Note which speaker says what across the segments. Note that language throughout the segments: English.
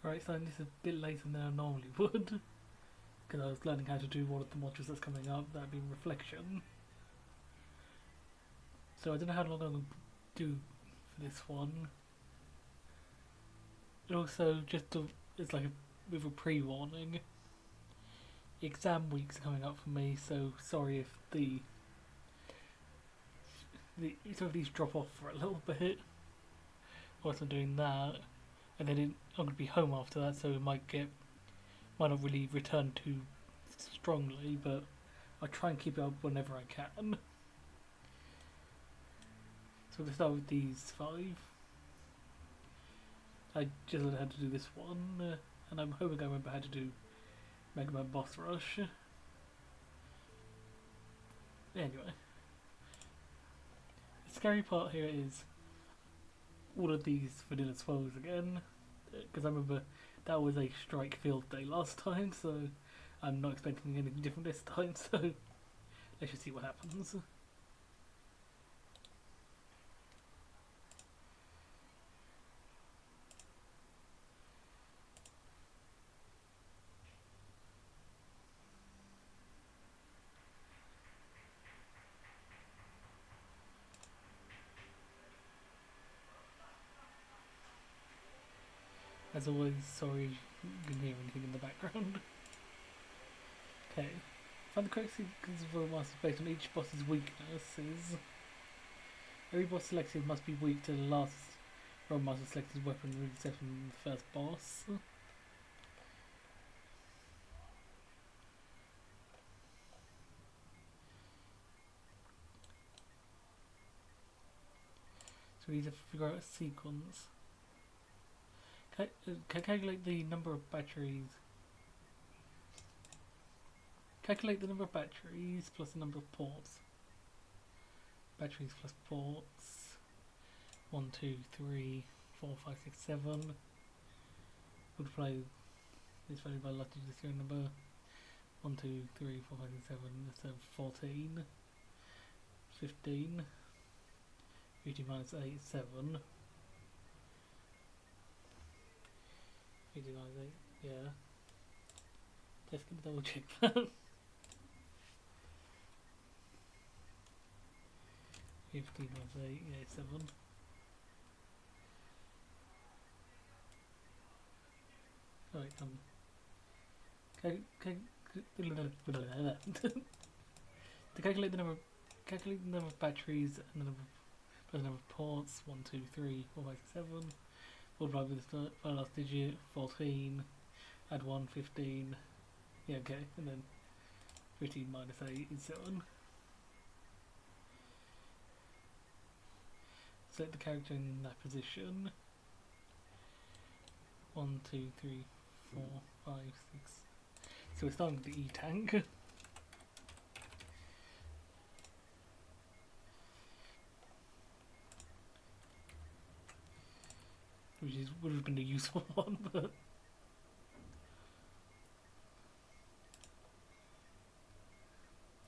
Speaker 1: Right, so this is a bit later than I normally would, because I was learning how to do one of the modules that's coming up, that being Reflection. So I don't know how long I'll do for this one. And also, it's like with a pre-warning. Exam weeks are coming up for me, so sorry if some of these drop off for a little bit. Whilst I'm doing that, and then I'm going to be home after that, so it might not really return too strongly, but I'll try and keep it up whenever I can. So we're going to start with these 5. I just learned how to do this one, and I'm hoping I remember how to do Mega Man Boss Rush. Anyway, the scary part here is all of these vanilla 12s again, because I remember that was a strike field day last time, so I'm not expecting anything different this time, so let's just see what happens. As always, sorry you can hear anything in the background. Okay. Find the correct sequence of masters based on each boss's weaknesses. Every boss selected must be weak to the last master selected weapon except from the first boss. So we need to figure out a sequence. Can I calculate the number of batteries? Calculate the number of batteries plus the number of ports. Batteries plus ports. 1, 2, 3, 4, 5, 6, 7. Multiply this value by last digit of the serial number. 1, 2, 3, 4, 5, 6, 7. That's 14. 15. 15 minus 8 is 7. 15 minus 8, yeah. Just gonna double check that. 15 minus 8, yeah, 7. Right, to calculate the number of batteries and the number of ports, 1, 2, 3, 4, 5, 6, 7. Multiply with the last digit, 14. Add 1, 15. Yeah, okay, and then 15 minus 8 is 7. Select the character in that position. 1, 2, 3, 4, 5, 6. So we're starting with the E-Tank. Which would have been a useful one, but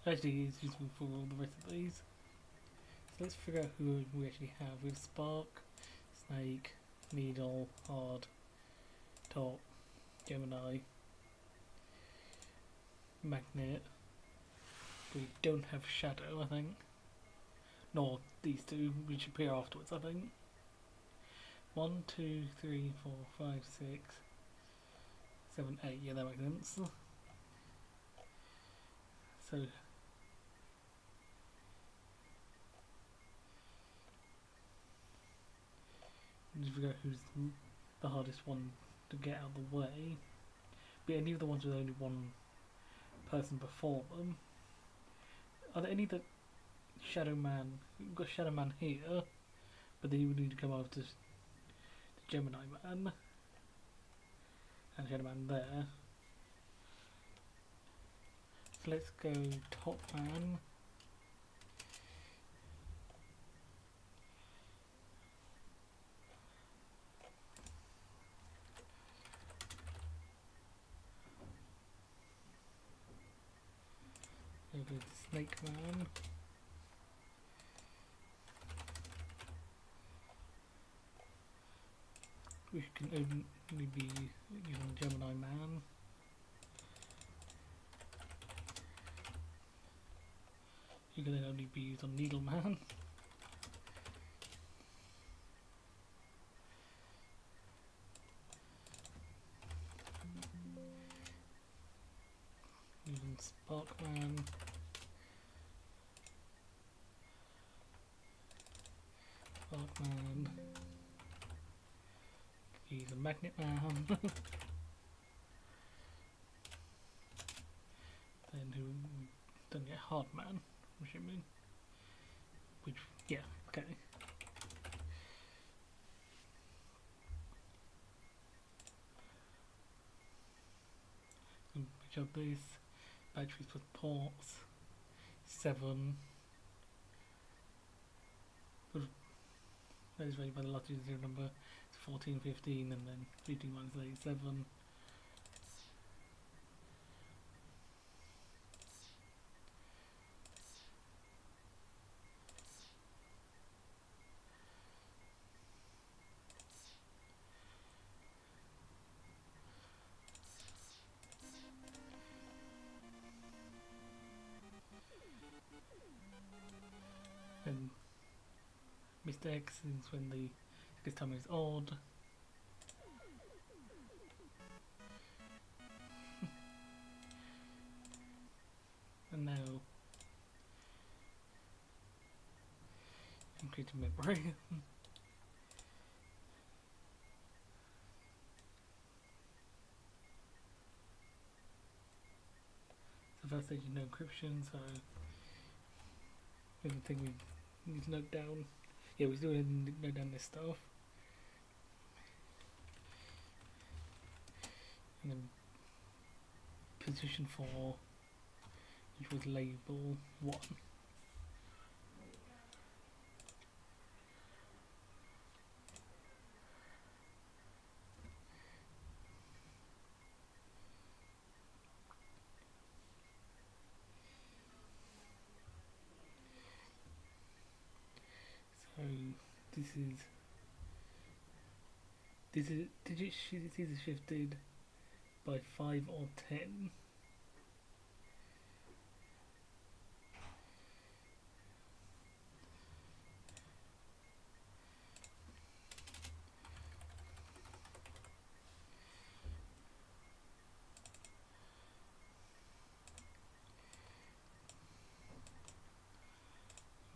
Speaker 1: actually it's useful for all the rest of these. So let's figure out who we actually have. We have Spark, Snake, Needle, Hard, Top, Gemini, Magnet. We don't have Shadow, I think. Nor these two, which appear afterwards, I think. 1, 2, 3, 4, 5, 6, 7, 8. Yeah, that makes sense. So let's figure out who's the hardest one to get out of the way. But any of the ones with only one person before them. Are there any that Shadow Man? We've got Shadow Man here, but then you would need to come over to Gemini Man and Shadow Man there. So let's go Top Man. Go to Snake Man. we can only be using Gemini Man. You can then only be used on Needle Man. Using Sparkman. Sparkman. Use a Magnet Man. Then who don't get Hard Man, what do you mean? Which yeah, okay. Which of these batteries with ports? 7. That is rated by the lottery zero number 14, 15, and then 15 minus 87. And mistakes is when the this time is odd. And now encrypted memory. So first stage is no encryption, so everything we need to note down. Yeah, we still need to note down this stuff. And then position 4, which was label 1. So this is digits is shifted by 5 or 10.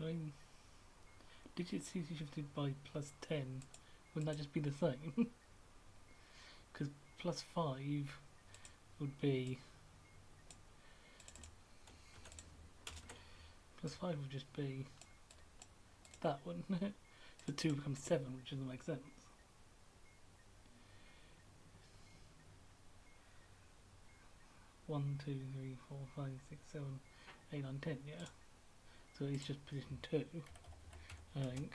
Speaker 1: Nine digits is shifted by plus 10. Wouldn't that just be the same? Because plus 5 would be plus 5 would just be that one. So 2 becomes 7, which doesn't make sense. One, 2, 3, 4, 5, 6, 7, 8, 9, 10, yeah. So it's just position 2, I think.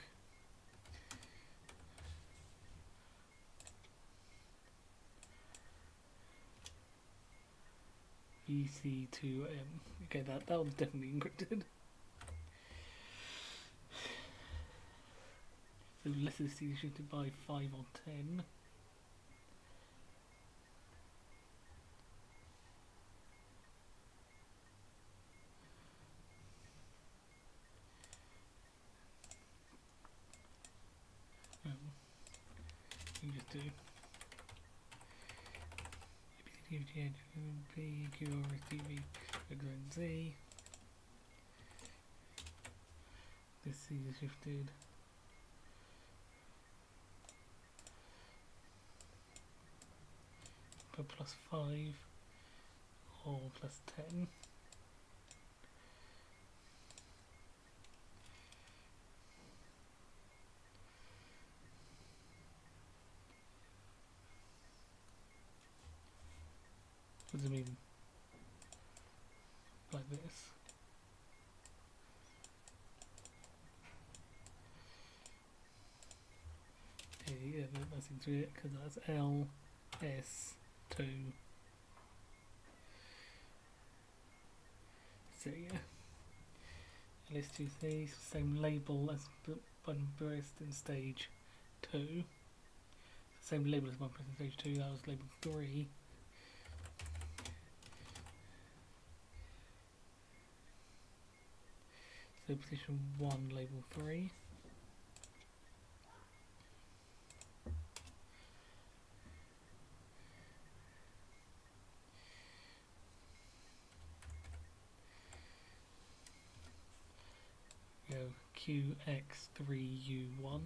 Speaker 1: VC2M. Okay, that was definitely encrypted. So less is shifted by 5 or 10. You just do B, Q, R, S, T, V, and Z. This C is shifted. By plus 5 or plus 10. What does it mean? Like this. Yeah, that's into it because that's L, S, 2. So yeah. LS2C, same label as Buttonplicated in stage 2. Same label as my pressing stage 2, that was label 3. So position 1, label 3. Go QX3U1.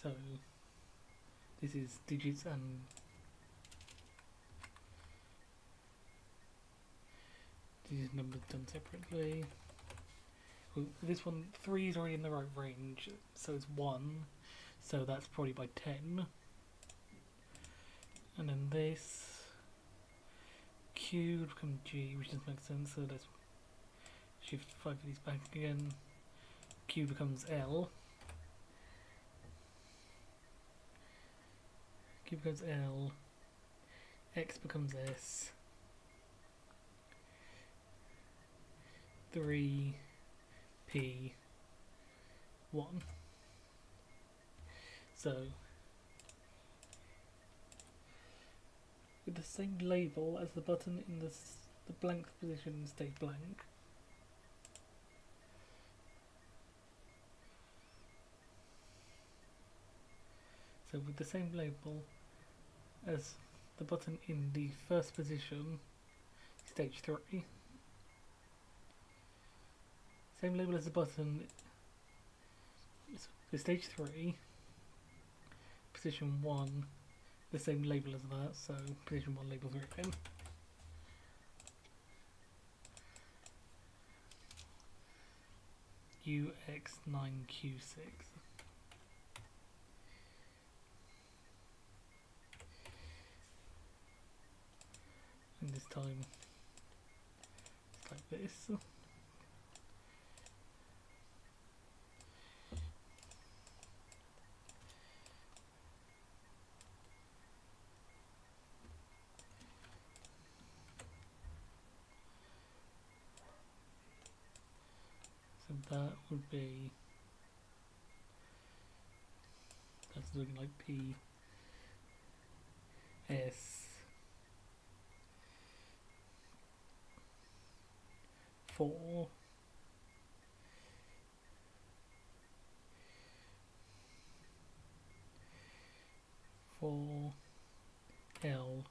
Speaker 1: So this is digits and digits numbers done separately. Well, this one, 3 is already in the right range, so it's 1, so that's probably by 10. And then this Q would become G, which doesn't make sense, so let's shift 5 of these back again. Q becomes L. Q becomes L. X becomes S. 3 P 1. So with the same label as the button in the blank position stay blank. So with the same label as the button in the first position, stage 3. Same label as the button, so stage 3, position 1, the same label as that, so position 1, label 3 again. UX9Q6. And this time it's like this. So that would be, that's looking like P S 4 4 L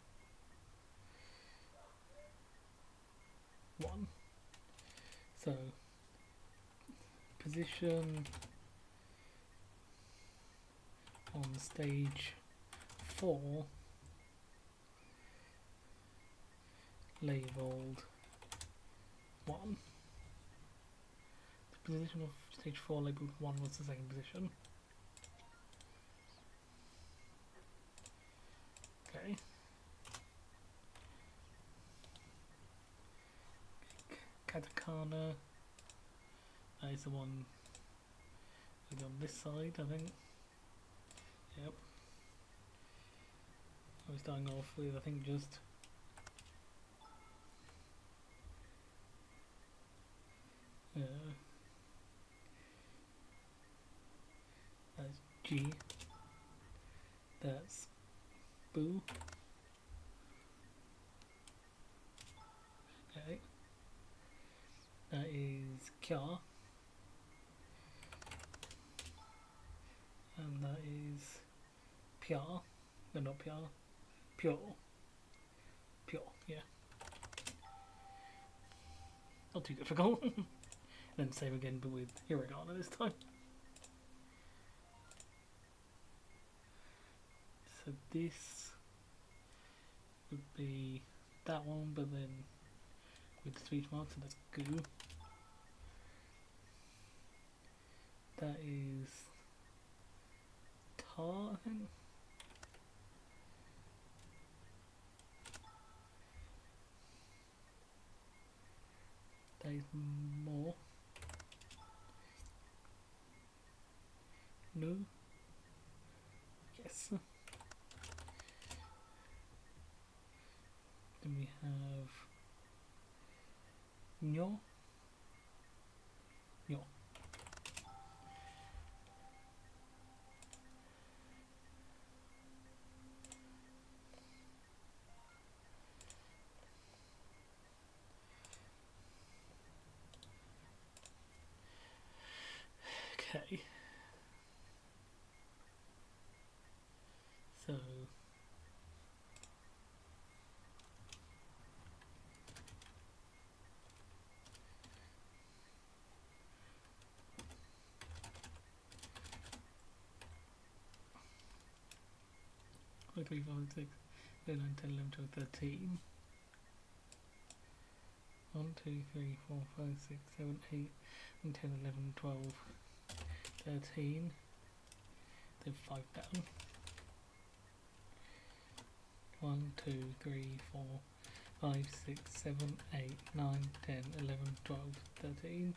Speaker 1: 1. So position on stage 4 labeled 1. The position of stage 4 labeled 1 was the second position. Okay. Katakana, that is the one on this side, I think. Yep. I was starting off with, I think, just that's G, that's Boo. Okay. That is Kya. And that is Pia. No, not Pia. Pure. Pure, yeah. Not too difficult. Then save again, but with Hiragana this time. So this would be that one, but then with the speech mark, so that's Goo. That is Tar, I think. That is More. No. Yes. Then we have Nyo. Nyo. Okay. So One, 3, 4, 6, 8, 9, 10, 11, 12, 13. 1, 2, 3, 4, 5, 6, 7, 8, 9, 10, 11, 12, 13. Then 5 down. 1, 2, 3, 4, 5, 6, 7, 8, 9, 10, 11, 12, 13.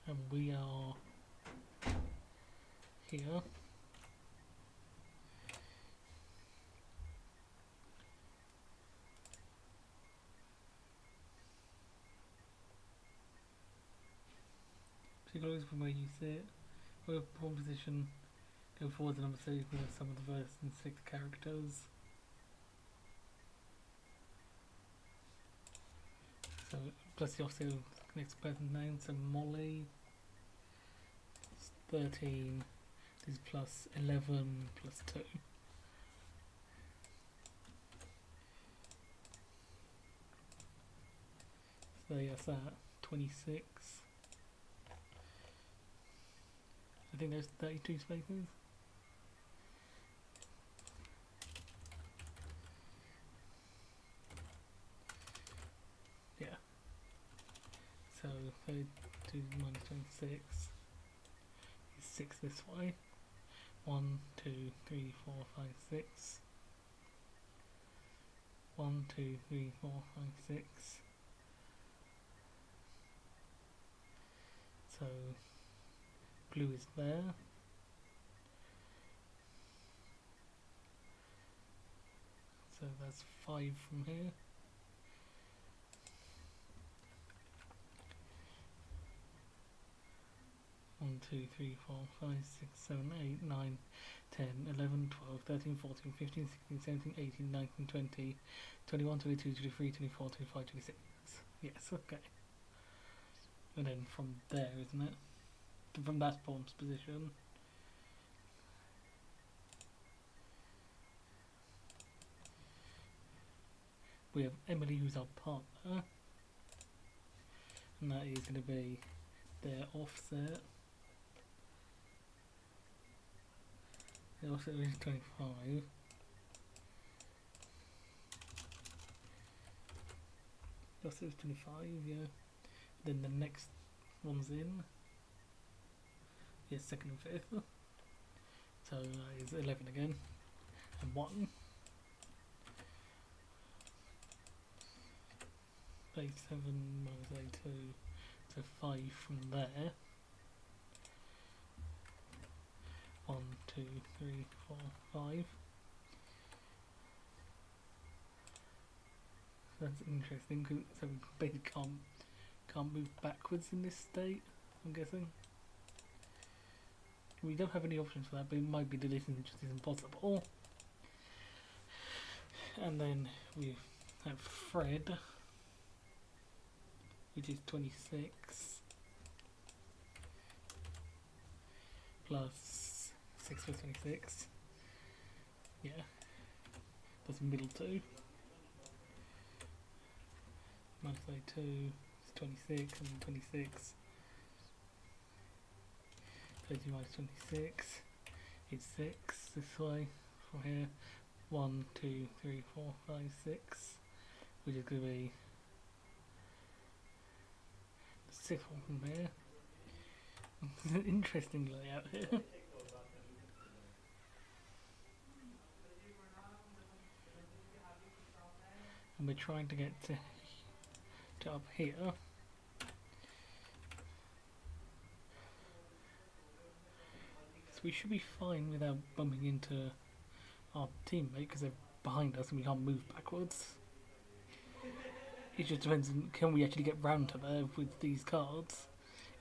Speaker 1: And we are here. Particularly from where you sit. We're in pawn position. Go forward the number so you can have some of the first and 6 characters. So plus the also next person's name, so Molly. It's 13. This is plus 11 plus 2. So yes, that 26. I think there's 32 spaces. Yeah. So 32 minus 26 is 6 this way. 1, 2, 3, 4, 5, 6. 1, 2, 3, 4, 5, 6. So blue is there. So that's 5 from here. One, 2, 3, 4, 5, 6, 7, 8, 9, 10, 11, 12, 13, 14, 15, 16, 17, 18, 19, 20, 21, 22, 23, 24, 25, 26. Yes, okay. And then from there, isn't it? From that pawn's position. We have Emily, who's our partner. And that is going to be their offset. The offset is 25. The offset is 25, yeah. Then the next one's in. Yeah, second and fifth. So that is 11 again. And 1. 87 minus 82. So 5 from there. 1, 2, 3, 4, 5. That's interesting, cause so we basically can't move backwards in this state, I'm guessing. We don't have any options for that, but it might be that this just isn't possible. And then we have Fred, which is 26 plus 6 plus 26. Yeah, that's middle 2. Minus 32 is 26, and 26. 30 minus 26 is 6 this way from here. 1, 2, 3, 4, 5, 6, which is going to be the 6th one from here. Interesting layout here. And we're trying to get to up here. So we should be fine without bumping into our teammate because they're behind us and we can't move backwards. It just depends on can we actually get round to there with these cards.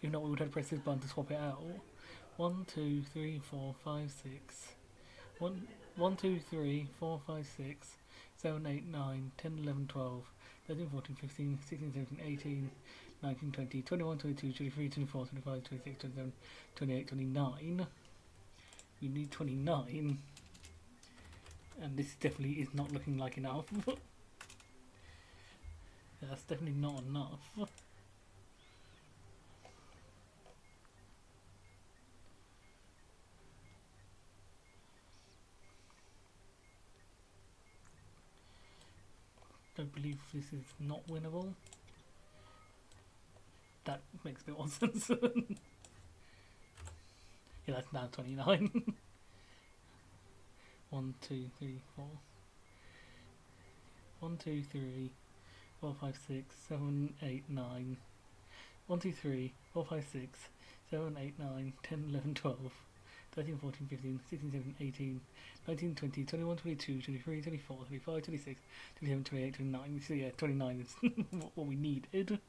Speaker 1: If not, we would have to press this button to swap it out. 1, 2, 3, 4, 5, 6. 1, 2, 3, 4, 5, 6, 7, 8, 9, 10, 11, 12, 13, 14, 15, 16, 17, 18, 19, 20, 21, 22, 23, 24, 25, 26, 27, 28, 29. We need 29. And this definitely is not looking like enough. That's definitely not enough. Don't believe this is not winnable. That makes a bit more sense. Yeah, that's now 29. 1, 2, 3, 4. 1, 2, 3, 4, 5, 6, 7, 8, 9. 1, 2, 3, 4, 5, 6, 7, 8, 9, 10, 11, 12, 13, 14, 15, 16, 17, 18, 19, 20, 21, 22, 23, 24, 25, 26, 27, 28, 29. So yeah, 29 is what we needed.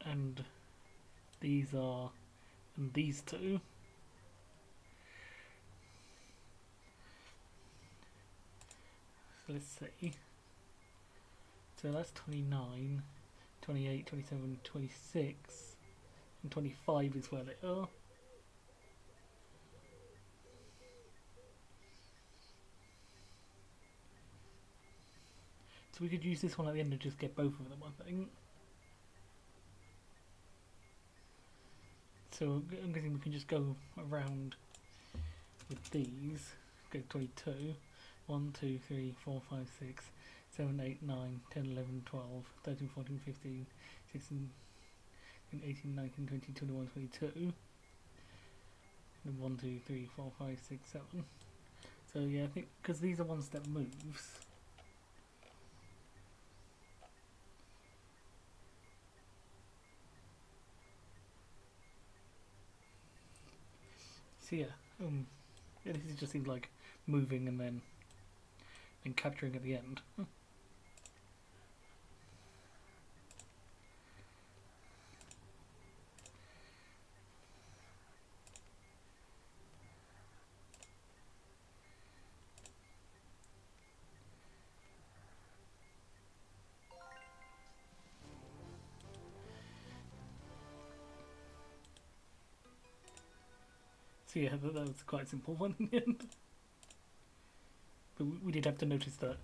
Speaker 1: And these are, and these two. So let's see. So that's 29, 28, 27, 26, and 25 is where they are. So we could use this one at the end and just get both of them, I think. So I'm guessing we can just go around with these. Go 22. 1, 2, 3, 4, 5, 6, 7, 8, 9, 10, 11, 12, 13, 14, 15, 16, 18, 19, 20, 21, 22. And 1, 2, 3, 4, 5, 6, 7. So yeah, I think because these are ones that moves. So yeah, yeah, this just seems like moving and then capturing at the end. So yeah, that was quite a simple one in the end. But we did have to notice that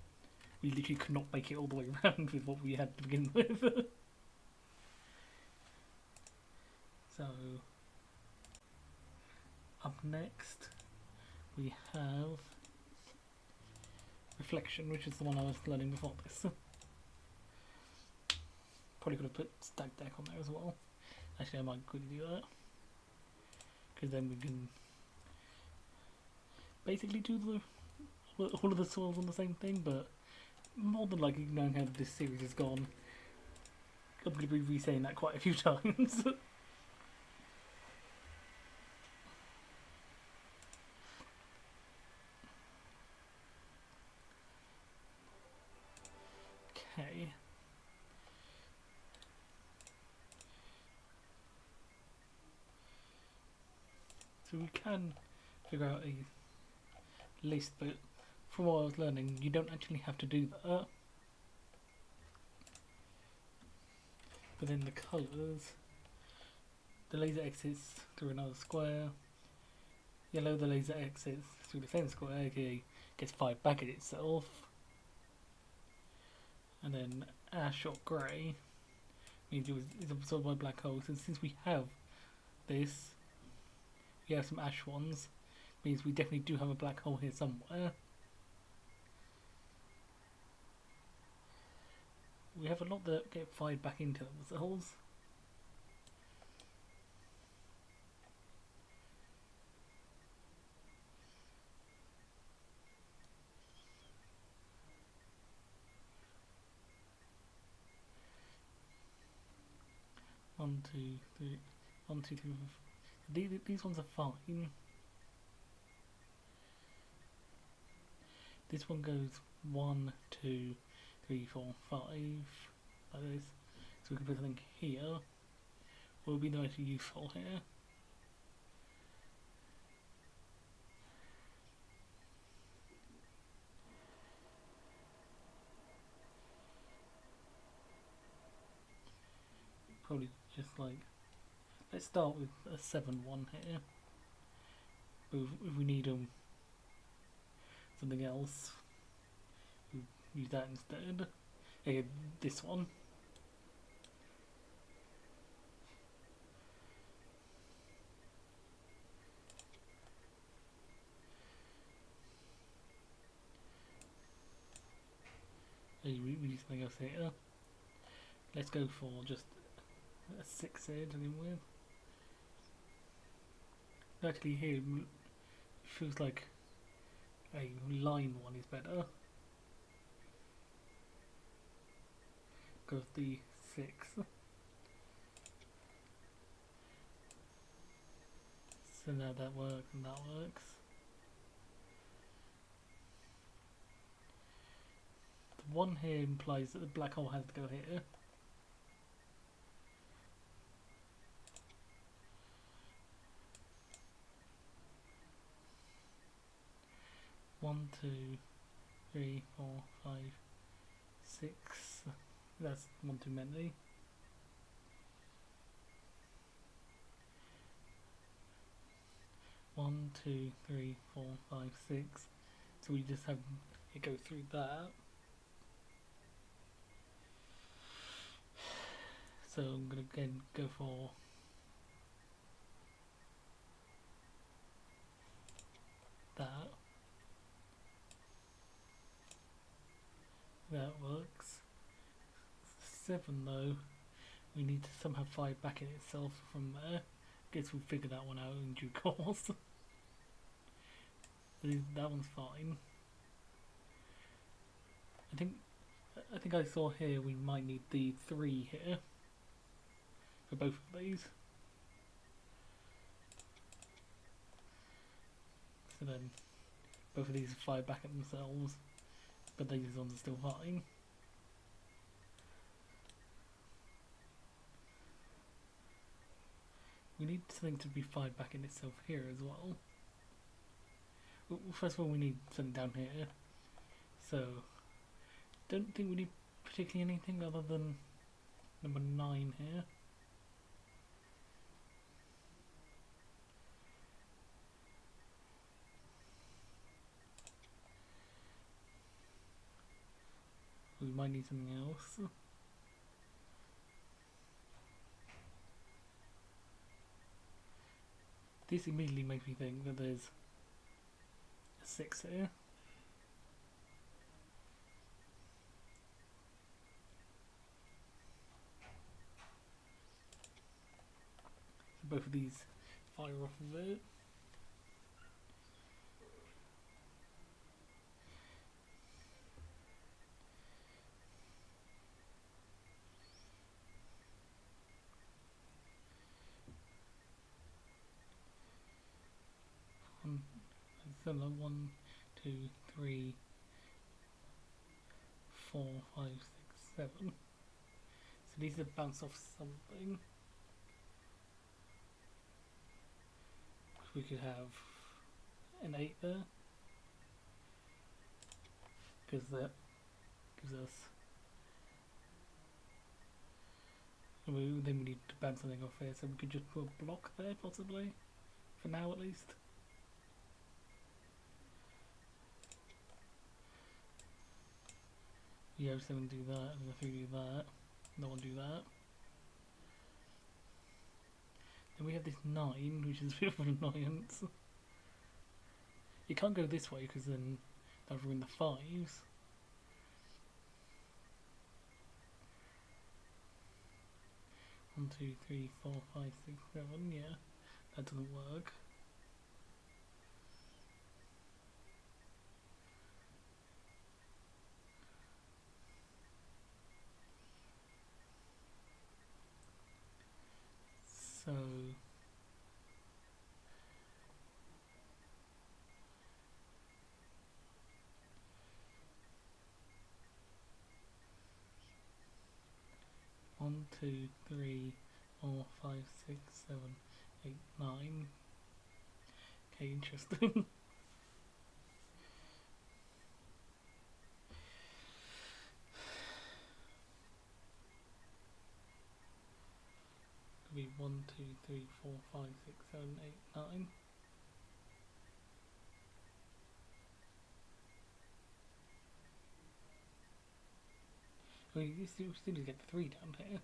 Speaker 1: we literally could not make it all the way around with what we had to begin with. So, up next we have Reflection, which is the one I was learning before this. Probably could have put Stack Deck on there as well. Actually, I might quickly do that. Because then we can basically do all of the soils on the same thing, but more than likely, knowing how this series has gone, I'm going to be re-saying that quite a few times. Okay. So we can figure out a list, but from what I was learning, you don't actually have to do that. But then the colours, the laser exits through another square. Yellow, the laser exits through the same square, aka gets fired back at itself. And then ash or grey means it's absorbed by black holes. And since we have this, we have some ash ones, means we definitely do have a black hole here somewhere. We have a lot that get fired back into themselves. One, two, three. These ones are fine. This one goes 1, 2, 3, 4, 5, like this. So we can put something here. What would be the most useful here? Probably just like, let's start with a 7-1 here. But if we need something else, we use that instead. Here, this one. We use something else here. Let's go for just a 6 here to begin with. Actually, here it feels like a line one is better. Because the 6. So now that works and that works. The 1 here implies that the black hole has to go here. One, 2, 3, 4, 5, 6. That's one too many. One, 2, 3, 4, 5, 6. So we just have it go through that. So I'm gonna again go for that. That works. 7 though, we need to somehow fire back in itself from there. Guess we'll figure that one out in due course. That one's fine. I think I saw here we might need the 3 here for both of these. So then both of these fire back at themselves, but these ones are still fine. We need something to be fired back in itself here as well. Well, first of all, we need something down here. So, don't think we need particularly anything other than number 9 here. We might need something else. This immediately makes me think that there's a 6 here. So both of these fire off of it. So 1, 2, 3, 4, 5, 6, 7. So these are bounce off something. We could have an 8 there, because that gives us. Then we need to bounce something off here, so we could just put a block there, possibly, for now at least. Yeah, so I'm going to do that, and if we do that, no one do that. Then we have this 9, which is a bit of an annoyance. You can't go this way because then that'll ruin the 5s. One, 2, 3, 4, 5, 6, 7. Yeah, that doesn't work. So 2, 3, 4, 5, 6, 7, 8, 9. Okay, interesting. Could be 1, 2, 3, 4, 5, 6, 7, 8, 9. I mean, you still need to get the 3 down here.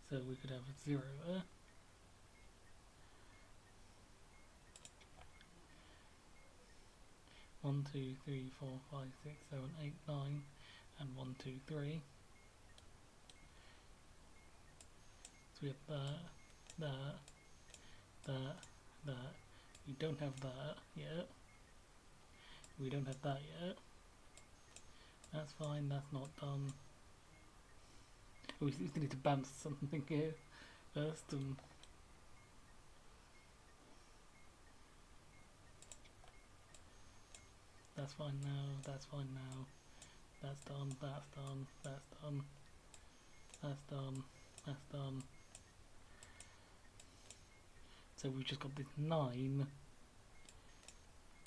Speaker 1: So we could have a 0 there. One, 2, 3, 4, 5, 6, 7, 8, 9, and 1, 2, 3. So we have that, that. We don't have that yet. We don't have that yet. That's fine, that's not done. We still need to bounce something here first. That's fine now, that's fine now. That's done, that's done, that's done. That's done, that's done. So we've just got this 9,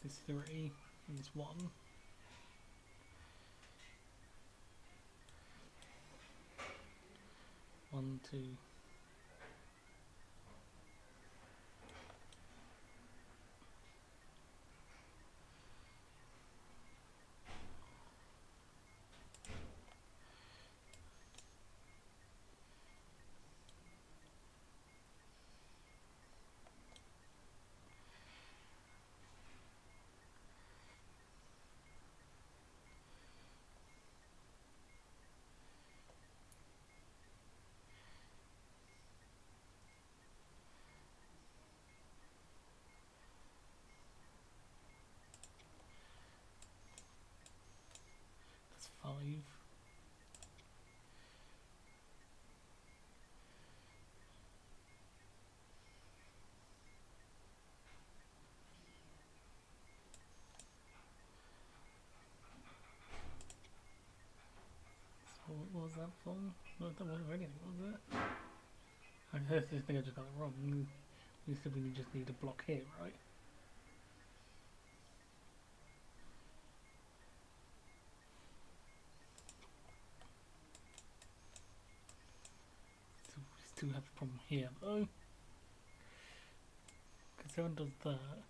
Speaker 1: this 3, and this 1. One, 2. That's 5. So what was that for? No, that wasn't anything, was it? I think I just got it wrong. We simply just need a block here, right? So we still have a problem here though. Because 7 does that.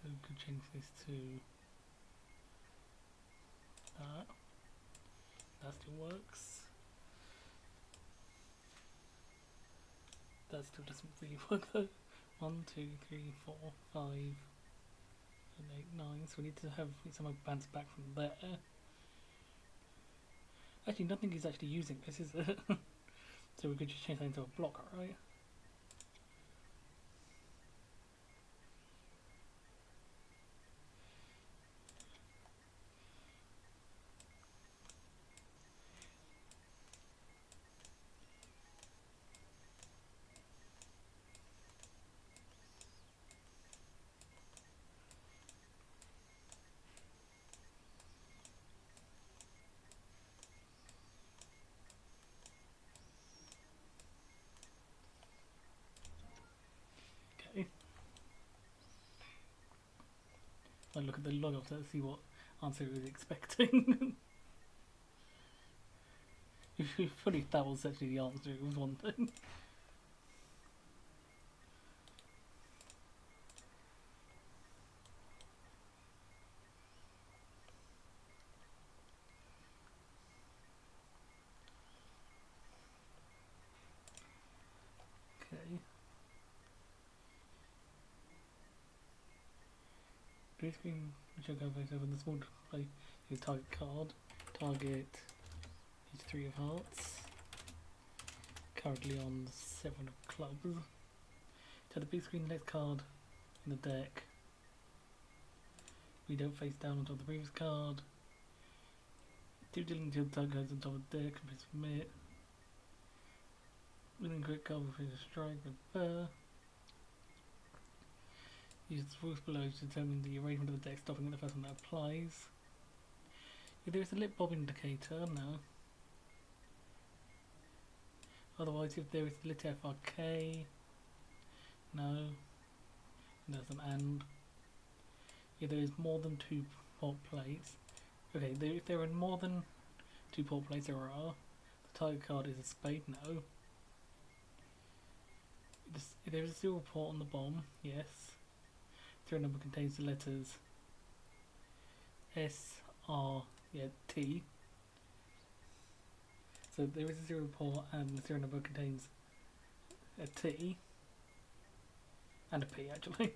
Speaker 1: So we could change this to that. That still works. That still doesn't really work though. 1, 2, 3, 4, 5, 7, 8, 9. So we need to have someone bounce back from there. Actually, nothing is actually using this, is it? So we could just change that into a blocker, right? Okay. I'll look at the log to see what answer he was expecting. If funny if that was actually the answer, it was one thing. Blue screen, which I'll go back over the small display, is target card. Target is 3 of hearts. Currently on 7 of clubs. To the big screen, next card in the deck. We don't face down on top of the previous card. 2 dealing deal target cards on top of the deck, and press submit. Within quick card with a strike with fur. Use the rules below to determine the arrangement of the deck, stopping at the first one that applies. If there is a lit bob indicator, no. Otherwise, if there is a lit FRK, no. There's an AND. If there is more than 2 port plates, okay, if there are more than 2 port plates, there are. The target card is a spade, no. If there is a serial port on the bomb, yes. Serial number contains the letters S, R, T. So there is a serial port and the serial number contains a T and a P actually.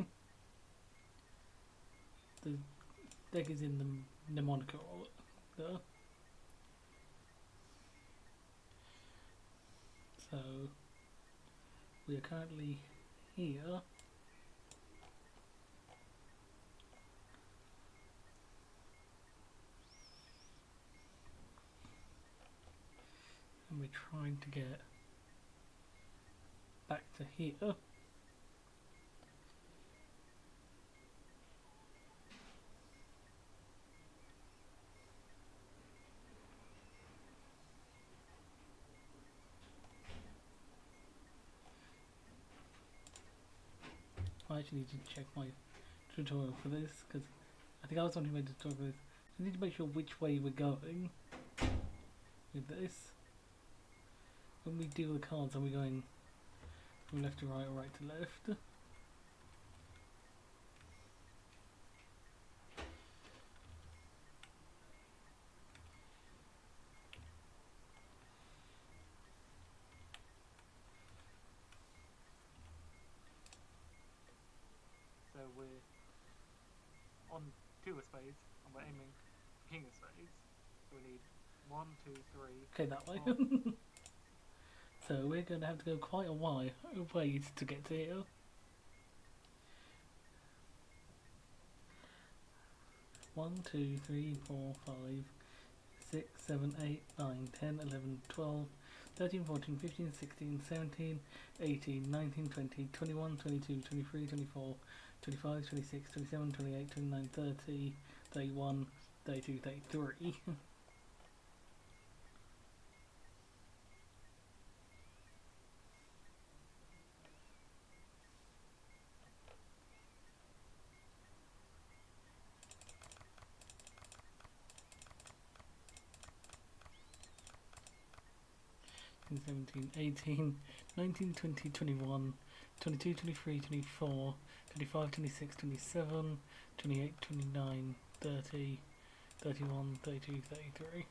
Speaker 1: The deck is in the mnemonic order. So we are currently here. And we're trying to get back to here. I actually need to check my tutorial for this because I think I was the one who made the tutorial for this. I need to make sure which way we're going with this. When we deal the cards, are we going from left to right or right to left? So we're on 2 of spades and we're aiming king of spades. So we need 1, 2, 3. Okay, that way. So we're going to have to go quite a ways to get to here. 1, 2, 3, 4, 5, 6, 7, 8, 9, 10, 11, 12, 13, 14, 15, 16, 17, 18, 19, 20, 21, 22, 23, 24, 25, 26, 27, 28, 29, 30, 31, 32, 33. And 17, 18, 19, 20, 21, 22, 23, 24, 25, 26, 27, 28, 29, 30, 31, 32, 33.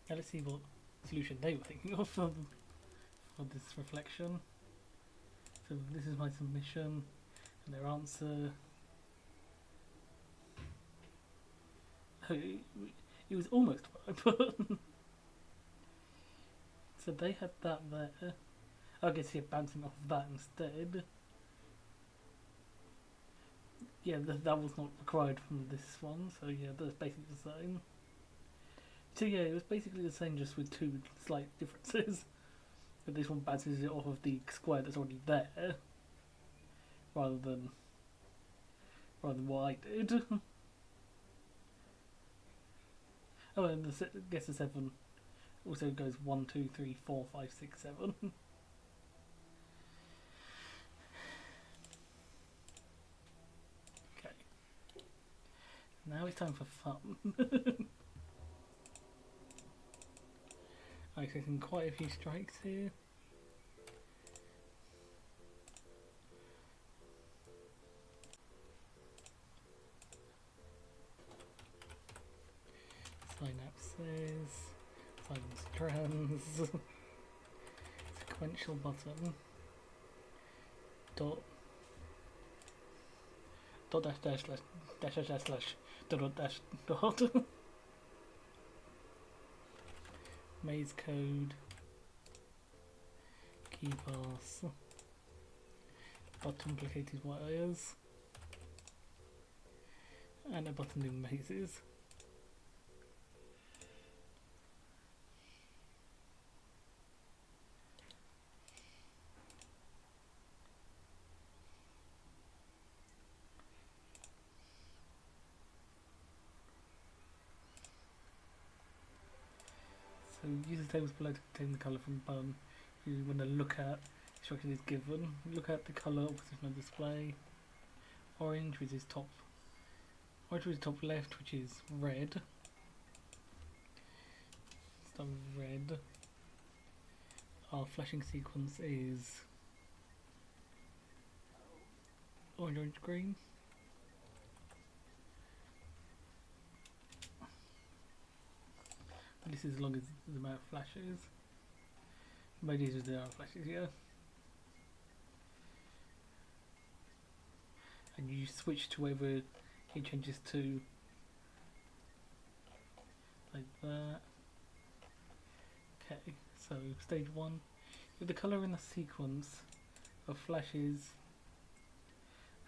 Speaker 1: Now let's see what solution they were thinking of for this reflection. So this is my submission and their answer. It was almost what I put. So they had that there. I guess you're bouncing off of that instead. Yeah, that was not required from this one, so yeah, that's basically the same. So yeah, it was basically the same, just with 2 slight differences. But this one bounces it off of the square that's already there, rather than what I did. Oh, and guess the 7 also goes 1, 2, 3, 4, 5, 6, 7. Okay. Now it's time for fun. I'm expecting quite a few strikes here. So Synapses, Strands, Sequential button, dot dash dash slash dash dash dash slash dot dash dot maze code, Keypass, Buttonplicated wires, and a button in mazes. So use the tables below to obtain the colour from button. You want to look at instruction is given. Look at the colour or position of display. Orange, which is top. Orange, which is top left, which is red. Start with red. Our flashing sequence is orange, orange, green. This is as long as the amount of flashes. Maybe these are the flashes, yeah. And you switch to whether it changes to like that. Okay, so stage 1. If the colour in the sequence of flashes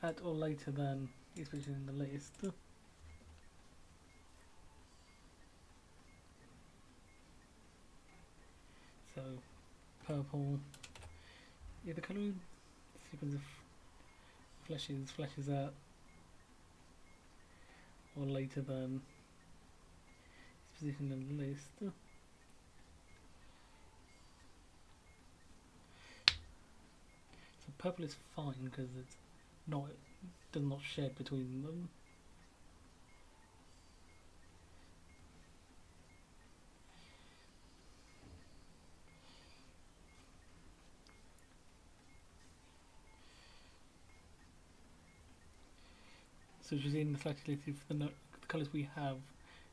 Speaker 1: at or later than is mentioned in the list. So purple, yeah, the colour sequence of flashes out or later than its position in the list. So purple is fine because it's not does not share between them. So as you see in the selected list, if the colours we have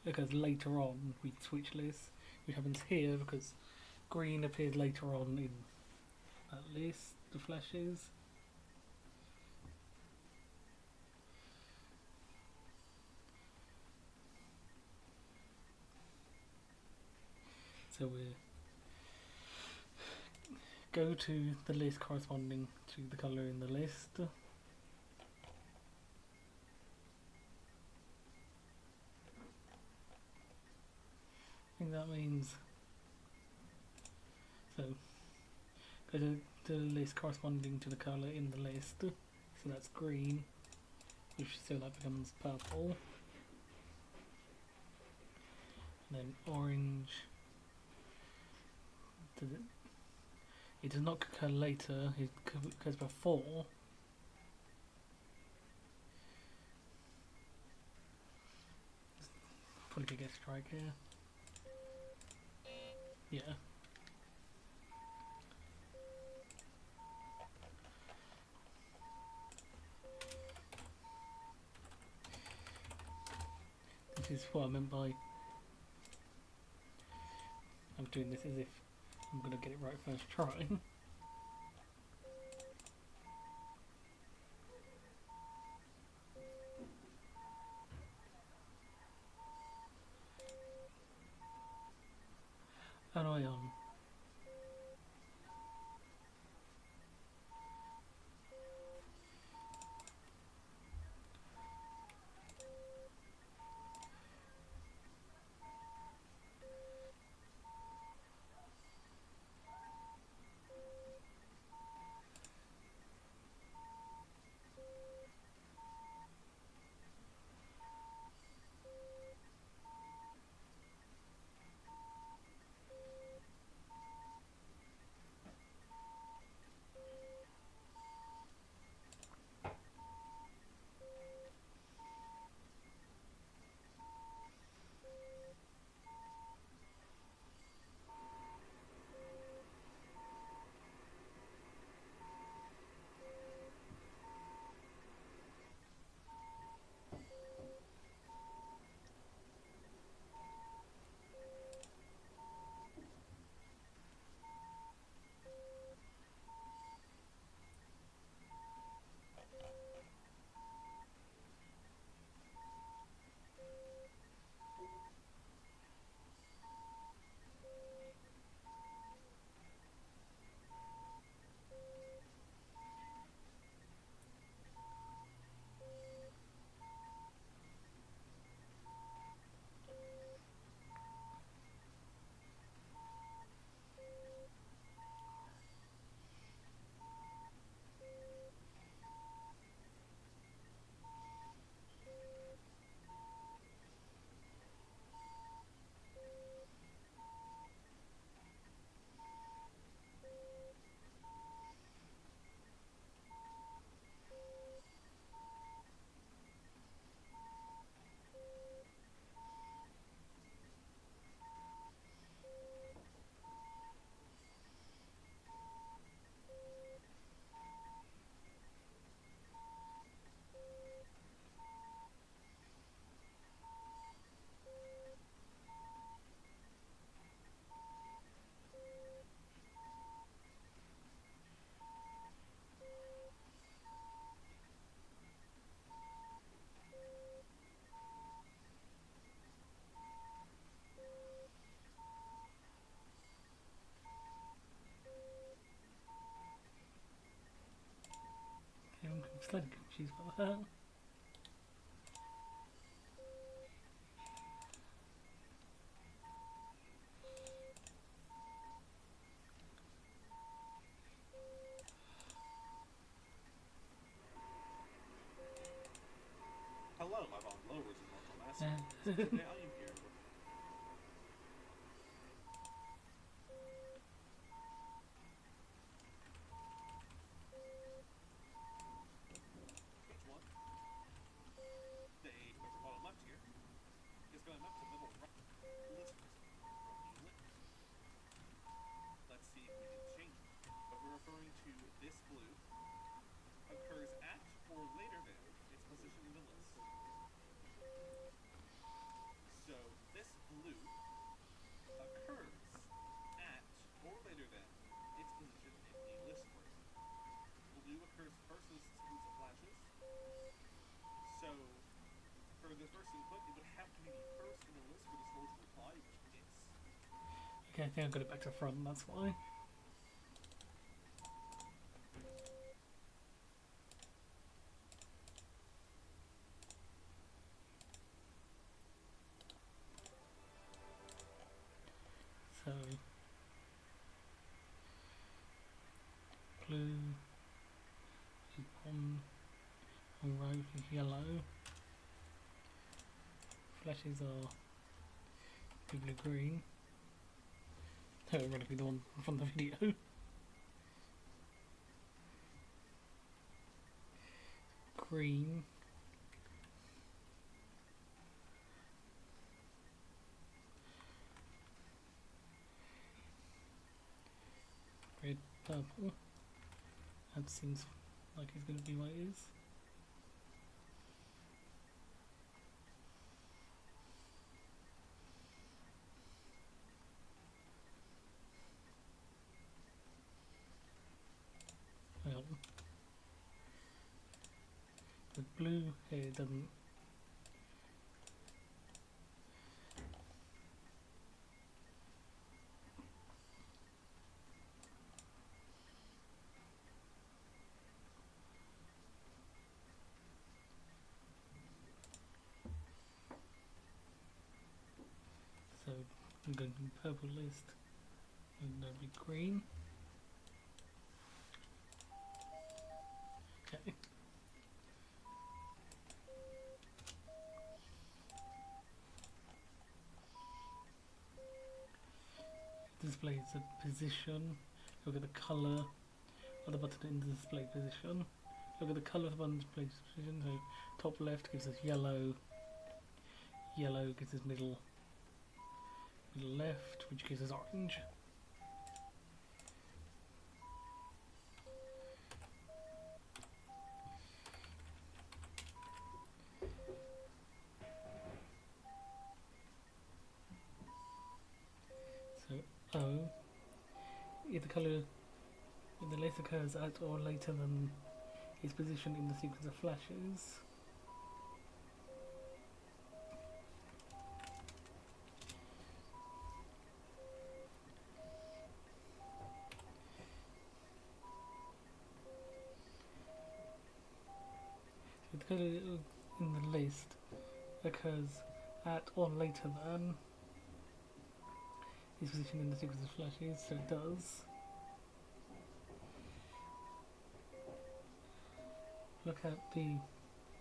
Speaker 1: occurs later on, we switch lists, which happens here because green appears later on in that list, the flashes. So we go to the list corresponding to the colour in the list. I think that means so go to the list corresponding to the colour in the list, so that's green, which so that becomes purple, and then orange. It does not occur later, it occurs before. Probably could get a strike here. Yeah. This is what I meant by I'm doing this as if I'm going to get it right first try. And I slightly confused by that.
Speaker 2: Hello, my bond lowers immortal master. Today I am here with which one? The bottom left here is going up to middle right list from the list. Let's see if we did change it. But we're referring to this blue occurs at or later than its position in the list. So this blue occurs at or later than its position in the list order. Blue occurs first in the sequence of flashes. So for the first input, it would have to be the first in the list for the store to reply, which is.
Speaker 1: Okay, I think I got it back to front, that's why. So blue is on right is yellow. Flashes are blue green. That would really be the one from the video. Green. Red, purple. That seems like it's going to be what it is. Well, the blue here doesn't. So I'm going to purple list and that'll be green. Okay. Displays the position. Look at the color of the button in the display position. Look at the color of the button display position. So top left gives us yellow. Yellow gives us middle left, which gives us orange. So O, if the color, if the list occurs at or later than its position in the sequence of flashes. If the color in the list occurs at or later than its position in the sequence of flashes, so it does. Look at the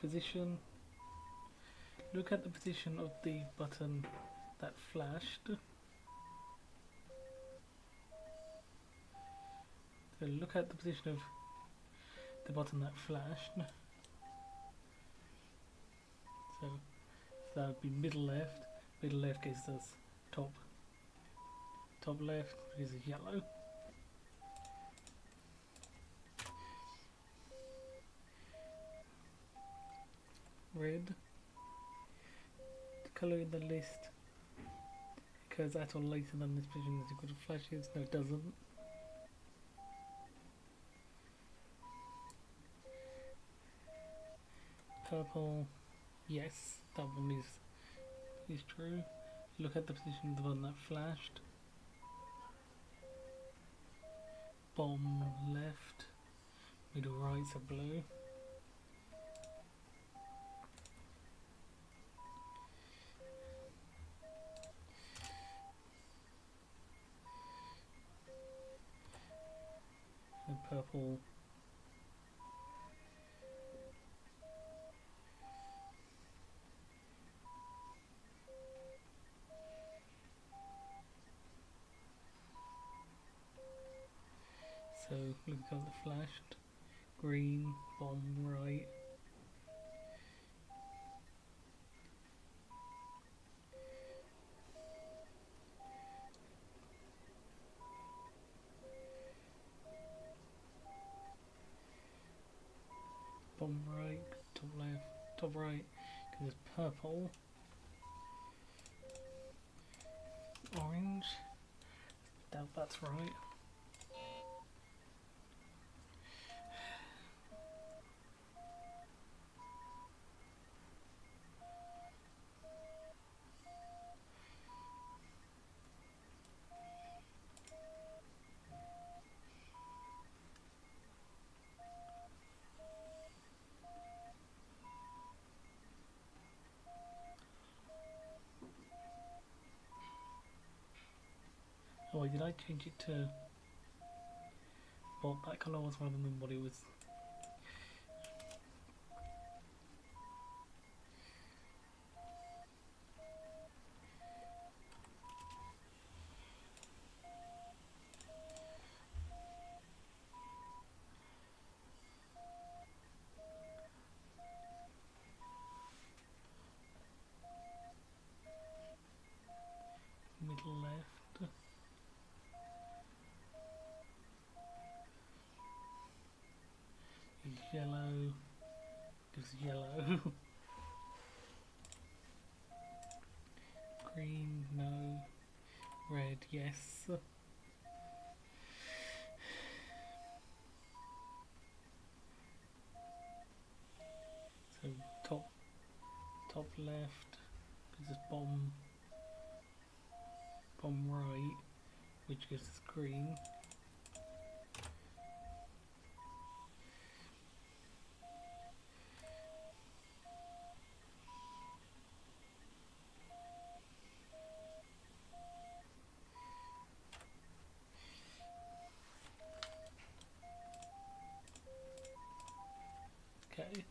Speaker 1: position. Look at the position of the button that flashed. So look at the position of the button that flashed. So that would be middle left. Middle left gives us top. Top left is yellow. Red. The colour in the list occurs at or later than this position is equal to flashes. No, it doesn't. Purple. Yes, that one is true. Look at the position of the one that flashed. Bomb left. Middle right are blue. purple. So look at the colour that flashed. Green, bomb right. Bomb right, top left, top right, because it's purple. Orange. Doubt that's right. Oh wait, did I change it to what that colour was rather than what it was? Middle left. Yellow. Gives yellow. Green, no. Red, yes. So top left gives us bomb right, which gives us green. Okay.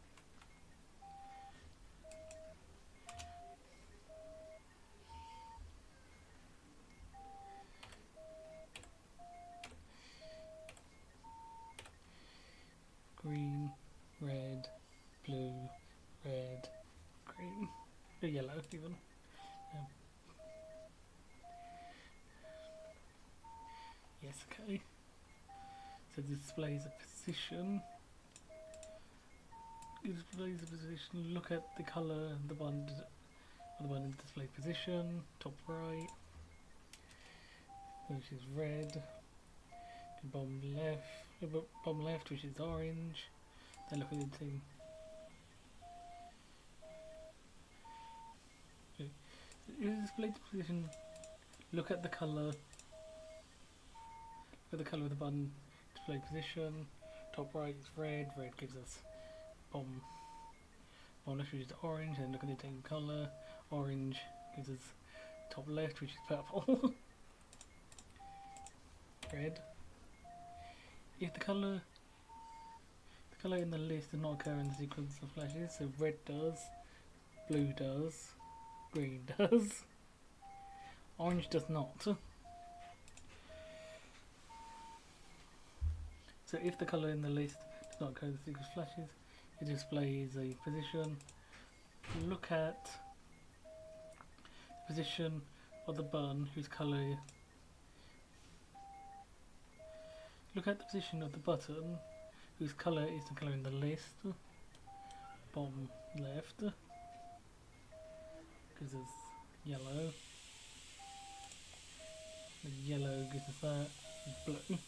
Speaker 1: Green, red, blue, red, green, yellow even. Yes, okay. So it displays a position. It displays a position. Look at the colour of the button. The button display position. Top right, which is red. Bottom left, which is orange. Then look at the thing. It displays the position. Look at the colour. Look at the colour of the button. Display position. Top right is red. Red gives us bottom left, which is orange. Then look at the same colour. Orange gives us top left, which is purple. Red. If the colour in the list does not occur in the sequence of flashes, so red does, blue does, green does, orange does not. So if the colour in the list does not occur in the sequence of flashes, it displays a position. Look at the position of the button whose colour. Look at the position of the button whose colour is the colour in the list. Bottom left, gives us yellow. The yellow gives us that. Blue.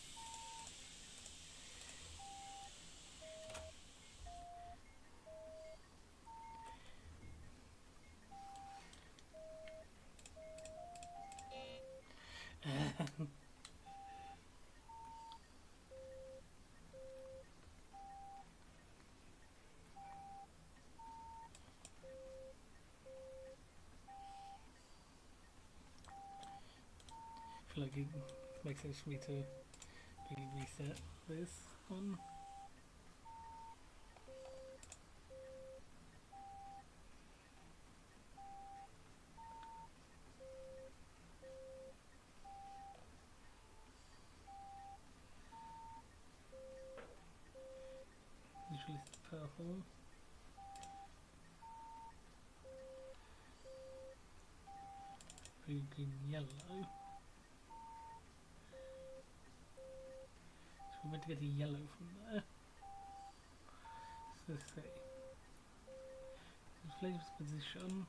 Speaker 1: I feel like it makes sense for me to reset this. one. Usually it's purple. Blue, green, yellow. So we're meant to get a yellow from there. So let's see. Flame's position.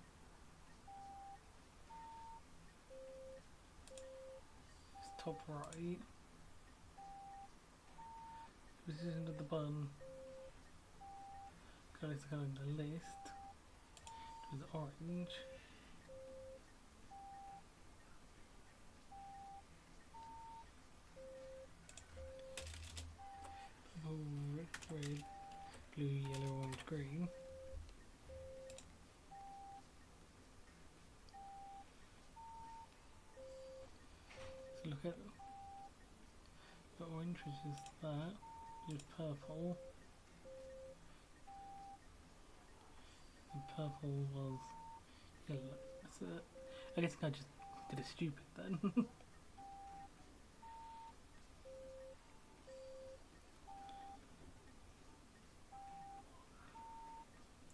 Speaker 1: It's top right. Position of the button. Colour is the colour in the list. It was orange. Red, blue, yellow, orange, green. So look at the orange, which is that. Blue, purple. And purple was yellow. That's it. I guess I just did it stupid then.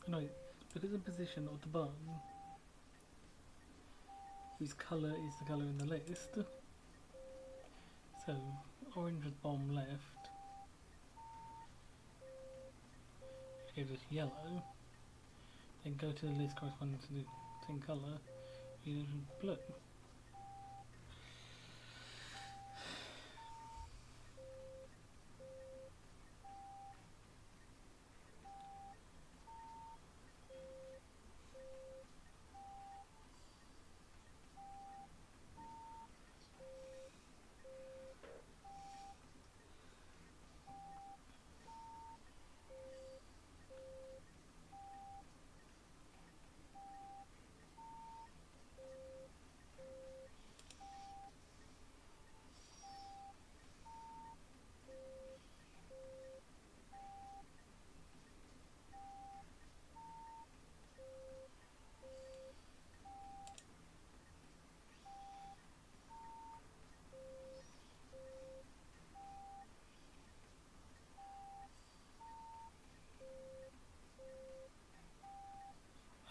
Speaker 1: No, because of the position of the button, whose colour is the colour in the list. So orange was bottom left, which gives us yellow. Then go to the list corresponding to the same colour, you blue.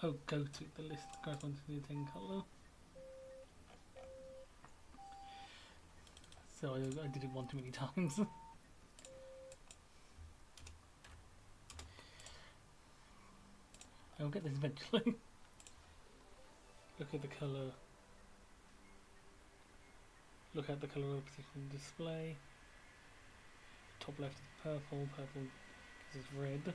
Speaker 1: Oh, go to the list corresponding to the same colour. So I did it one too many times. I'll get this eventually. Look at the colour. Look at the colour of the position display. Top left is purple, purple is red.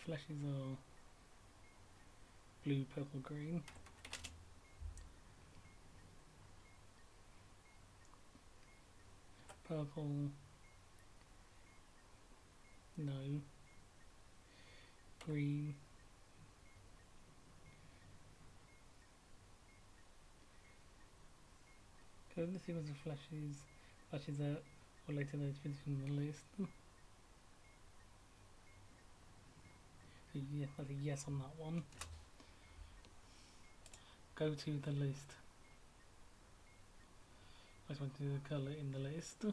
Speaker 1: Flashes are blue, purple, green. Purple, no. Green. Okay, let's see what the flashes out or later notification on the list. So yeah, that's a yes on that one. Go to the list. I just want to do the colour in the list.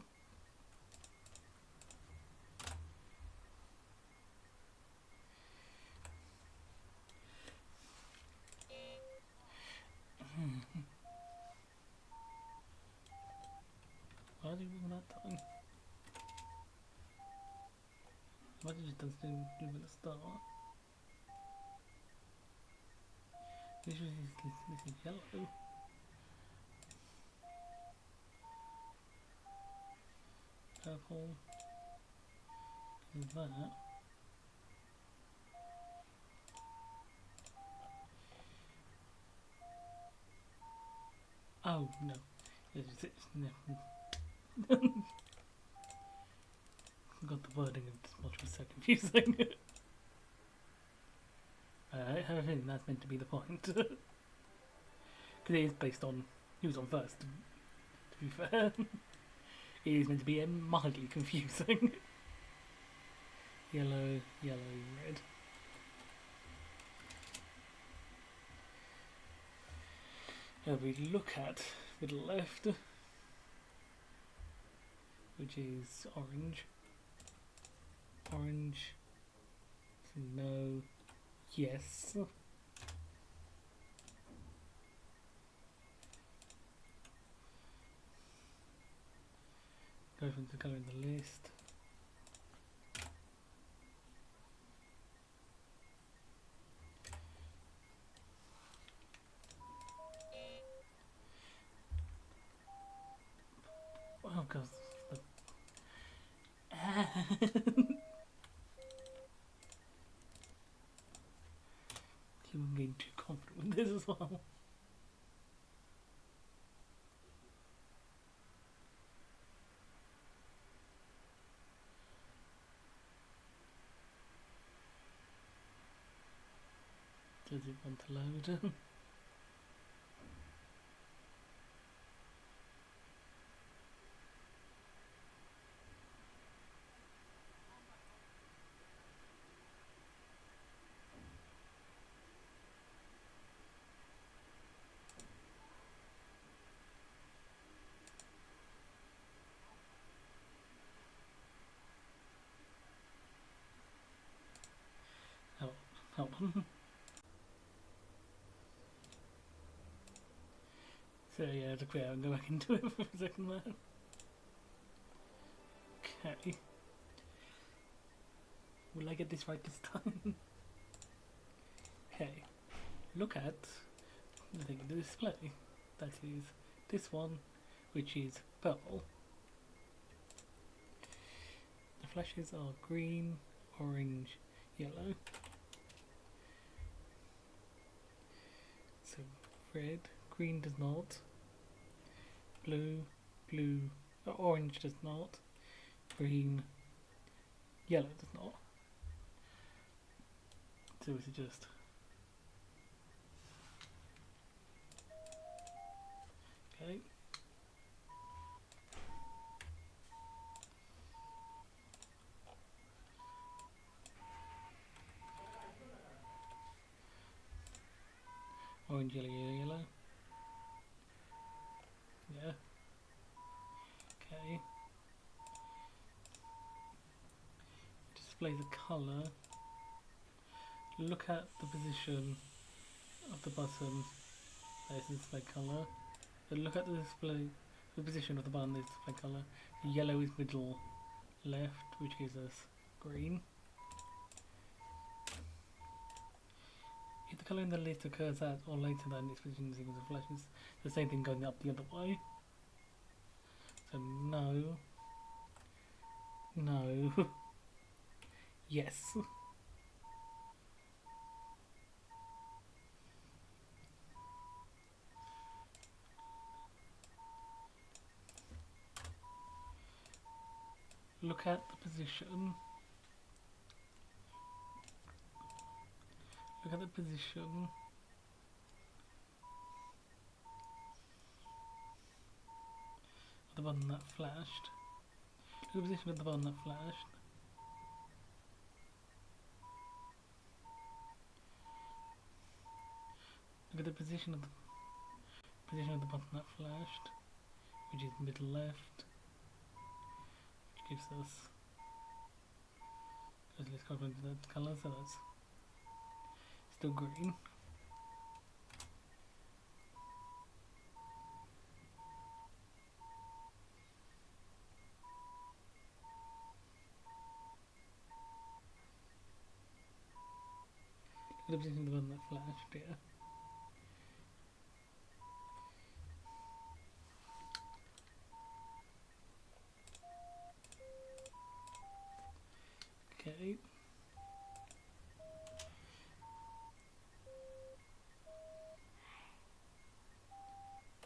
Speaker 1: Why did you win that time? Why did you just do it at the start? This is yellow. Purple. Is that? Oh no. It's no. God, the wording of this module is so confusing. I have a feeling that's meant to be the point. Because it is based on who's on first, to be fair. It is meant to be mildly confusing. Yellow, yellow, red. If we look at middle left, which is orange. Orange. No. Yes. Go from the colour in the list. Oh god. I'm getting too confident with this as well. Does it want to load? Help. So yeah, to quit out and go back into it for a second there. Okay. Will I get this right this time? Okay. Look at the thing in the display. That is this one, which is purple. The flashes are green, orange, yellow. So red, green does not. Blue, orange does not. Green, yellow does not. So we just okay. Orange, yellow, yellow, yellow. Yeah. Okay. Display the colour. Look at the position of the button. There's the display colour. Look at the position of the button. There's display colour. Yellow is middle left, which gives us green. If the colour in the list occurs at or later than its position in the sequence of flashes, the same thing going up the other way. So no. No. Yes. Look at the position. Look at the position. Of the button that flashed. Look at the position of the button that flashed. Look at the position of the button that flashed, which is middle left, which gives us. Let's go into that colour, so that's still green. Look at the position of the button that flashed, yeah. Okay.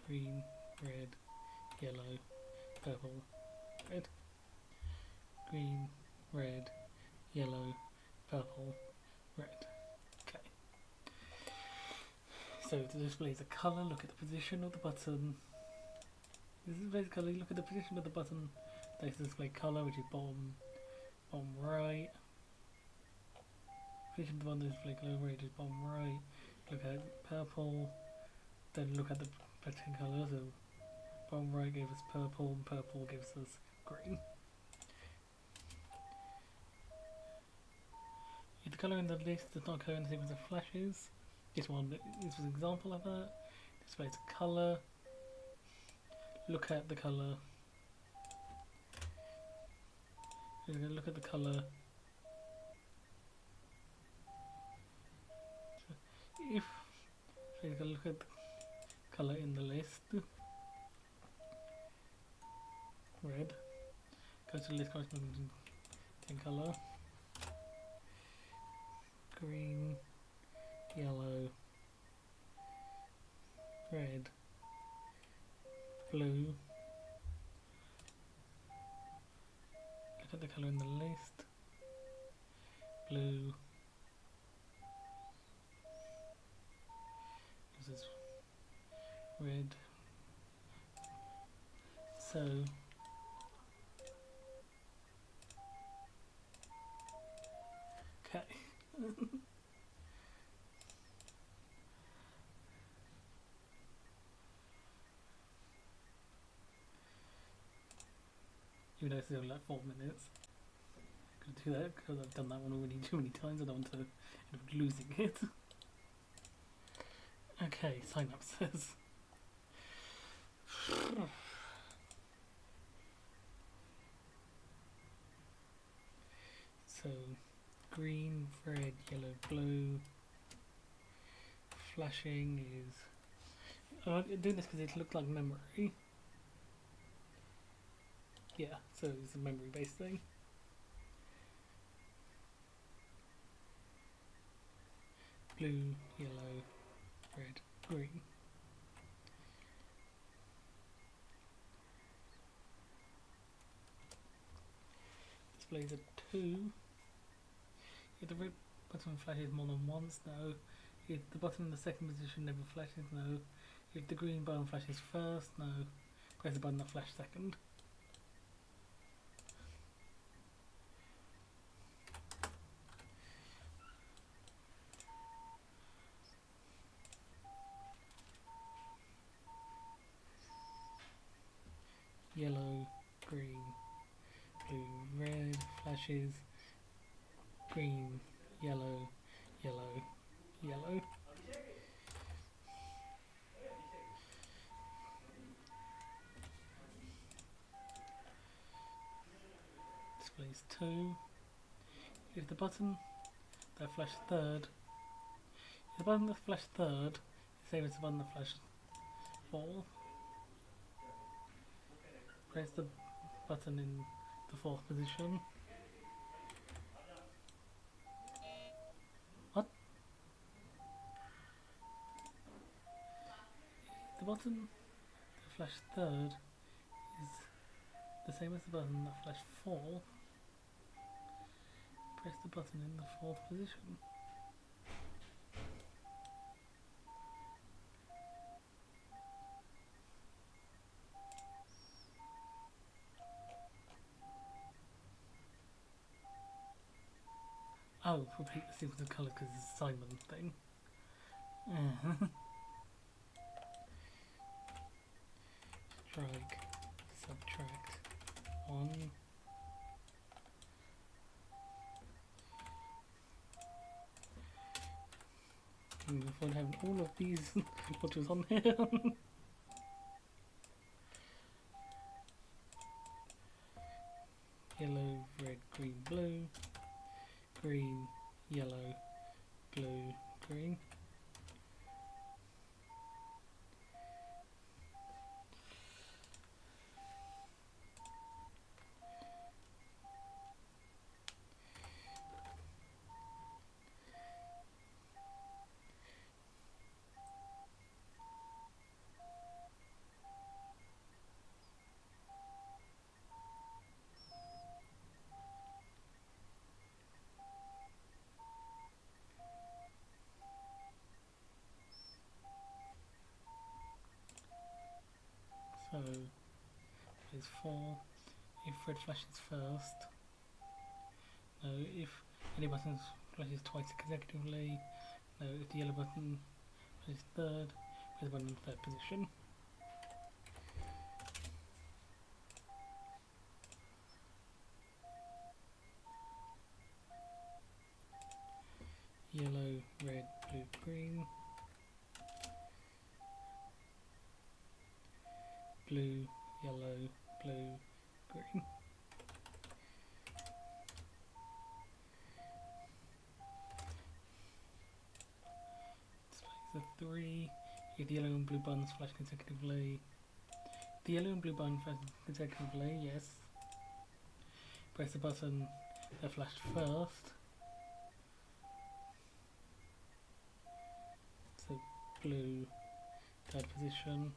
Speaker 1: Green, red, yellow, purple, red. Green, red, yellow, purple, red. Okay. So to display the colour, look at the position of the button. This is basically look at the position of the button. There's display colour, which is bottom right. Position of the button display colour, which is bottom right. Look at purple. Then look at the button colour. So bottom right gave us purple, and purple gives us green. If the colour in the list does not occur in the sequence of flashes, this was an example of that. Displays the colour. Look at the colour. You're going to look at the colour. If so you're going to look at the colour in the list. Red. Go to the list corresponding to colour. Green, yellow, red, blue. Look at the colour in the list. Blue. This is red. So okay. Even though it's only like 4 minutes. Gonna do that because I've done that one already too many times. I don't want to end up losing it. Okay, synapses. So green, red, yellow, blue. Flashing is. I'm doing this because it looked like memory. Yeah, so it's a memory based thing. Blue, yellow, red, green. Displays a 2. If the red button flashes more than once, no. If the button in the second position never flashes, no. If the green button flashes first, no. Press the button that flashed second. Yellow, green, blue, red, flashes, green, yellow, yellow, yellow. Displays 2. If the button that flashed third, if the button that flashed third is the same as the button that flashed fourth, press the button in the 4th position. What? The button that flashed third is the same as the button that flashed fourth. Press the button in the 4th position. Oh, repeat the sequence of colours because it's a Simon thing. Strike, subtract, 1. Before having all of these modules on here. Yellow, red, green, blue. Green, yellow, blue, green. Displays 4. If red flashes first. No, if any button flashes twice consecutively. No, if the yellow button flashes third, press the button in third position. Yellow, red, blue, green. Blue, yellow, blue, green. Displays a 3. If the yellow and blue buttons flash consecutively. The yellow and blue button flash consecutively, yes. Press the button that flashed first. So blue, third position.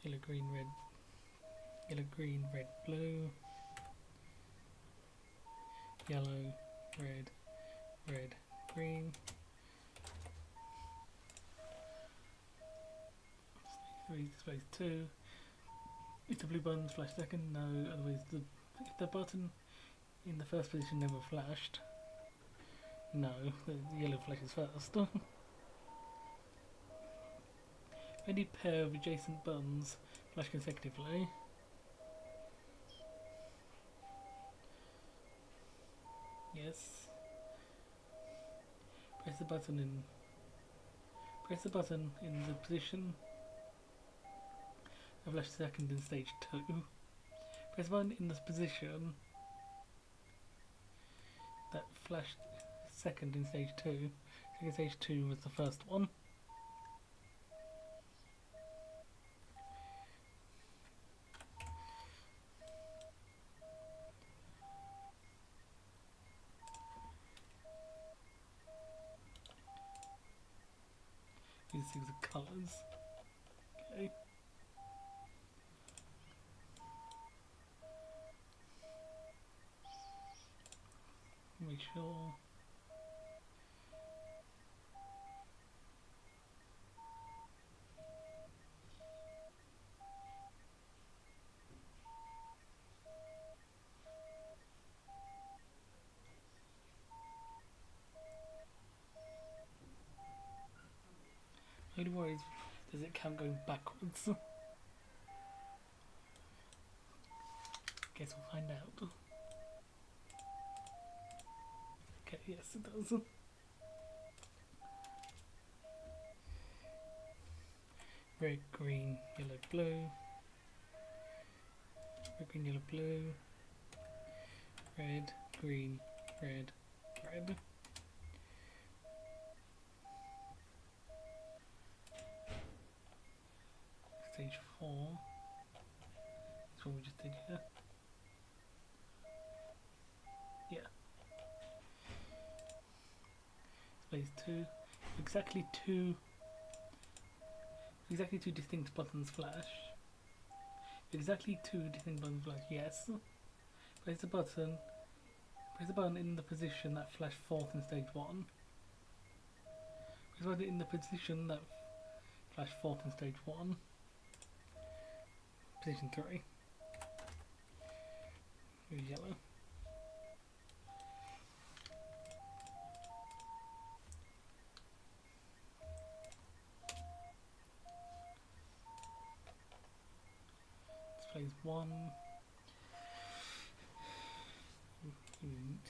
Speaker 1: Yellow, green, red. Yellow, green, red, blue. Yellow, red, red, green. Displays 2. If the blue buttons flash second, no. Otherwise, if the button in the first position never flashed, no. The yellow flashes first. Any pair of adjacent buttons flash consecutively. Yes. Press the button in the position that flashed second in stage 2. Press the button in the position that flashed second in stage 2. So stage 2 was the first one. These things are colours. Okay. Make sure. Only worry is, does it count going backwards? Guess we'll find out. Okay, yes it does. Red, green, yellow, blue. Red, green, yellow, blue. Red, green, red, red. Stage 4. That's what we just did here. Yeah. Displays 2. Exactly two distinct buttons flash. Exactly two distinct buttons flash, yes. Press the button in the position that flashed fourth in stage 1. Press the button in the position that flashed fourth in stage 1. Position 3. Yellow. Displays 1.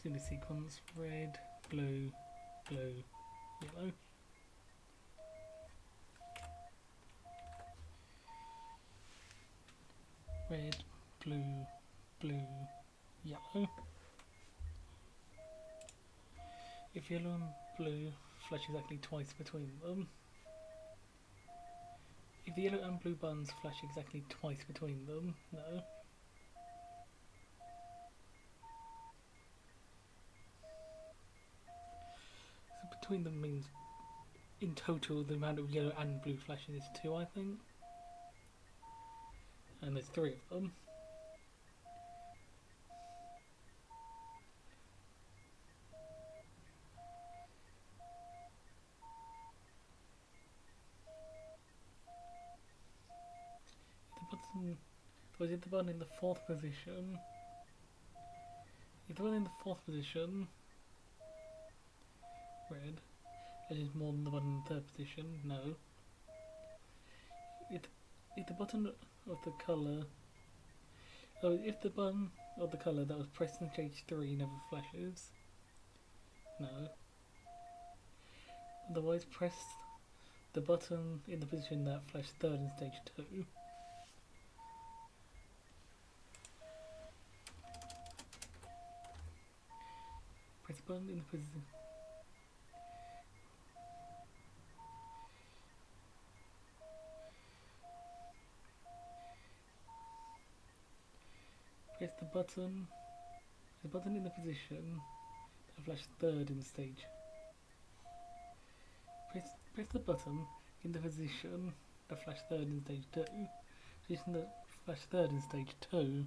Speaker 1: In the sequence, red, blue, blue, yellow. Red, blue, blue, yellow. If yellow and blue flash exactly twice between them. If the yellow and blue buttons flash exactly twice between them, no. So between them means in total the amount of yellow and blue flashes is 2, I think. And there's 3 of them. button, was it the button in the 4th position? If the button in the 4th position, red, it is more than the button in the 3rd position, no. If the button of the colour, oh, if the button of the colour that was pressed in stage 3 never flashes, no. Otherwise press the button in the position that flashed 3rd in stage 2. Press the button in the position. Press the button in the position that flashed 3rd in stage. Press the button in the position that flashed 3rd in stage 2. The position that flashed 3rd in stage 2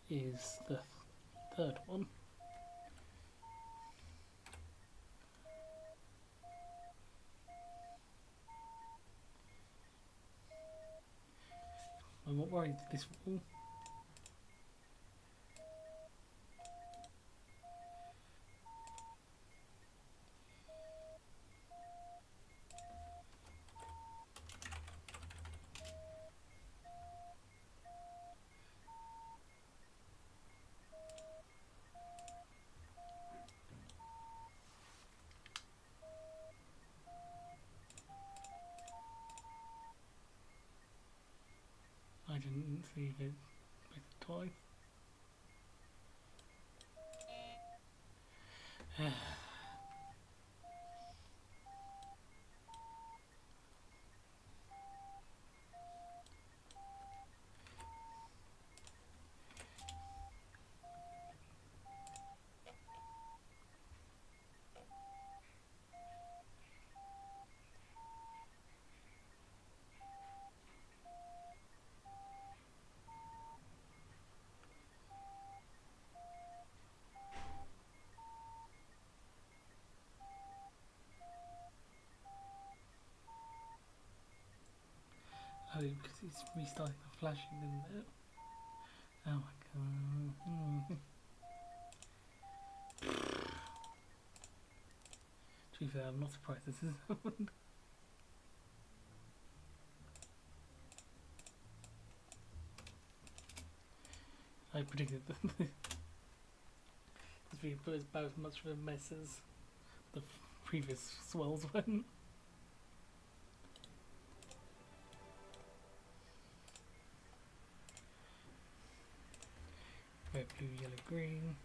Speaker 1: is the 3rd one. I'm not worried this rule. I didn't see it twice. Oh, because it's restarting the flashing, isn't it? Oh my god. To be fair, I'm not surprised this has happened. I predicted that this would be about as much of a mess as the previous swells went. Red, blue, yellow, green.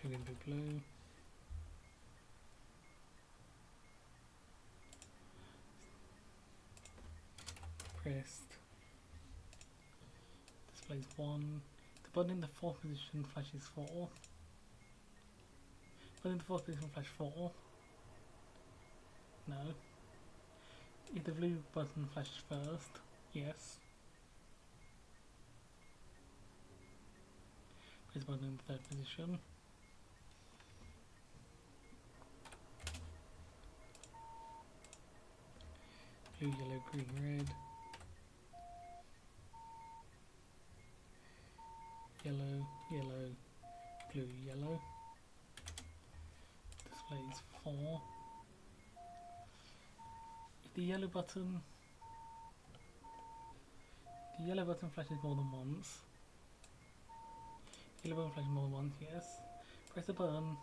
Speaker 1: Blue, blue, blue. Pressed. Displays 1. The button in the 4th position flashes 4. Button in the 4th position flash 4. No. If the blue button flashes first, yes. Press the button in the 3rd position. Blue, yellow, green, red. Yellow, yellow, blue, yellow. Displays 4. If the yellow button flashes more than once. Yellow button flashes more than once, yes. Press the button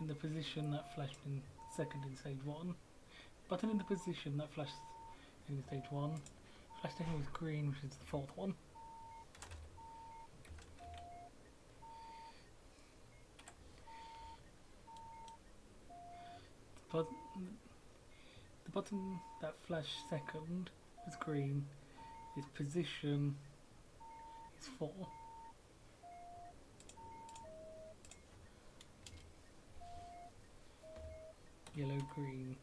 Speaker 1: in the position that flashed in 2nd in stage 1. Button in the position that flashed in stage 1. Flash second was green, which is the 4th one. But the button that flashed second was green. Its position is 4. Yellow, green,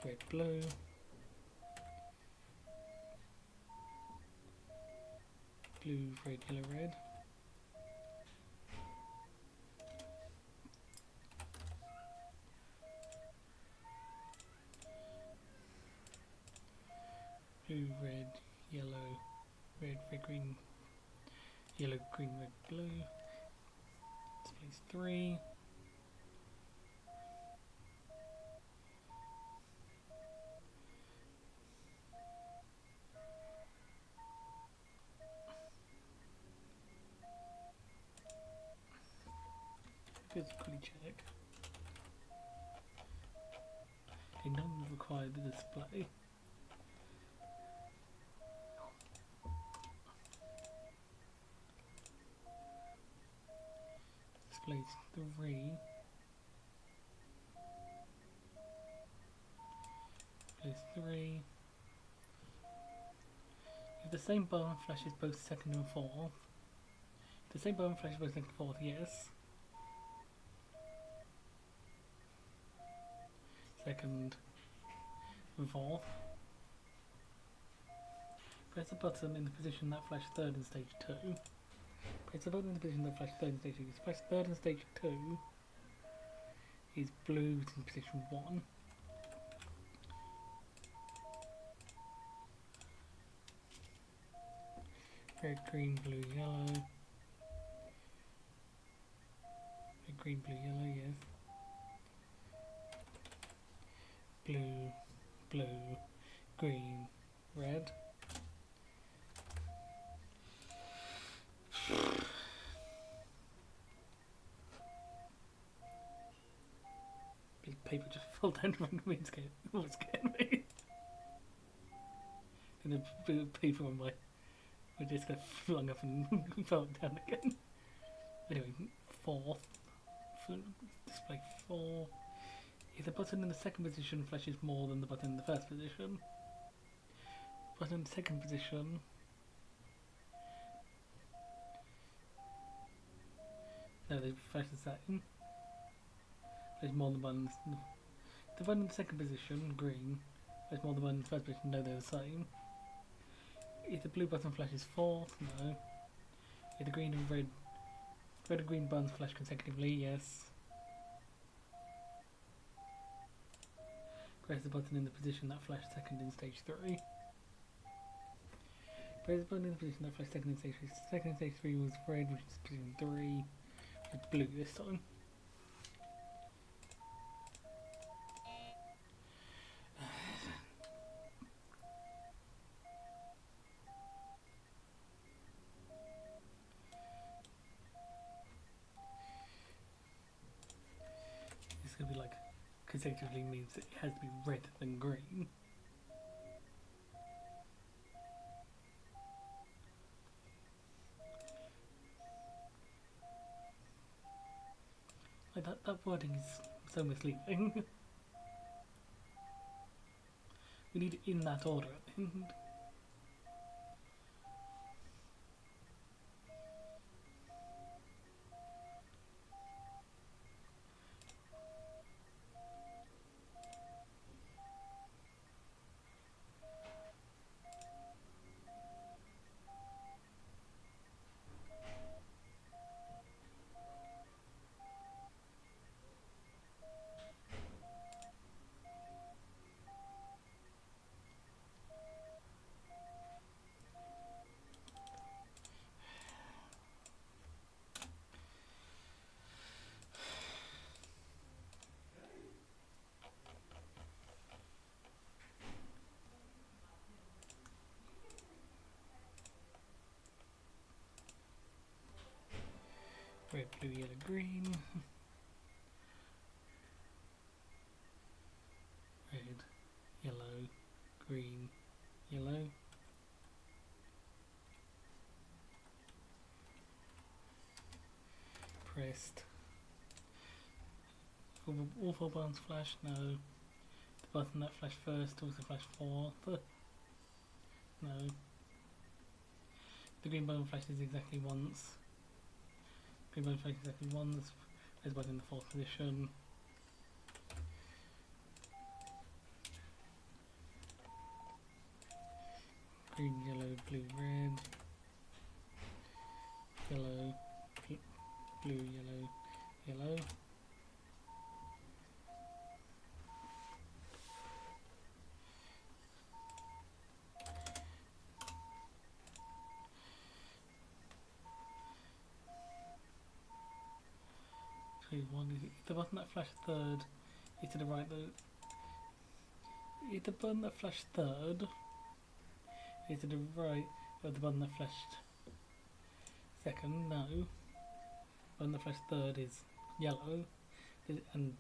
Speaker 1: red, blue. Blue, red, yellow, red. red, green, yellow, green, red, blue. Displays 3. Physically check. Okay, none require the display. Displays 3. Displays 3. If the same button flashes both second and fourth. The same button flashes both second and fourth, yes. Second and fourth. Press the button in the position that flashed third in stage 2. Press the button in the position that flashed third in stage 2. Press third in stage 2 is blue in position 1. Red, green, blue, yellow. Red, green, blue, yellow, yes. Blue, blue, green, red. Big paper just fell down from me. It's scared me. And the bit of paper on my disc got flung up and fell down again. Anyway, fourth. Display 4. If the button in the second position flashes more than the button in the first position. The button in the second position no, they flash the same. There's more than buttons. The button in the second position, green, there's more than button in the first position, no, they're the same. If the blue button flashes fourth, no. If the green and red and green buttons flash consecutively, yes. Press the button in the position that flashed second in stage 3. Press the button in the position that flashed second in stage 3. Second in stage 3 was red, which is position 3. With blue this time. It's gonna be like consecutively means it has to be red than green. Like that wording is so misleading. We need it in that order at the end. Red, blue, yellow, green. Red, yellow, green, yellow. Pressed. All 4 buttons flash? No. The button that flashed first also flashed fourth. No. The green button flashes exactly once. Green button flashes exactly once. There's a button in the 4th position. Green, yellow, blue, red. Yellow, blue, yellow, yellow. 2, 1 is the button that flashed third is to the right though. Is the button that flashed third is to the right of the button that flashed second? No. The button that flashed third is yellow, and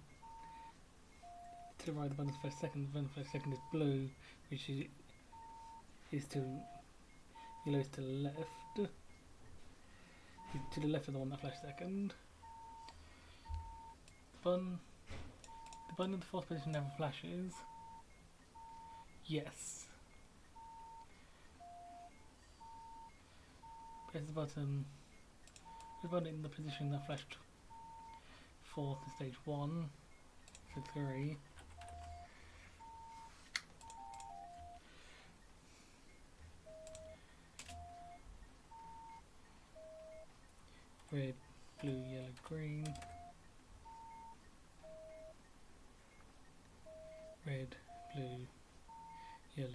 Speaker 1: to the right of the button that flashed second, the button that flashed second is blue, which is to yellow is to the left. To the left of the one that flashed second. The button in the fourth position never flashes. Yes. Press the button in the position that flashed fourth in stage 1, so 3. Red, blue, yellow, green. Red, blue, yellow.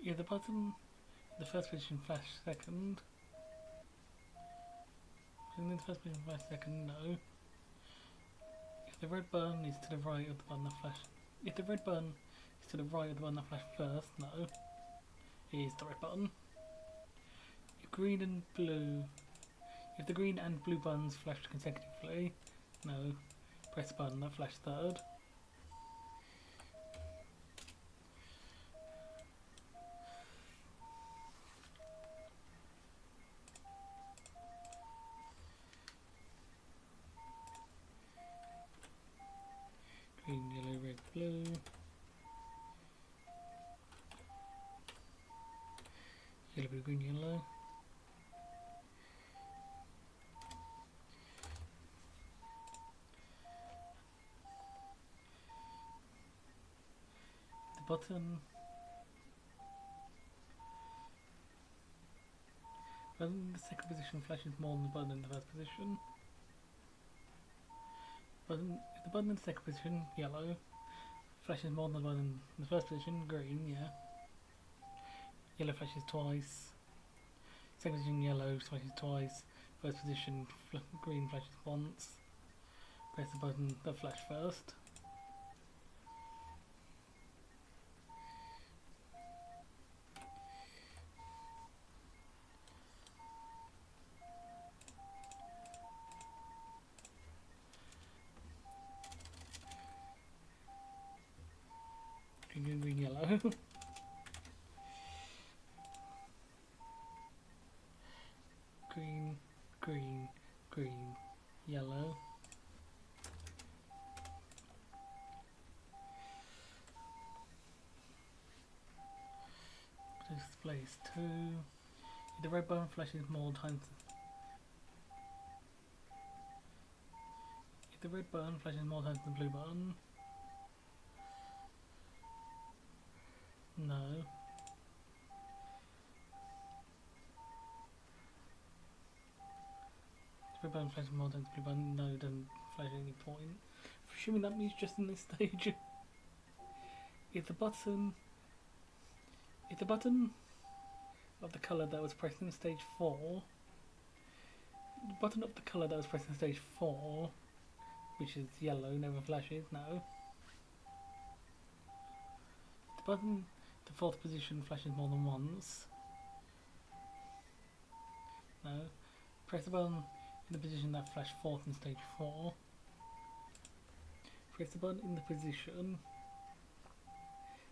Speaker 1: Yeah, the button, the first position flashed second. And then the first position flashed second, no. If the red button is to the right of the button that flashed, if the red button is to the right of the button that flashed first, no. It is the red button. If green and blue, if the green and blue buttons flashed consecutively, no. Press the button that flashed third. Green, yellow, red, blue. Yellow, blue, green, yellow. The button in the second position flashes more than the button in the first position. If the button in the second position, yellow, flashes more than the button in the first position, green, yeah. Yellow flashes twice. Second position, yellow flashes twice. First position, green flashes once. Press the button that flashed first. Green, green, yellow. Green, green, green, yellow. Displays 2. If the red button flashes more times. If the red button flashes more times than the blue button. No. If the red button flashes more times than the blue button, no, it doesn't flash at any point. Assuming that means just in this stage. If the button of the colour that was pressed in stage 4, the button of the colour that was pressed in stage 4, which is yellow, never flashes, no. The button, the fourth position flashes more than once, no. Press the button in the position that flashed fourth in stage 4. Press the button in the position.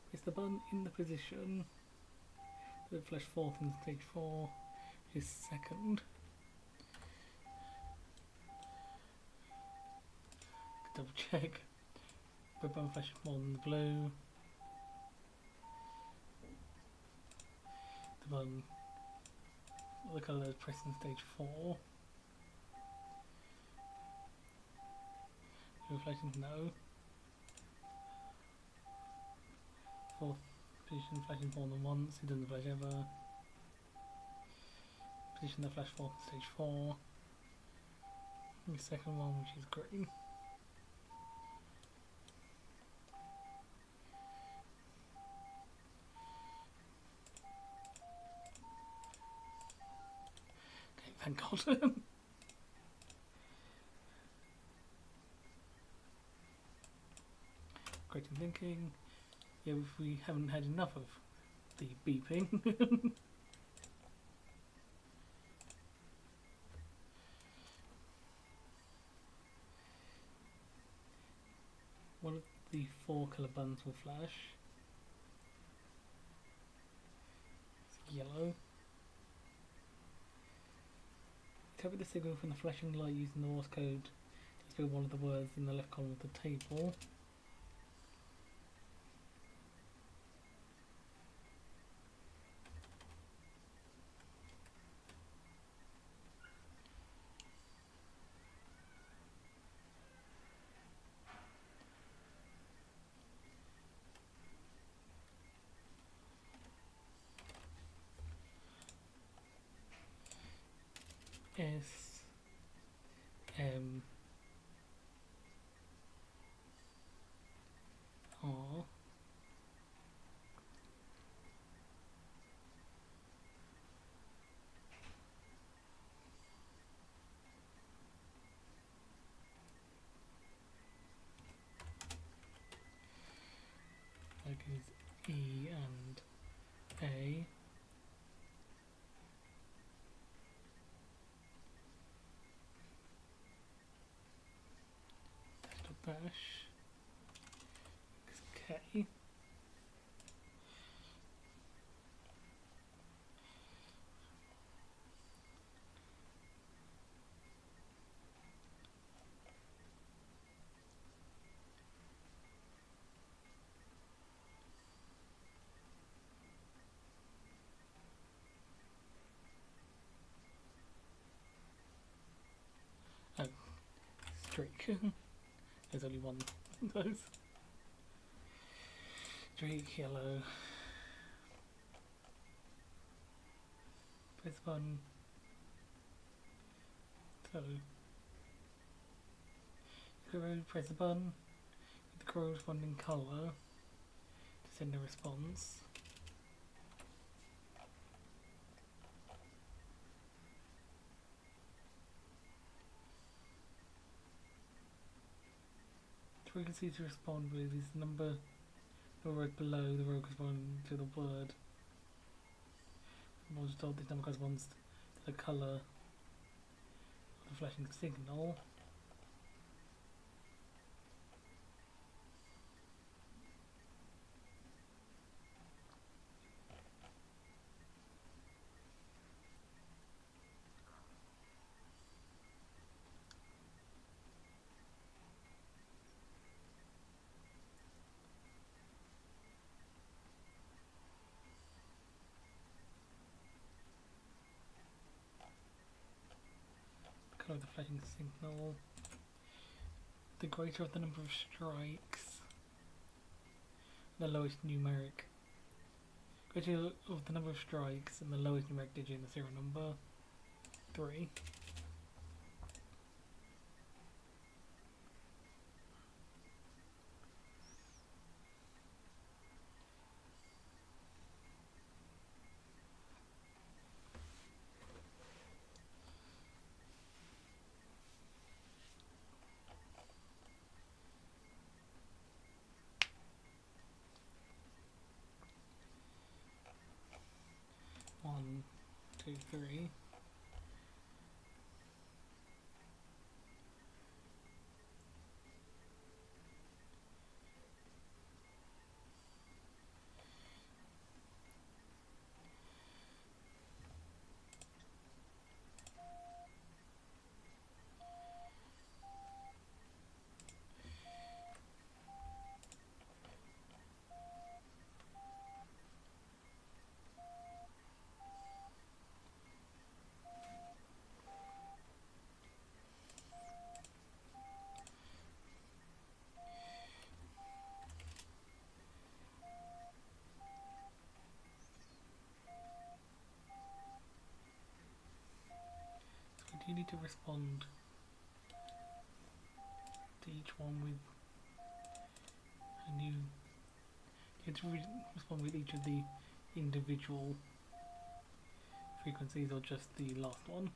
Speaker 1: Press the button in the position that flashed fourth in stage 4 is second. Double check. Red button flashes more than the blue. The button, the colour that was pressed in stage 4. Flashing, no. Fourth position flashing more than once, it doesn't flash ever. Position that flashed fourth in stage 4. The second one, which is green. Creative thinking. Yeah, if we haven't had enough of the beeping. One of the 4 colour buttons will flash. It's yellow. Cover the signal from the flashing light using the Morse code to spell one of the words in the left column of the table. S M R that is E and A. Bash is K. Oh, streak. There's only one of those. Streak, yellow. Press button. So, press the button with the corresponding colour to send a response. The frequency to respond with is the number right below the row corresponding to the word. I was told this number corresponds to the colour of the flashing signal. Colour of the flashing signal. The greater of the number of strikes, the lowest numeric. Greater of the number of strikes and the lowest numeric digit in the serial number. 3. One, two, three. You need to respond to each one with a new. You have to respond with each of the individual frequencies or just the last one.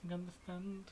Speaker 1: think I understand.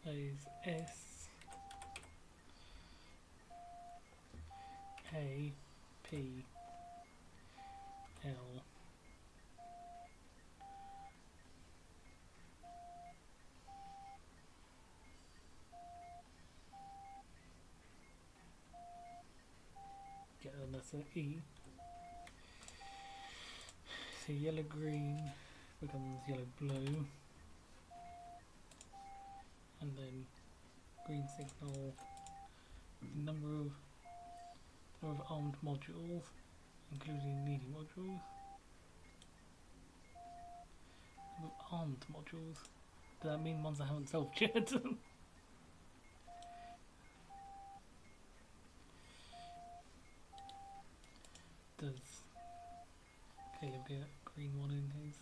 Speaker 1: Is S A P L get another E. So yellow green becomes yellow blue, and then green signal number of armed modules, including needy modules. Number of armed modules. Does that mean ones I haven't solved yet? Does Caleb get a green one in his?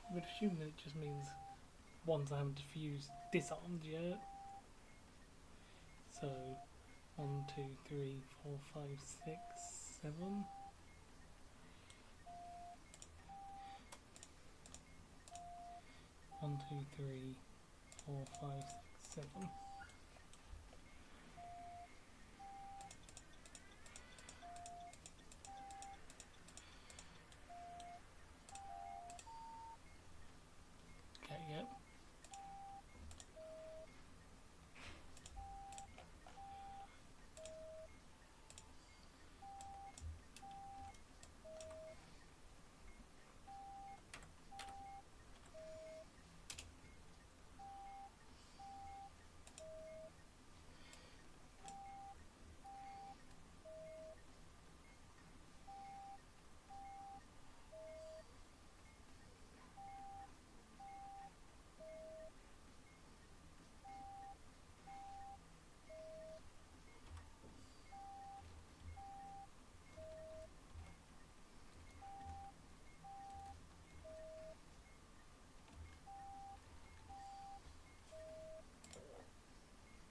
Speaker 1: I would assume that it just means ones I haven't disarmed yet. So 1, 2, 3, 4, 5, 6, 7. One, two, three, 4, 5, 6, 7. Okay, yep.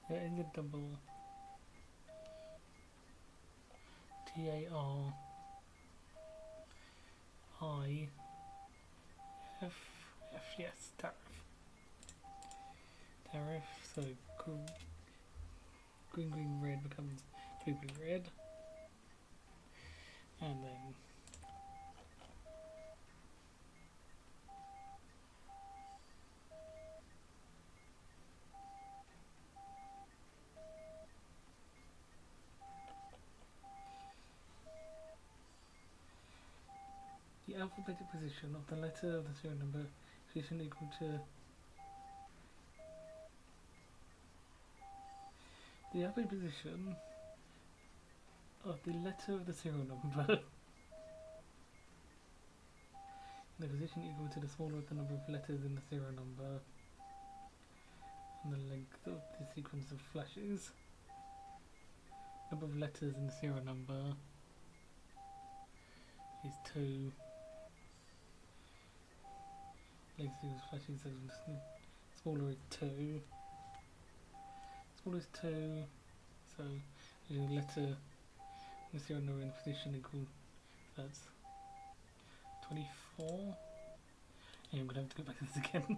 Speaker 1: There is a double TARIF. Yes, tariff. So green green red becomes blue blue red, and then the alphabetic position of the letter of the serial number position equal to the alphabet position of the letter of the serial number. The position equal to the smaller of the number of letters in the serial number and the length of the sequence of flashes. Number of letters in the serial number is 2. Length of flashes, Smaller is 2. Smaller is 2. So the letter the serial number in position equal, that's 24. And I'm gonna have to go back to this again.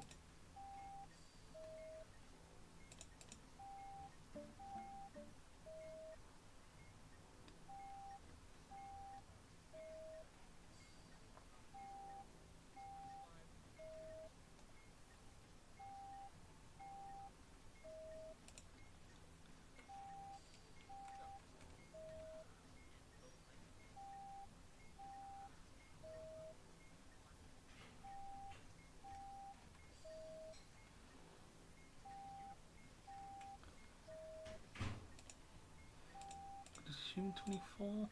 Speaker 1: Assume 24.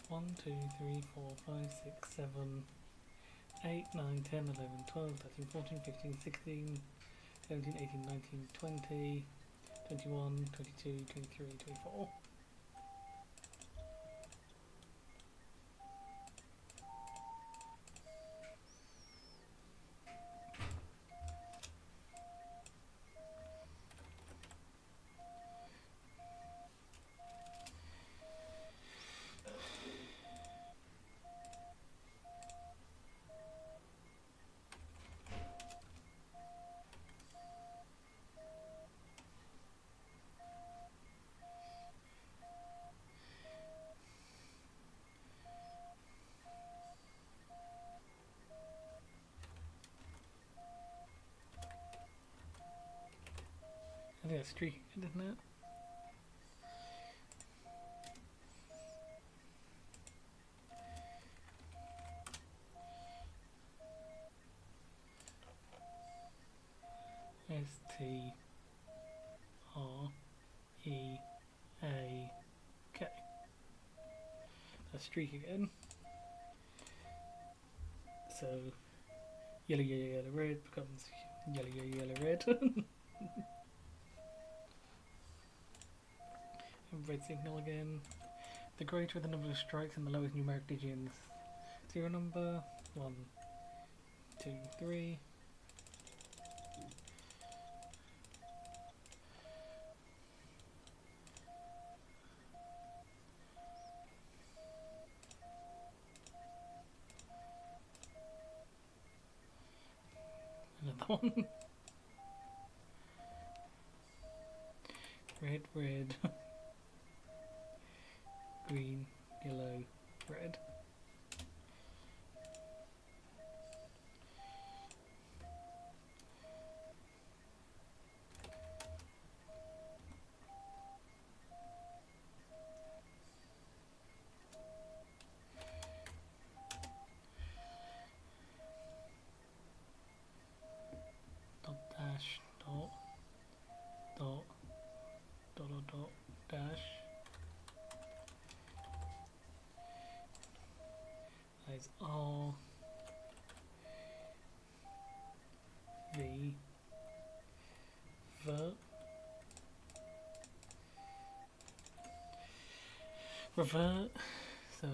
Speaker 1: 1, 2, 3, 4, 5, 6, 7, 8, 9, 10, 11, 12, 13, 14, 15, 16, 17, 18, 19, 20, 21, 22, 23, 24. I think that's streaking, isn't it? S-T-R-E-A-K. That's streak again. So yellow, yellow, yellow, red becomes yellow, yellow, yellow, red. And red signal again. The greater the number of strikes and the lowest numeric digits. Serial number 1, 2, 3. Another one. Red, red. Green, yellow, red. Dot dash dot dot dot dot dot dash. That is R V vert revert. So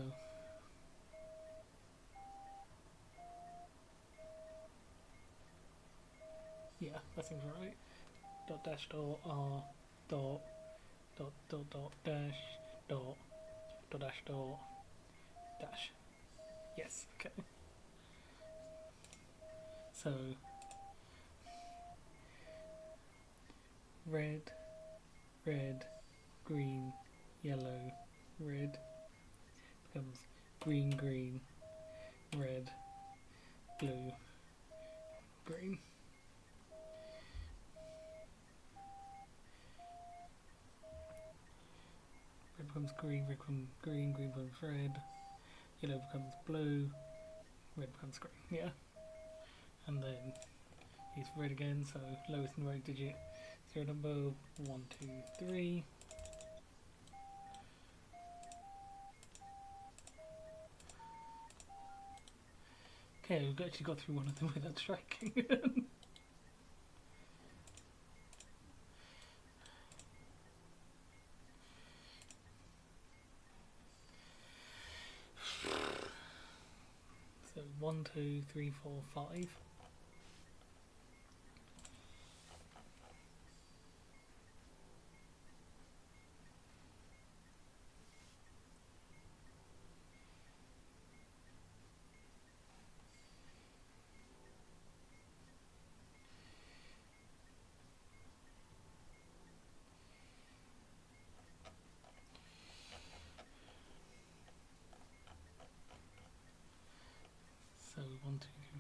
Speaker 1: yeah, that seems right. Dot dash dot R dot dot dot dot dash dot dot dash dot dash. Yes, okay. So red, red, green, yellow, red becomes green, green, red, blue, green. Red becomes green, red becomes green, green becomes red, yellow becomes blue, red becomes green, yeah. And then it's red again, so lowest numeric digit, serial number 1, 2, 3. Okay, we've actually got through one of them without striking. So 1, 2, 3, 4, 5.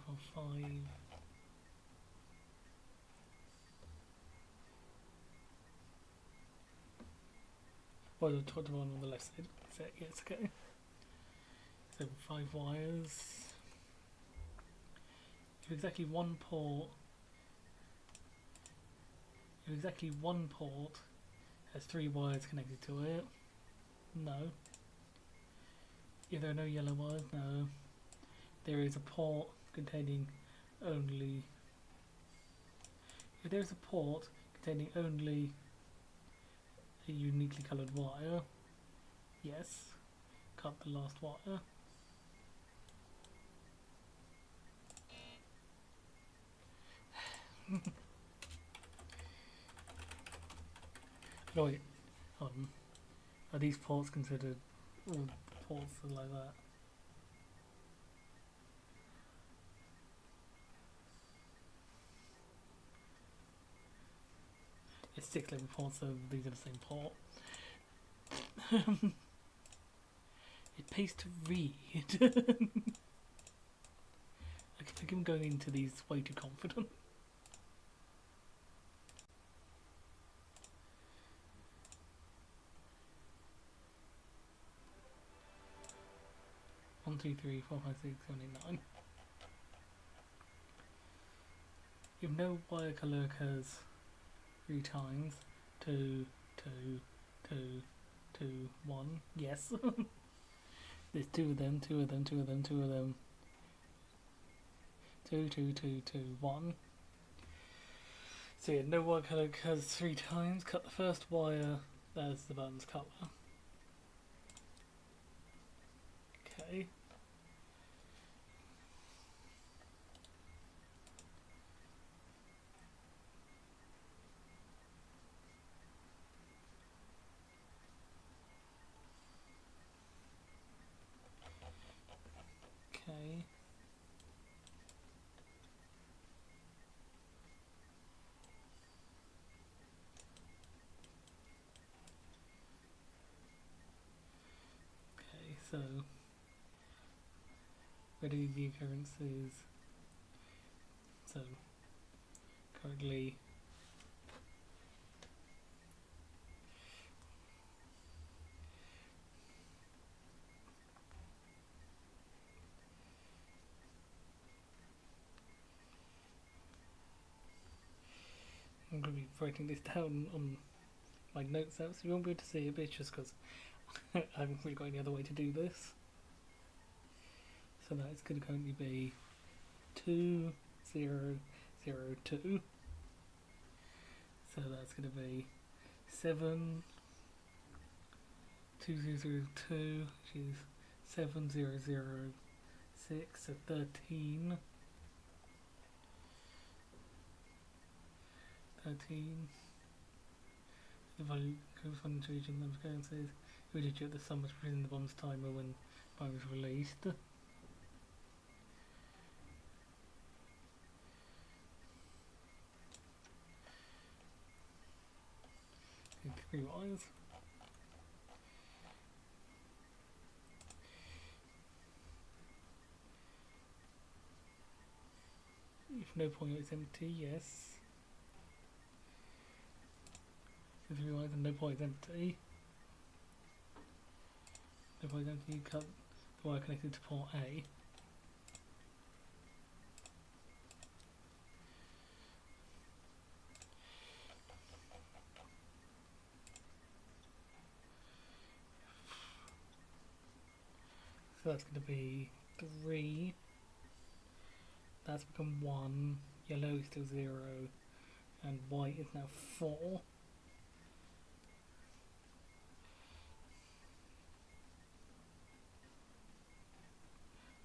Speaker 1: 4, 5. Well, the top one on the left side. So, yes, okay. So 5 wires. If exactly one port has 3 wires connected to it, no. If there are no yellow wires, no. There is a port containing only. If there is a port containing only a uniquely coloured wire, yes. Cut the last wire. Oh wait, are these ports considered all ports are like that? It's 6 level ports, so these are the same port. It pays to read. I think I'm going into these way too confident. One, two, three, four, five, six, seven, eight, 9. If no wire colour occurs 3 times, 2, 2, 2, 2, 1, yes. There's 2 of them, 2 of them, 2 of them, 2 of them. 2, 2, 2, 2, 1. So yeah, no wire colour occurs 3 times. Cut the first wire, there's the button's colour. Okay. Okay. Okay, so ready the occurrences. So currently I'm going to be writing this down on my notes app, so you won't be able to see it, but it's just because I haven't really got any other way to do this. So that's going to currently be 2, 0, 0, 2. So that's going to be 7, 2, 0, 0, 2, which is 7, 0, 0, 6, so 13. 13. The value corresponding to each of them occurrences. We did check the sum was within the bomb's timer when bomb was released. 3 wires. If no point is empty, yes. So 3 wires and no point is empty. No point is empty, you cut the wire connected to port A. So that's going to be 3. That's become 1. Yellow is still 0. And white is now 4.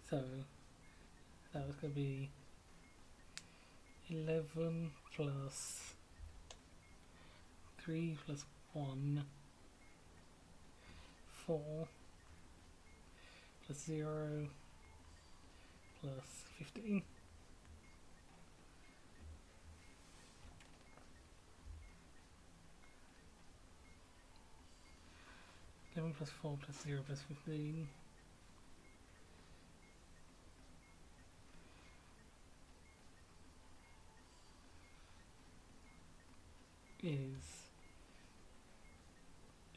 Speaker 1: So that was going to be 11 plus 3 plus 1, 4 plus 0 plus 15. 11 plus 4 plus 0 plus 15.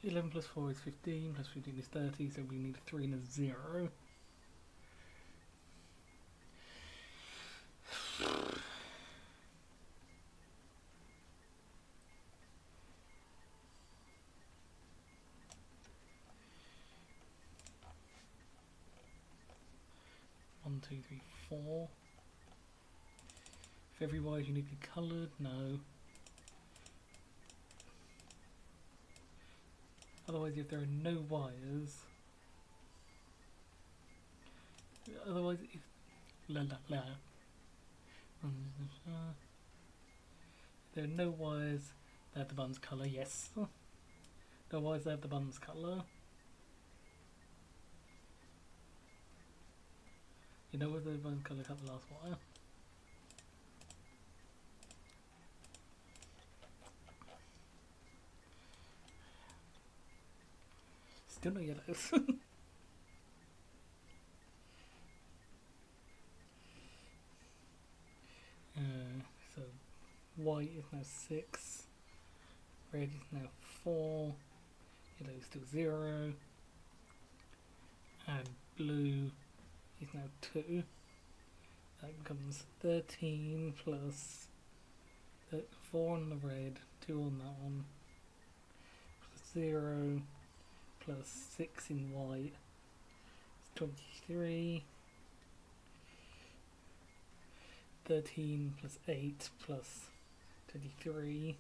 Speaker 1: 11 plus 4 is 15, plus 15 is 30, so we need a 3 and a 0. One, two, three, four. If every wire is uniquely coloured, no. Otherwise, if there are no wires, otherwise, if there are no wires, they have the buttons colour. Yes. No wires, they have the buttons colour. You know whether the buttons colour cut the last wire. Still no yellows. So white is now 6, red is now 4, yellow is still 0, and blue is now 2. That becomes 13 plus 4 on the red, 2 on that one, plus 0, plus 6 in white, it's 23. 13 plus 8 plus 23,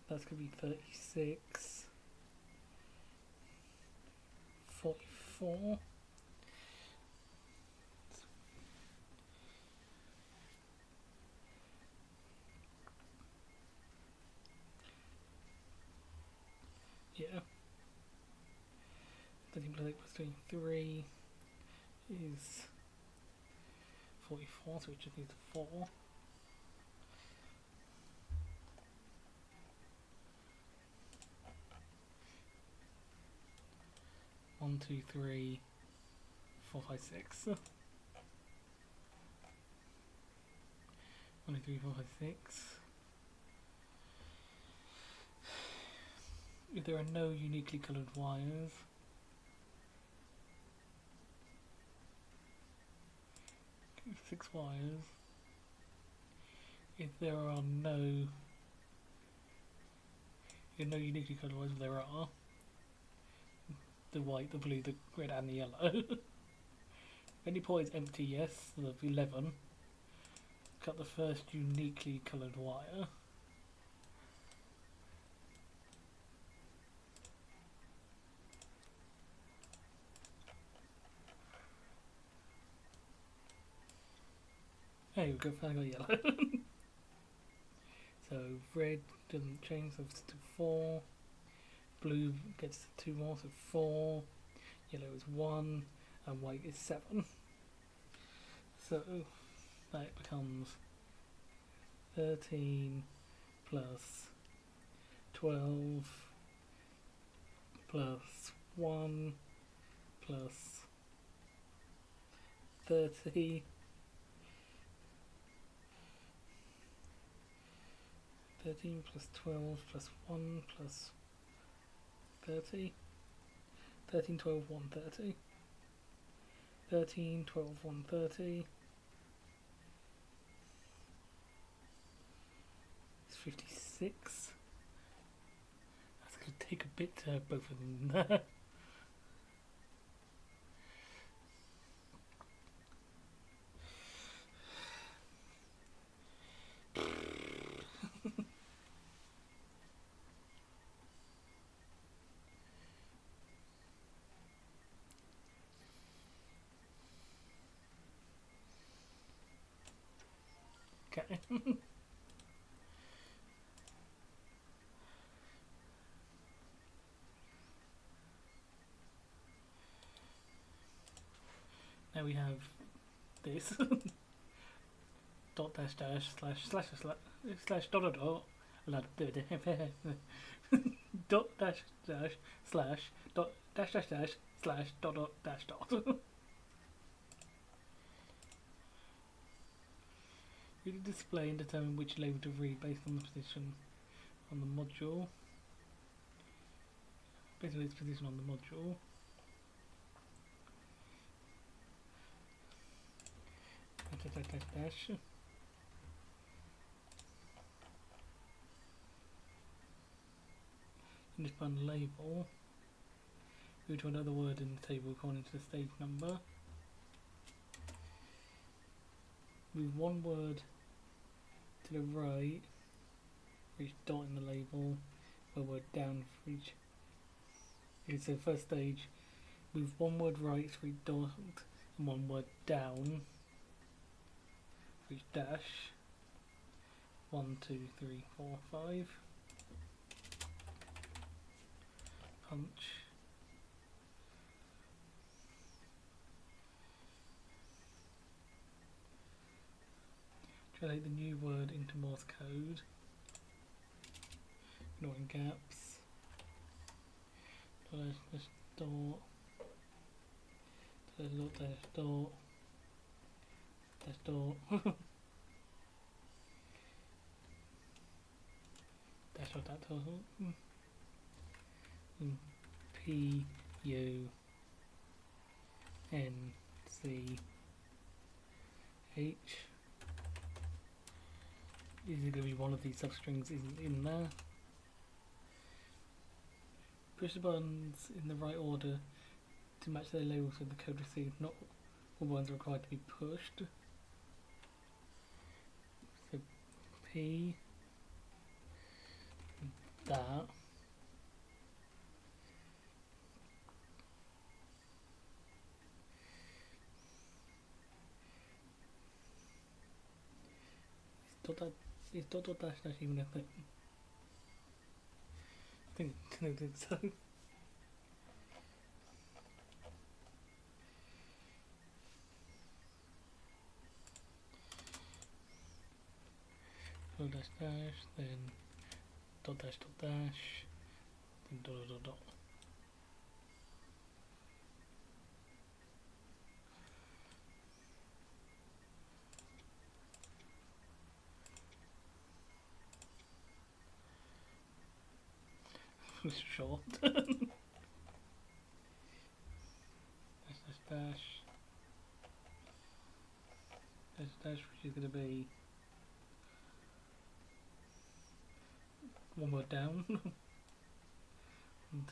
Speaker 1: that's going to be 36, 44, yeah, 13 plus 8 plus 23 is 44, so we just need 4. One, two, three, 4, 5, 6. 1, 2, 3, 4, 5, 6. If there are no uniquely coloured wires, six wires. If there are no uniquely coloured wires, there are the white, the blue, the red, and the yellow. If any port is empty, yes, the 11. Cut the first uniquely coloured wire. There we go, finally got yellow. So red doesn't change, so it's to 4. Blue gets 2 more, so 4. Yellow is 1, and white is 7. So that becomes 13 plus 12 plus 1 plus 30. 13 plus 12 plus 1 plus 30. 13, 12, 1, 30. 13, 12, 1, 30. It's 56. That's going to take a bit to have both of them there. Okay. Now we have this dot dash dash slash slash slash slash dot dot dot dash dash slash dot dash dash dash slash dot dot dash dot. We can display and determine which label to read based on the position on the module. based on its position on the module. Dash. And just find a label. Go to another word in the table according to the stage number. Move one word to the right for each dot in the label, one word down for each. Okay, so first stage, move one word right for each dot and one word down for each dash. 1, 2, 3, 4, 5. Punch. Translate the new word into Morse code. Ignoring gaps. Dash dot. Dash dot dash dot. Dash dot. Dash dot dash dot. P U N C H. Is it going to be one of these substrings isn't in there? Push the buttons in the right order to match their labels with the code received. Not all buttons are required to be pushed. So P, that. Is dot dash dash even a thing? I don't think so. Dot dash dash, then dot dash, then dot. It's short. Dash dash dash. Dash dash, which is going to be one word down. 1,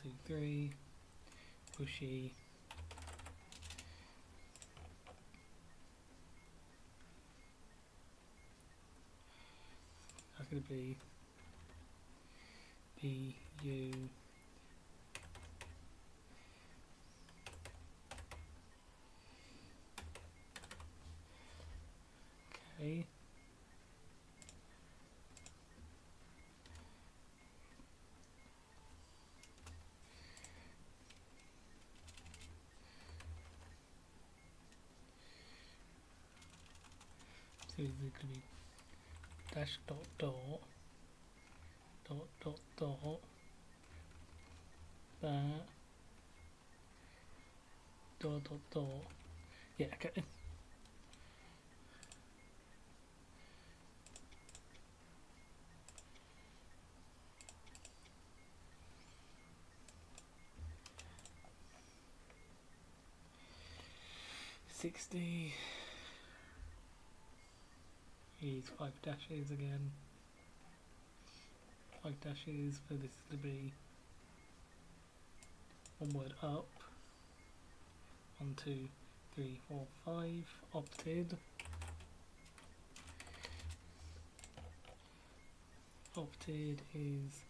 Speaker 1: 2, 3. Pushy. That's going to be P U. Okay. So it's going to be dash dot dot dot dot dot that dot dot dot. Yeah, okay. Use 5 dashes again. 5 dashes for this to be one word up. 1, 2, 3, 4, 5. Opted. Opted is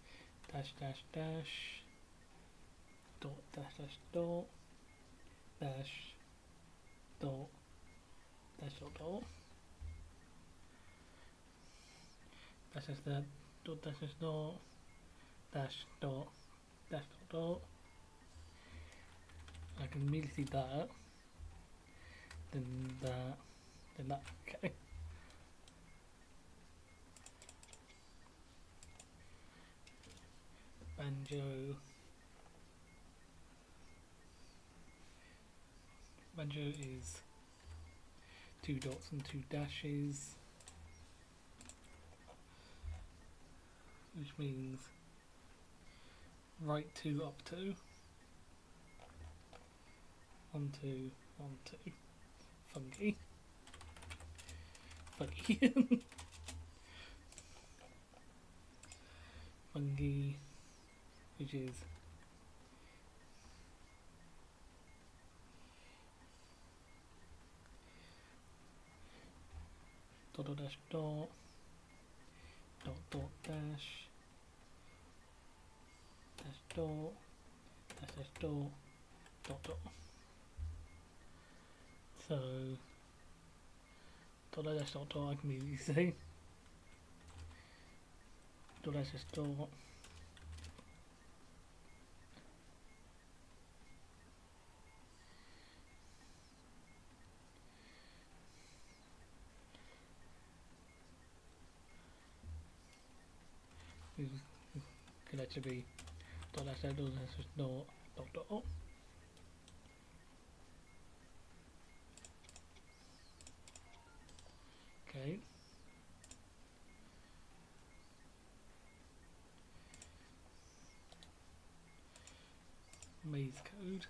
Speaker 1: dash dash dash dot dash dash dot dash dot dash dot dot dash dash dash dot dash dash dot dash dot dash dot dot. I can immediately see that, then that, then that. Okay. Banjo. Banjo is 2 dots and 2 dashes, which means right 2 up 2. 1, 2, 1, 2. Funky. Funky. Funky, which is dot dot dash dot dot dot dash dash dot dash dash dot dot dot. So dot dash dot dot I can easily say dot dash dash dot could actually be dot dash dash dot dash dot dot dot. Okay. Maze code.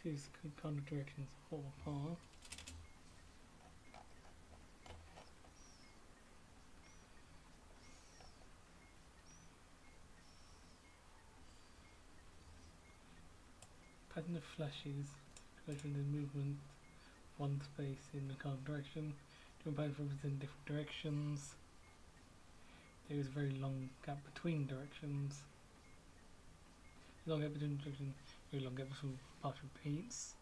Speaker 1: This is good kind of directions for path. Pattern of flashes, measuring the movement one space in the current direction. Different patterns represent different directions. There is a very long gap between directions. Long gap between directions, very long gap between path repeats.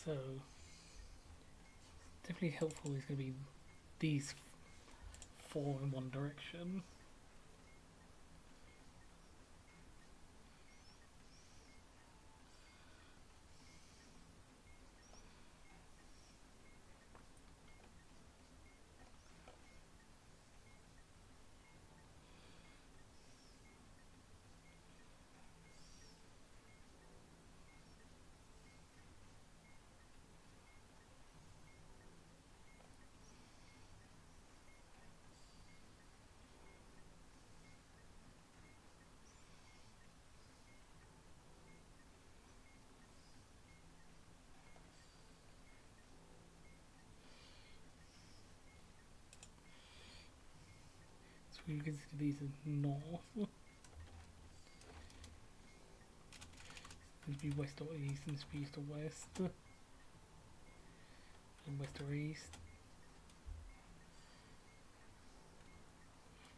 Speaker 1: So, definitely helpful is going to be these 4 in one direction. So we consider these as north. This would be west or east, and this would be east or west. And west or east.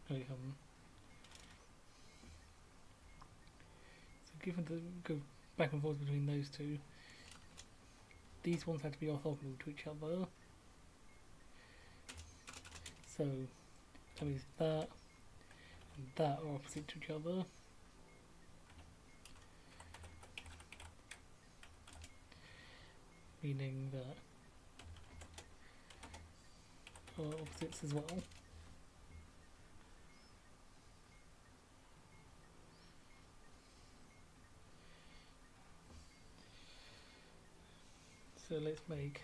Speaker 1: So given the go back and forth between those two, these ones have to be orthogonal to each other. So that means that and that are opposite to each other. Meaning that are opposites as well. So let's make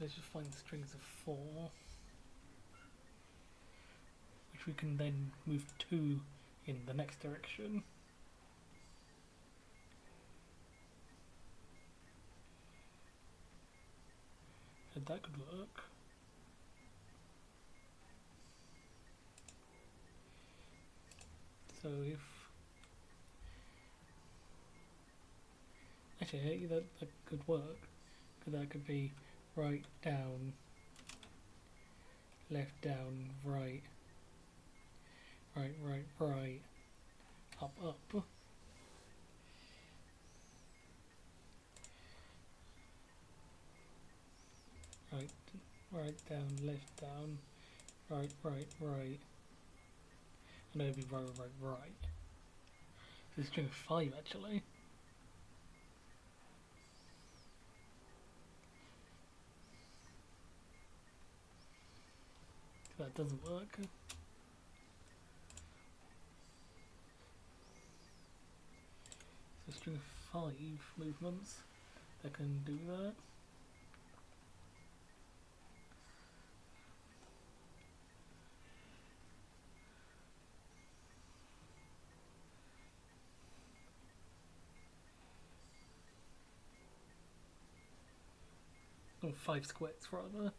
Speaker 1: let's just find strings of 4, which we can then move 2 in the next direction. And that could work. So if actually that could work, because that could be right down, left down, right, right, right, right, up, up. Right, right down, left down, right, right, right. And it'll be right, right, right. So it's string 5 actually. That doesn't work. So string 5 movements that can do that. Or 5 squares rather.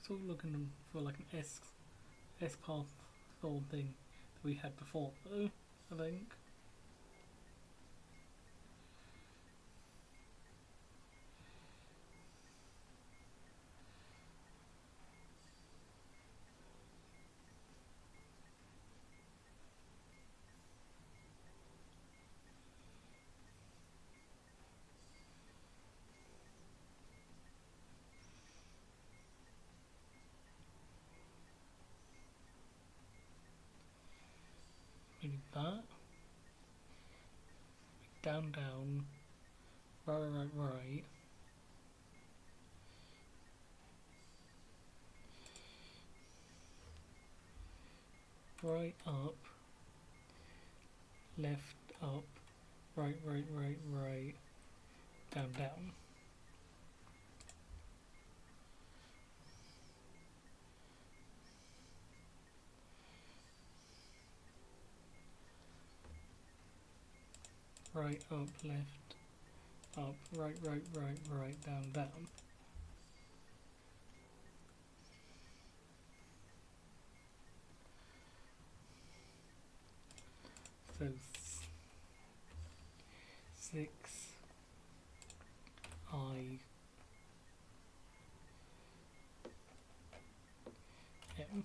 Speaker 1: So we're looking for like an S path sort of thing that we had before though, I think. Maybe that. Down, down, right, right, right. Right, up, left, up, right, right, right, right, down, down. Right, up, left, up, right, right, right, right, down, down. So 6 I M.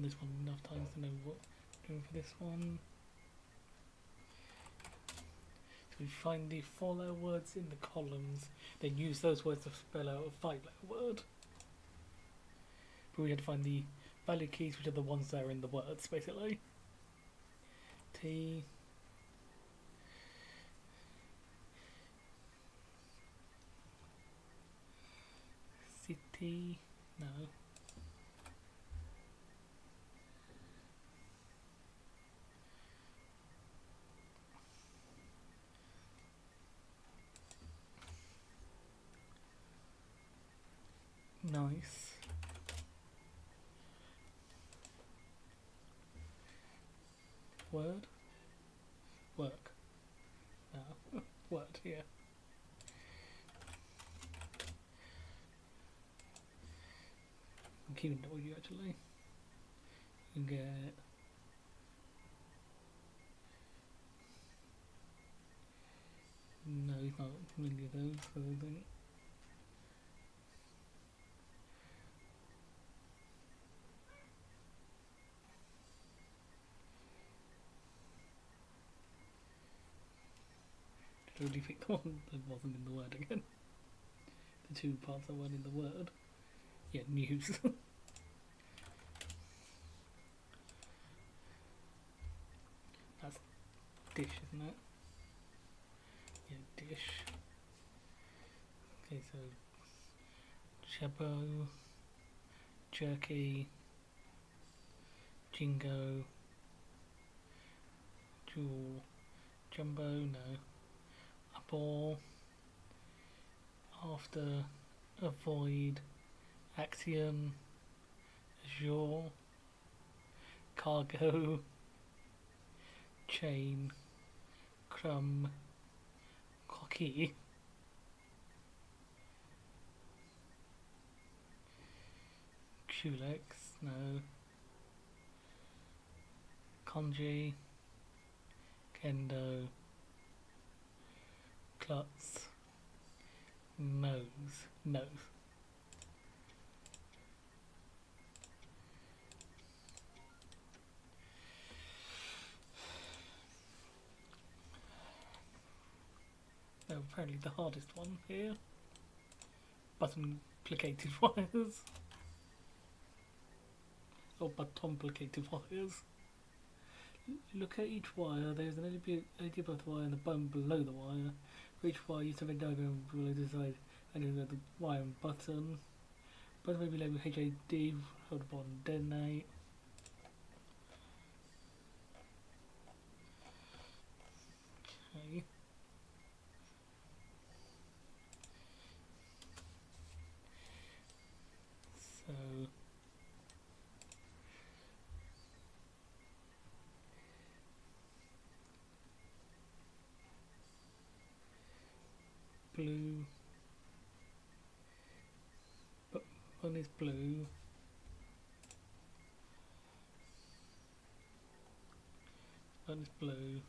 Speaker 1: this one enough times to know what we're doing for this one. So we find the 4-letter words in the columns, then use those words to spell out a 5-letter word. But we had to find the value keys, which are the ones that are in the words, basically. T. City. No. Nice. Word. Work. No. Word, yeah. I'm keeping W actually. You can get no, it's not many of those, so I think. Did I really pick the one that wasn't in the word again? The two parts that weren't in the word. Yeah, news. That's dish, isn't it? Yeah, dish. Okay, so Chabo, jerky, jingo, jewel, jumbo, no, apple, after, avoid, axiom, azure, cargo, chain, crumb, cocky, Culex, no, Conji, Kendo, Klutz, nose, nose. Oh, apparently the hardest one here. Buttonplicated wires. Or buttonplicated wires. Look at each wire. There is an LED above the wire and a button below the wire. For each wire, use a Venn diagram below the side and then the wire and button. Button may be labeled HAD, hold the button detonate. Okay. So blue, but one is blue, one is blue,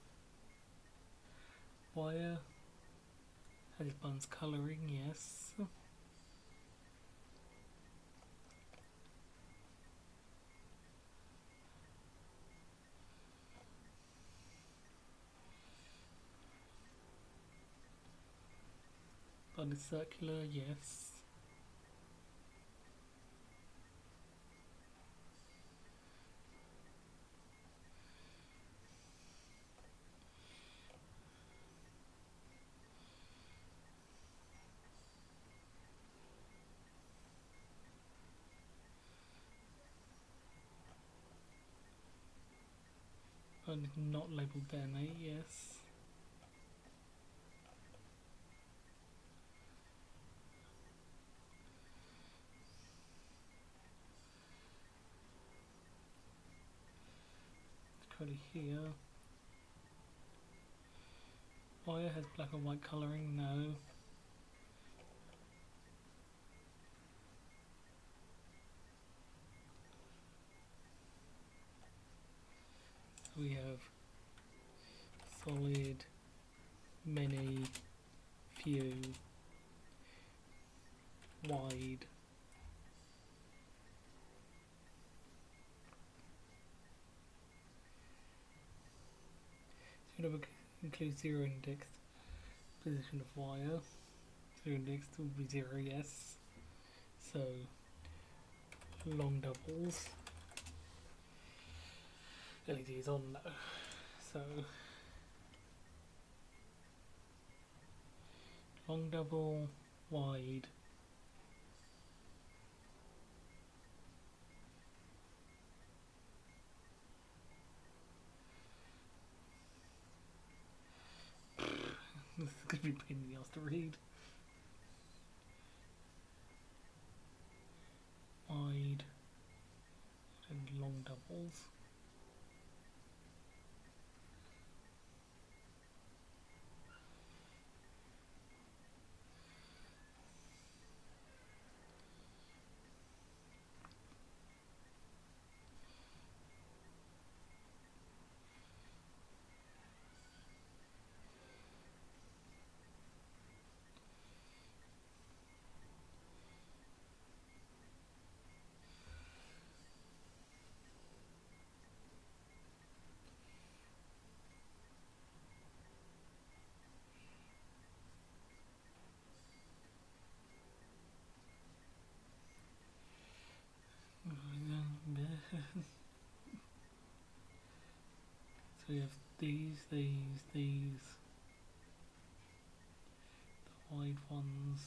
Speaker 1: wire has its buttons colouring, yes, button is circular, yes. Button is not labelled detonate, yes. Curly here. Wire has black and white colouring, no. We have solid, many, few, wide, number includes 0 indexed position of wire. 0 indexed will be 0, yes. So long doubles. LED is on though. So long double, wide. This is going to be a pain in the ass to read. Wide and long doubles. So we have these, the wide ones.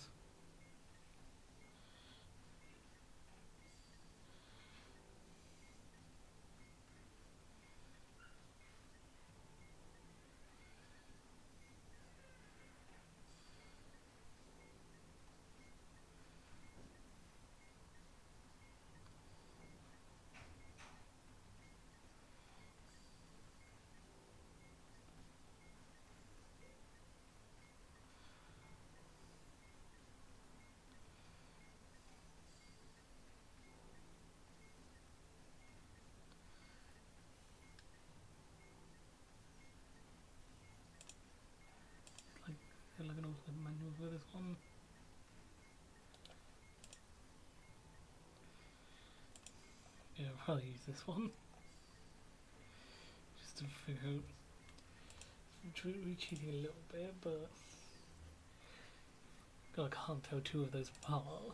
Speaker 1: Like an alternate manual for this one. Yeah, I'll probably use this one. Just to figure out. I'm cheating a little bit, but God, I can't tell two of those apart.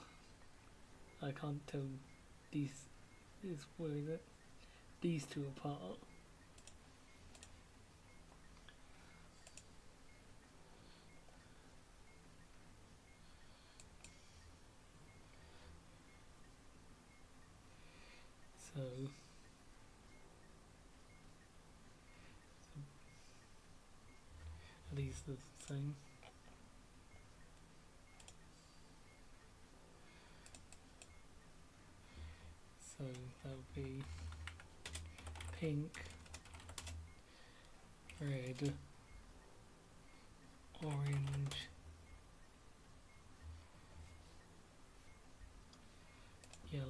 Speaker 1: I can't tell these. Where is it? These two apart. So are these the same? So that would be pink, red, orange, yellow,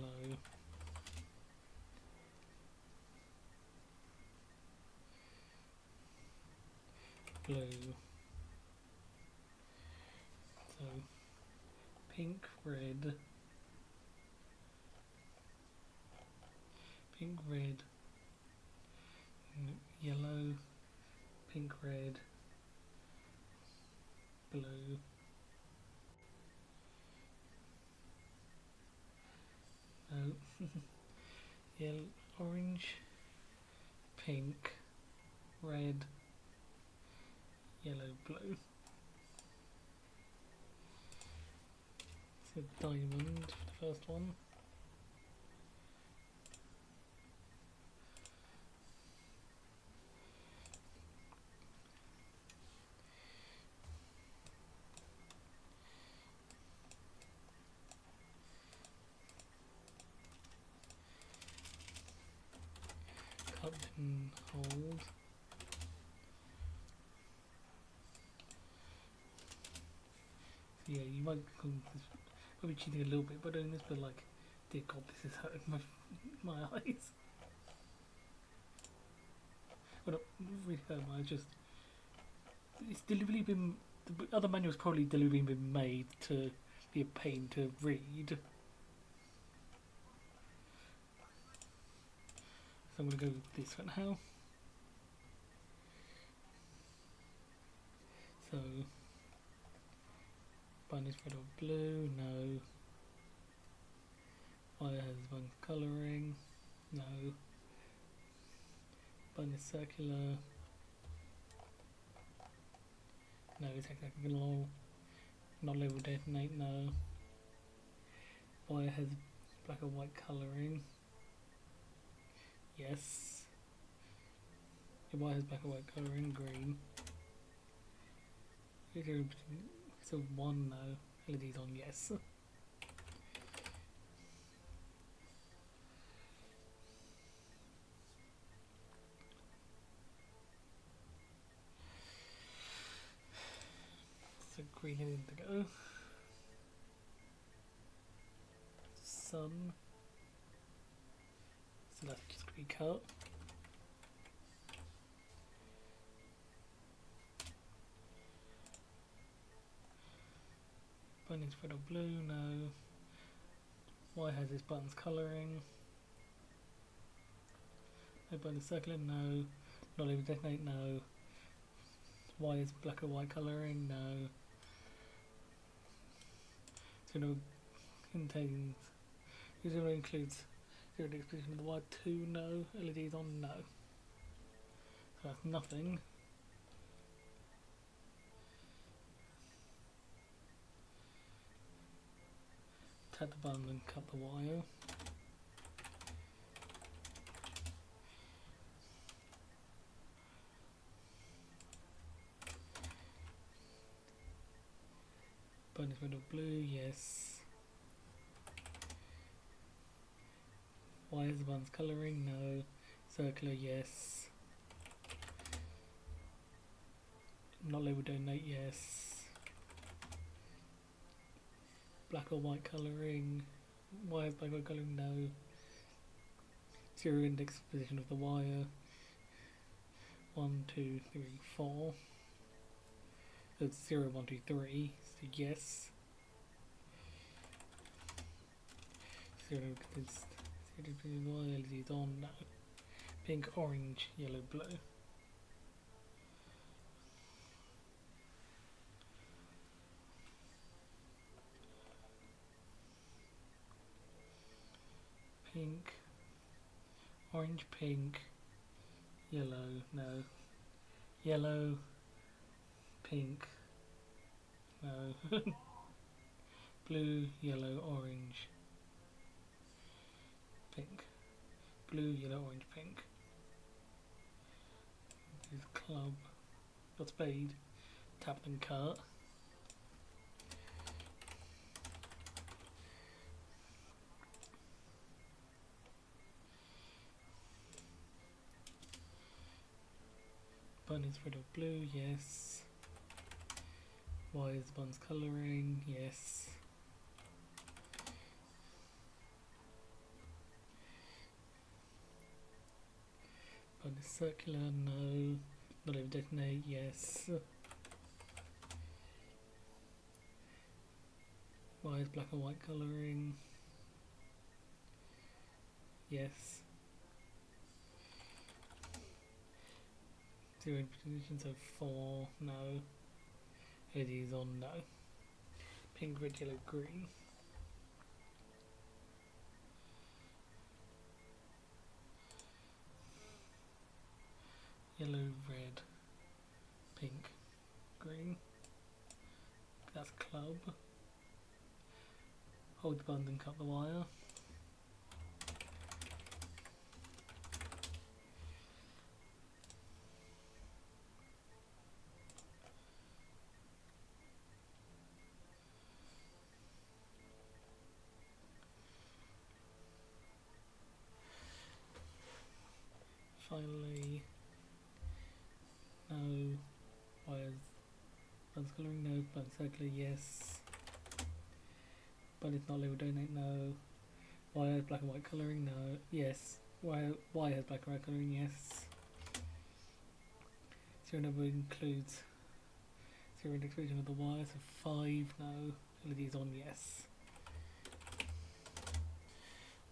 Speaker 1: blue. So pink, red, yellow, pink, red, blue, no, yellow, orange, pink, red, yellow, blue. So diamond for the first one. Cut and hold. So yeah, you might probably cheating a little bit by doing this, but like, dear God, this is hurting my eyes. Well, not really hurting my eyes, just it's deliberately been. The other manual's probably deliberately been made to be a pain to read. So I'm going to go with this one now. Button is red or blue, no. Wire has one colouring, no. Button is circular, no. It's hexagonal, not labelled detonate, no. Wire has black or white colouring, yes. The wire has black or white colouring, green. So 1, no. LED's on, yes. So green and indigo. Sun. So that's just going to be cut. Button is red or blue, no. Why has this button's colouring? No. Button is circular, no. Not labelled detonate, no. Why is black or white colouring? No. Zero contains. Zero includes zero exposition of the wire, 2, no. LEDs on, no. So that's nothing. Tap the button and cut the wire. Button is red or blue, yes. Why is the button's colouring? No. Circular, yes. Not labelled donate, yes. Black or white colouring. Why is black or white colouring? No. Zero index position of the wire. 1, 2, 3, 4. So it's 0, 1, 2, 3. So yes. Zero LEDs on, no. Pink, orange, yellow, blue. Pink, orange, pink, yellow, no. Yellow, pink, no. Blue, yellow, orange, pink. Blue, yellow, orange, pink. This is club. Got spade. Tap and cut. Button is red or blue, yes. Why is the button's colouring? Yes. Button is circular, no. Not able to detonate, yes. Why is black and white colouring? Yes. Zero in position, so 4, no. LEDs on, no. Pink, red, yellow, green. Yellow, red, pink, green. That's club. Hold the button and cut the wire. Finally, no. Wires. Button's colouring, no. Button circular, yes. But it's not labelled donate, no. Why has black and white colouring, no. Yes. Why has black and white colouring, yes. Zero number includes zero index position of the wire, so 5, no. LEDs on, yes.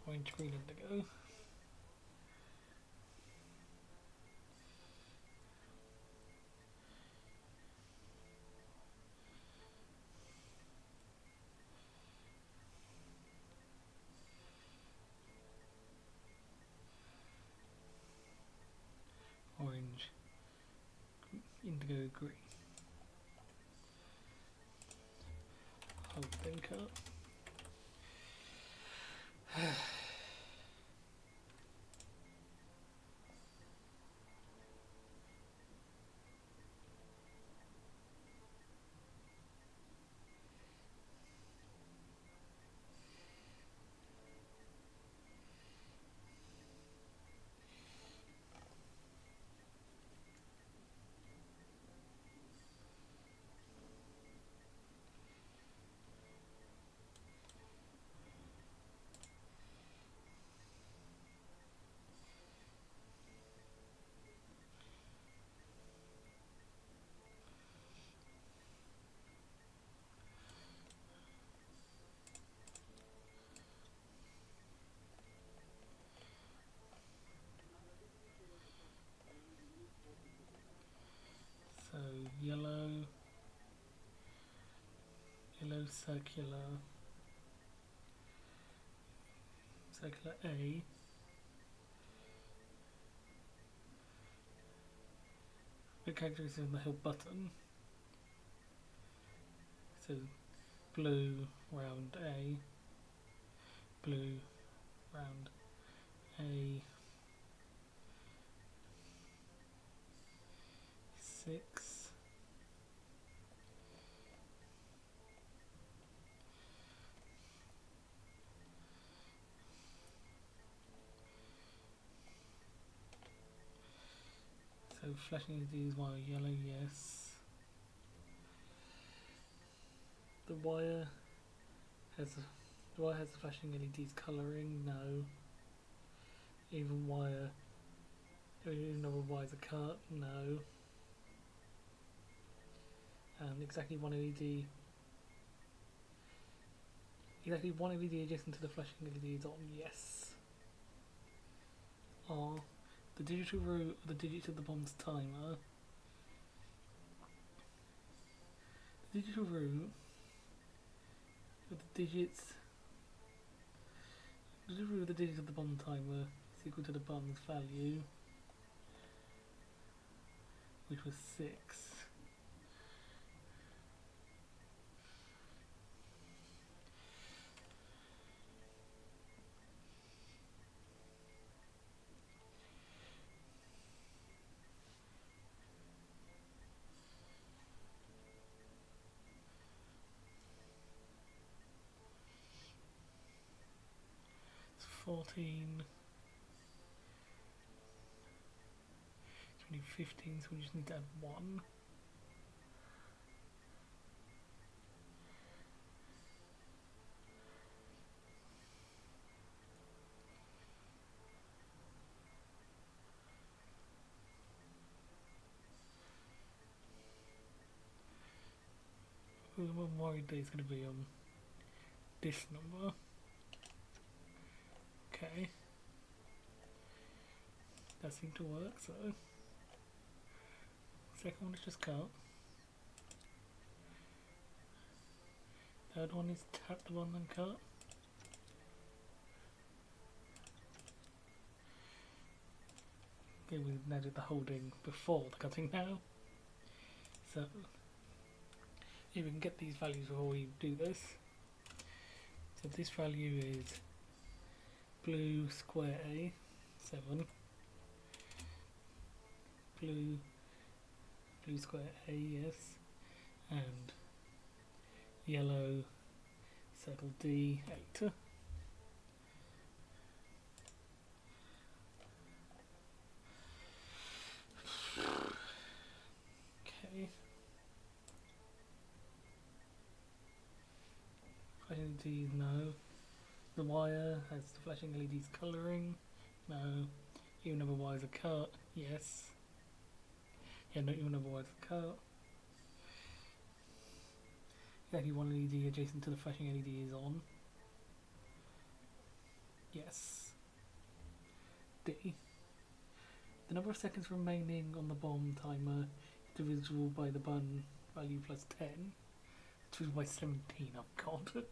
Speaker 1: Orange, green, indigo. indigo green. Hold then cut. So yellow, circular, circular A, the character is in the whole button. So blue round A, blue round A, 6. So flashing LEDs while yellow, yes. The wire has the flashing LEDs colouring, no. Even other wires are cut, no. And exactly one LED adjacent to the flashing LED is on, yes. Are the digital root of the digits of the bomb's timer. The digital root of the digits of the bomb timer is equal to the bomb's value, which was 6. It's 14. 15, so we just need to add 1. I'm worried that it's going to be this number. Okay. That seemed to work, so second one is just cut. Third one is tap the one and cut. Okay, we now did the holding before the cutting now. So if we can get these values before we do this. So this value is blue square A, 7. Blue square A, yes. And yellow circle D, 8. Okay. Flashing LEDs, no. The wire has the flashing LEDs colouring, no. Even number wires are cut, yes. Yeah, no, even number wires are cut. Exactly one LED adjacent to the flashing LED is on. Yes. D. The number of seconds remaining on the bomb timer is divisible by the button value plus 10. Divisible by 17, oh god.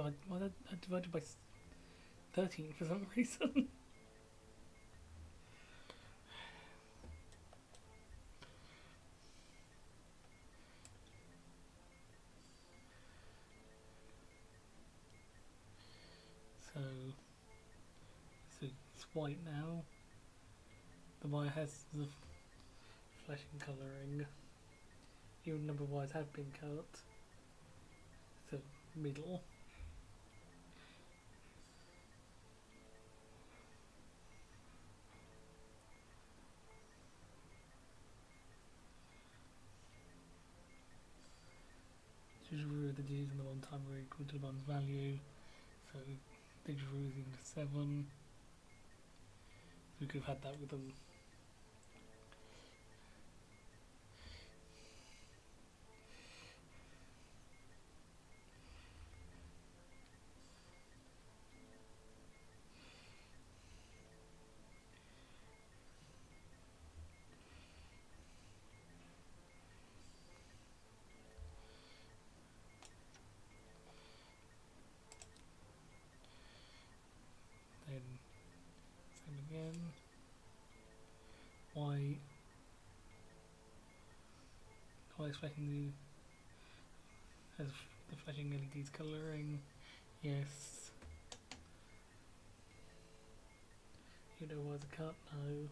Speaker 1: I divided by 13 for some reason. So it's white now. The wire has the flashing colouring. Even number of wires have been cut. So middle. Digital root of the digits and the one time were equal to the one's value. So digital root is equal to 7. So we could have had that with them. Then same again. White. White is flashing the has the flashing LED's colouring. Yes. You know why the cut? No.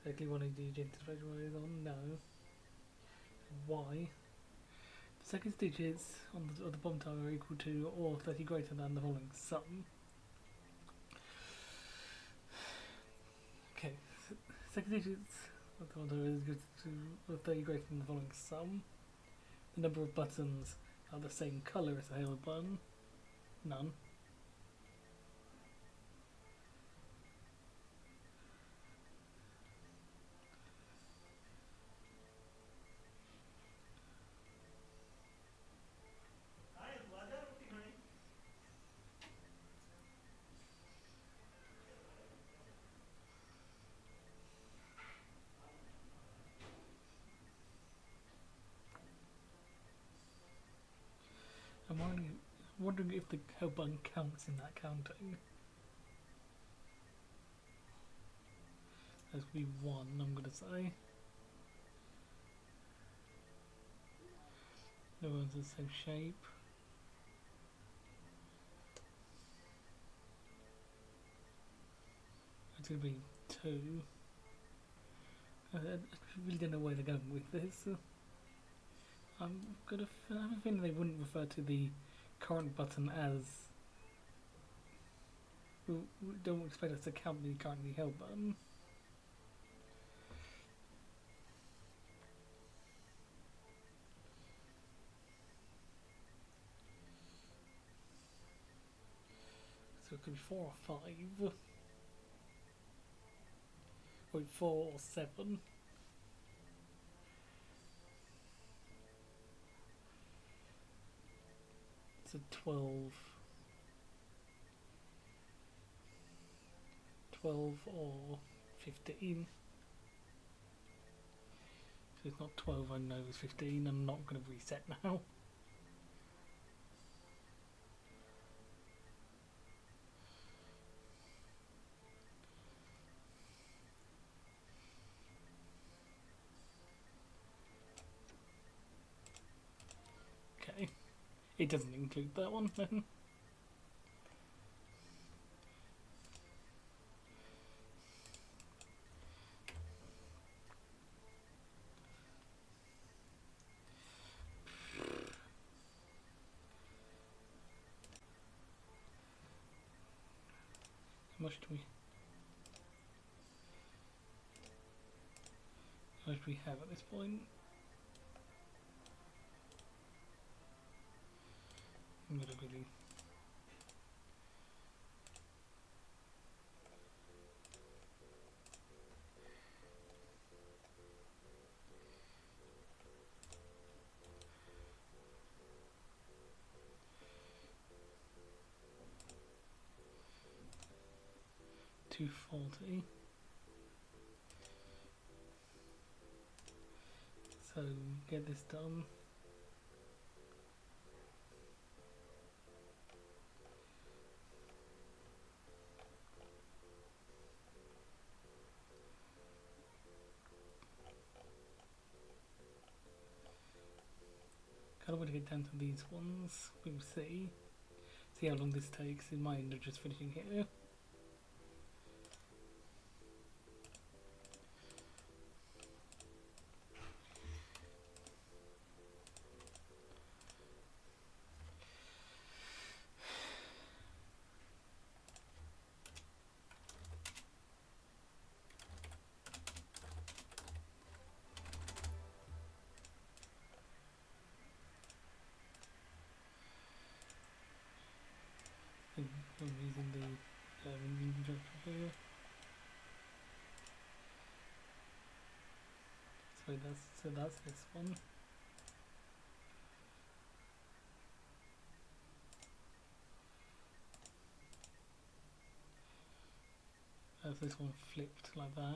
Speaker 1: Exactly one of the identified wires on? No. Why? The second digits on the bottom time are equal to or 30 greater than the following sum. Okay, second digits of the bottom time is equal to or 30 greater than the following sum. The number of buttons are the same colour as the halo button. None. I'm wondering if the hell button counts in that counting. There's be 1, I'm gonna say. No one's the same shape. It's gonna be 2. I really don't know where they're going with this. I'm gonna I have a feeling they wouldn't refer to the current button as. We don't expect us to count the currently held button. So it could be 4 or 5. Or 4 or 7. So 12. 12 or 15. So it's not 12, I know it's 15. I'm not going to reset now. Okay, it doesn't include that one then. How much do we have at this point? I'm gonna really 240. So get this done. navigate down to these ones. We'll see. See how long this takes. It might end up just finishing here. I'm using the injector here. So that's this one. That's this one flipped like that.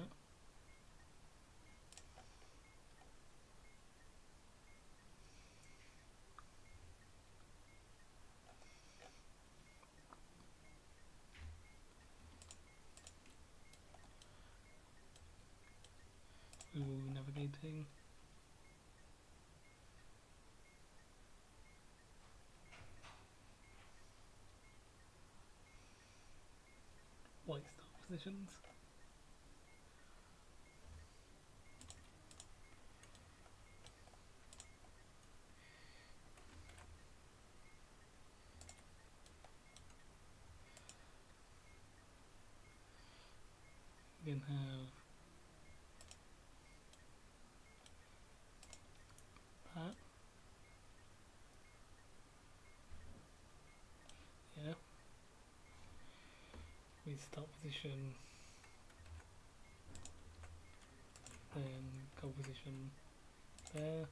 Speaker 1: We will be navigating. White start positions. You can have that. Yeah. We start position. Then go position there.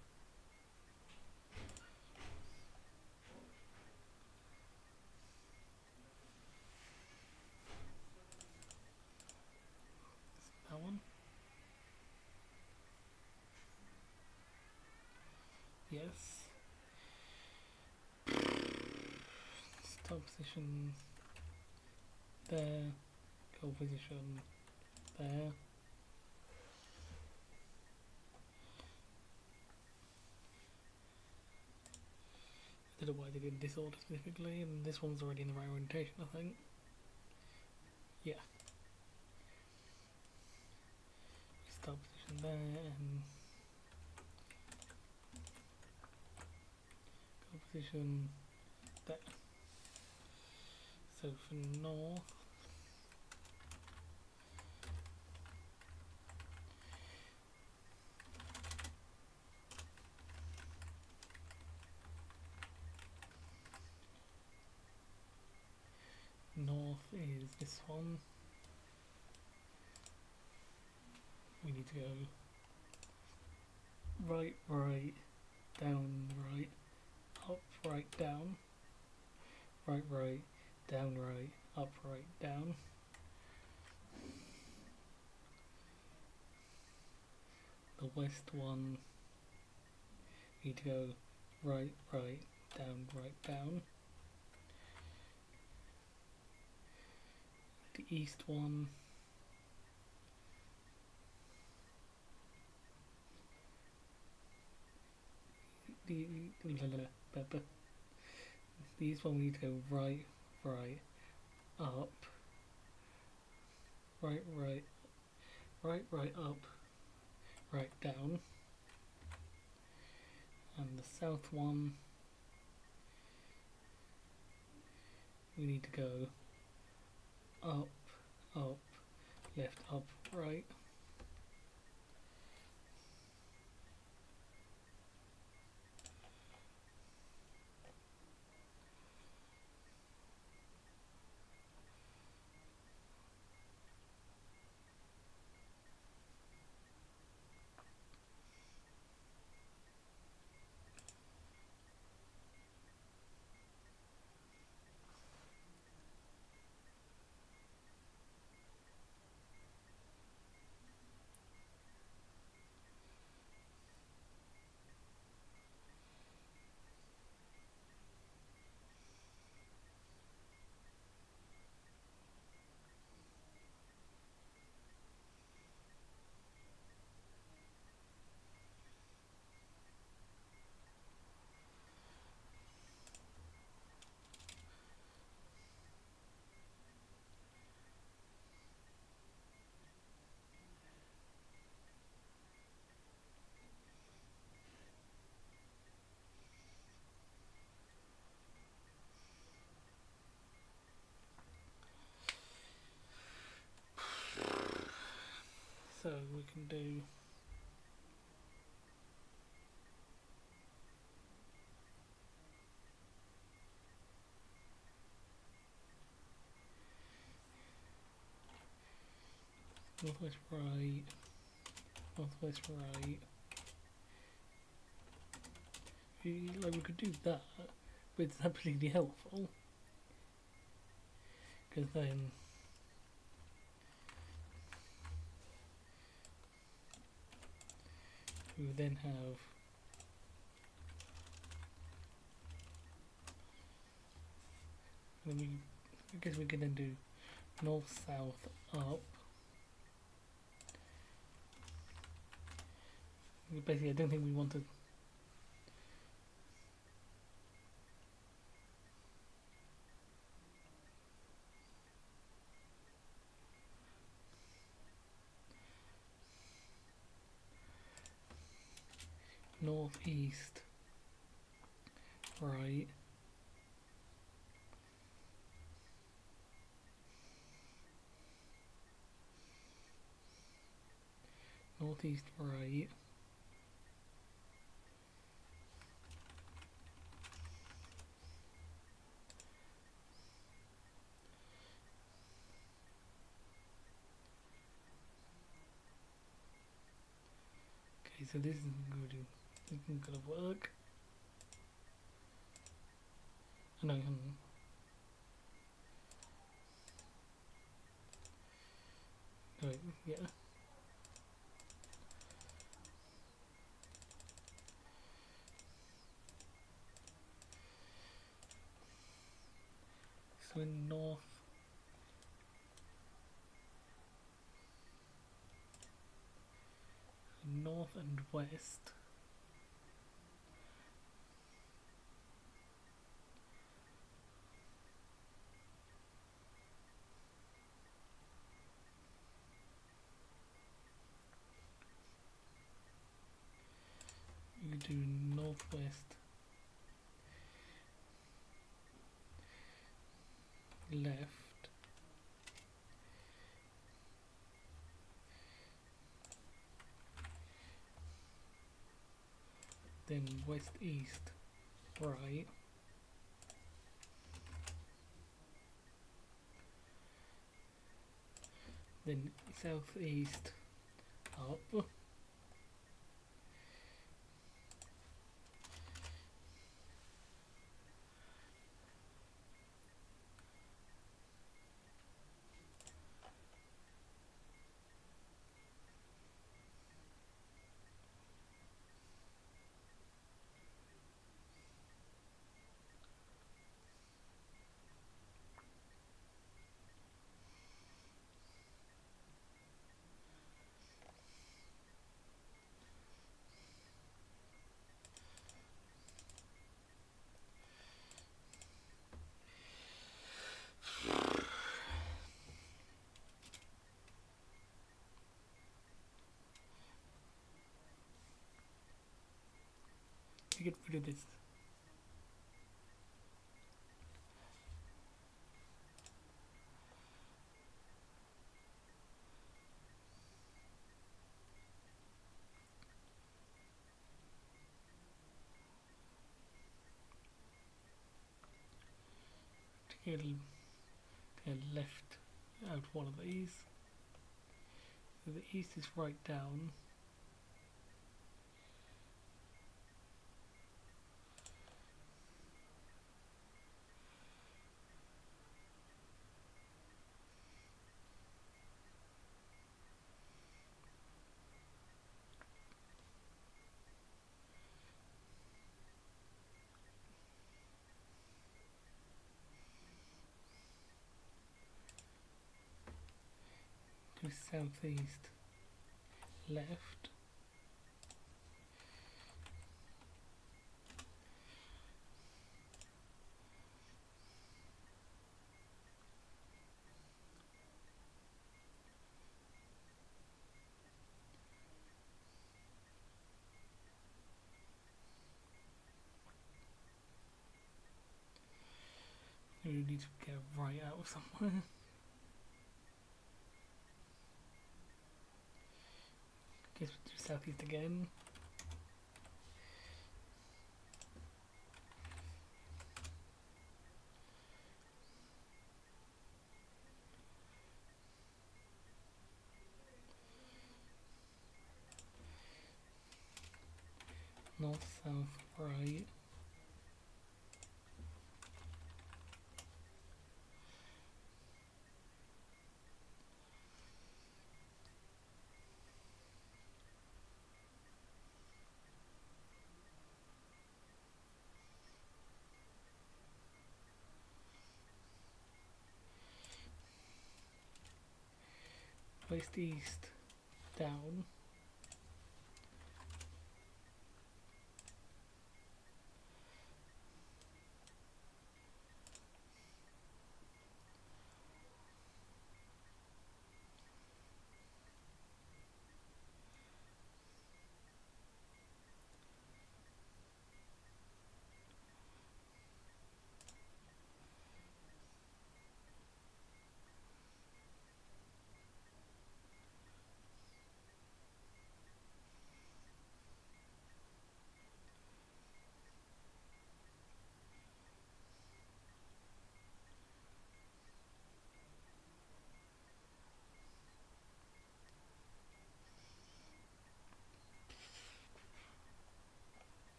Speaker 1: That one. Yes. Start position there. Go position there. I don't know why they did this order specifically, and this one's already in the right orientation, I think. Yeah. Start position there and go position there. So for north, north is this one. We need to go right, right, down, right, up, right, down, right, right, down, right, up, right, down. The west one, we need to go right, right, down, right, down. The east one, these one we need to go right, right, up, right, right, right, right, up, right, down. And the south one, we need to go up, up, left, up, right. so we can do northwest right, northwest right. Like we could do that, but it's not particularly helpful because then we would then have I guess we could then do north, south, up. Basically, I don't think we want to. Northeast, right. Northeast, right. Okay, so this isn't gonna work. I know. Right, yeah. So in north, north and west. You do northwest, left, then west east, right, then southeast, up, to get rid of this. To get left out one of these. So the east is right down. To southeast, left. We need to get right out of somewhere. Guess we'll do southeast again. North, south, right. West, east, down.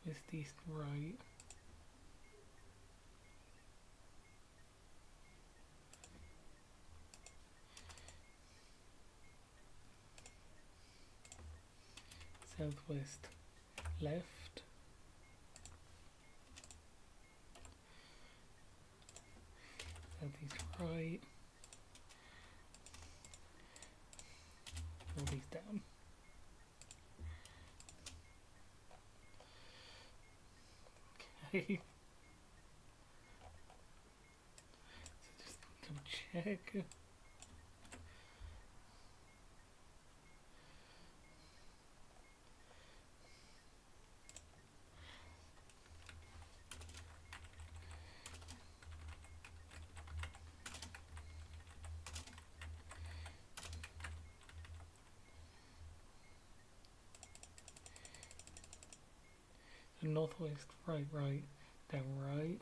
Speaker 1: West, east, right. Southwest, left. Southeast, right. Northeast, down. Okay. So just double check. So northwest, right, right, down, right.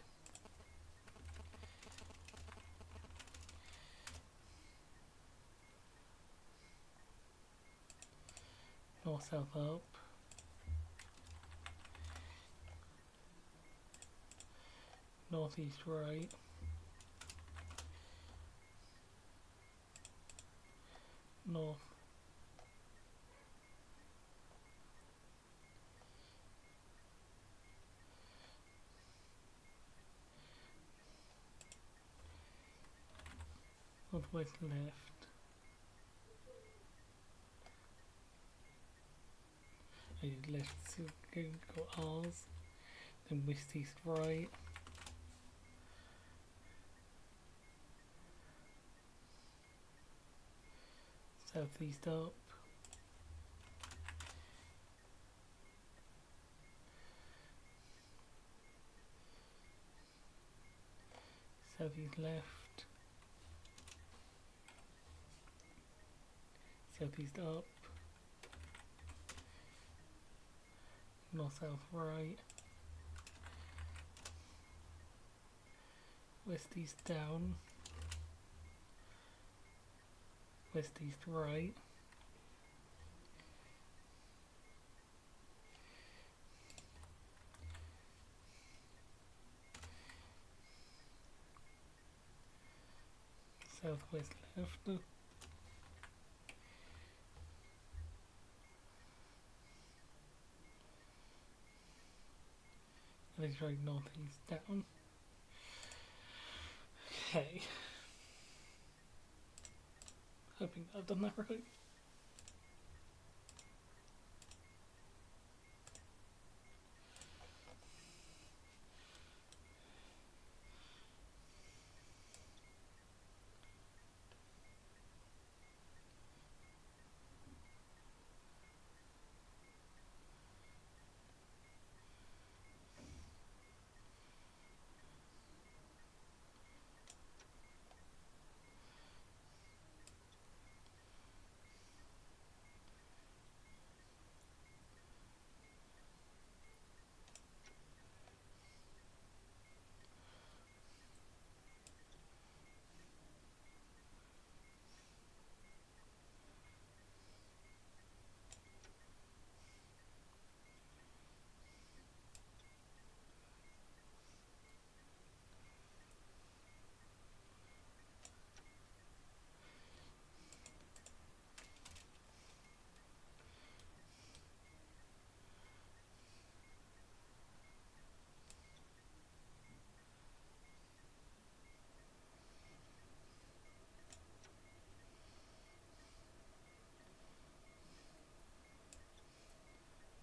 Speaker 1: North, south, up. Northeast, right. North. Northwest, left. Left, so go R's. Then west, east, right. Southeast, up. Southeast, left. Southeast, up. North, south, right. West, east, down. West, east, right. Southwest, left. Electric northeast, down. Okay. Hoping I've done that right.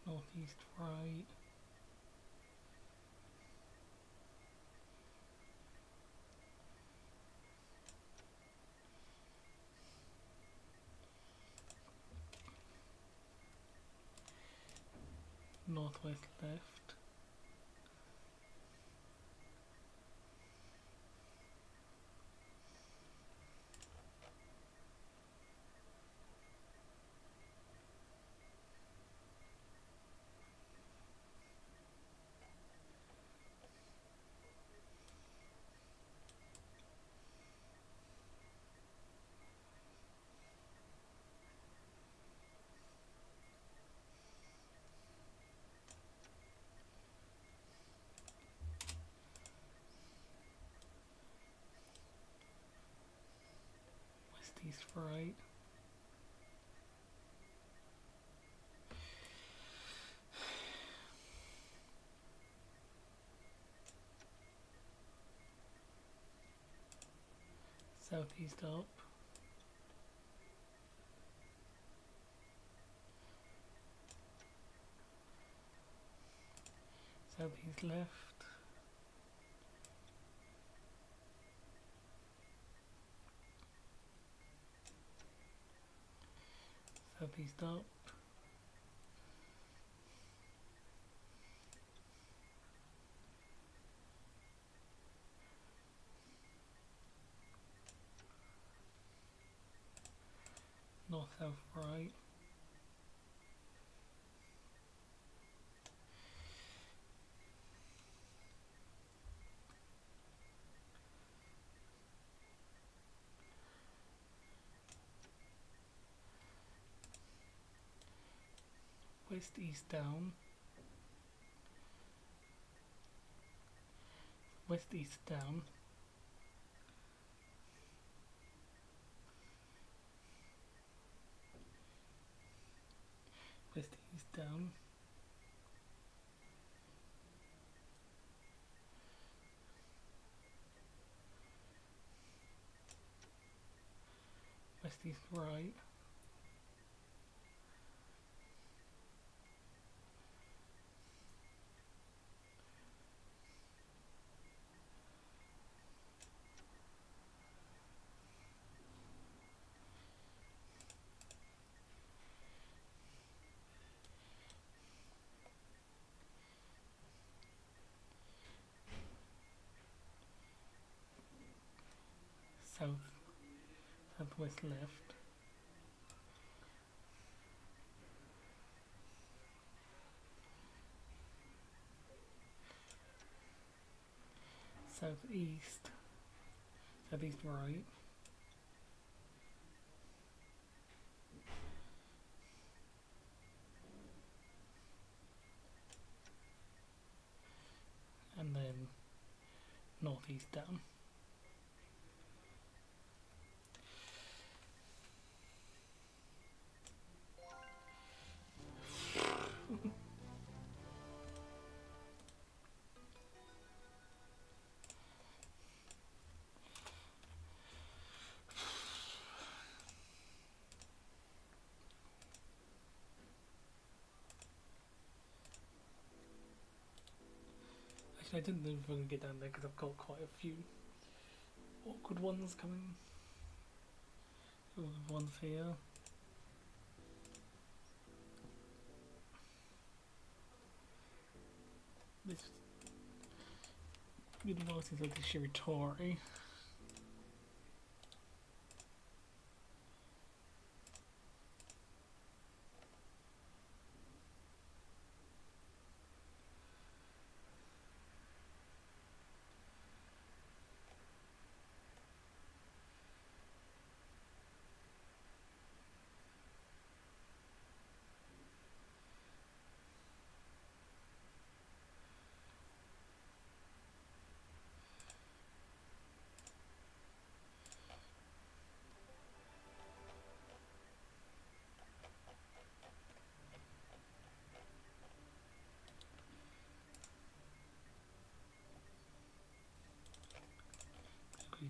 Speaker 1: Northeast right. Northwest left. West east right. Southeast up. Southeast left. Southeast up. North south right. West east down. West east down. West east down. West east right. South, southwest left. Southeast, southeast right. And then northeast down. Actually, I didn't know if I'm going to get down there because I've got quite a few awkward ones coming. Awkward ones here. This really nice is like the Shiritori.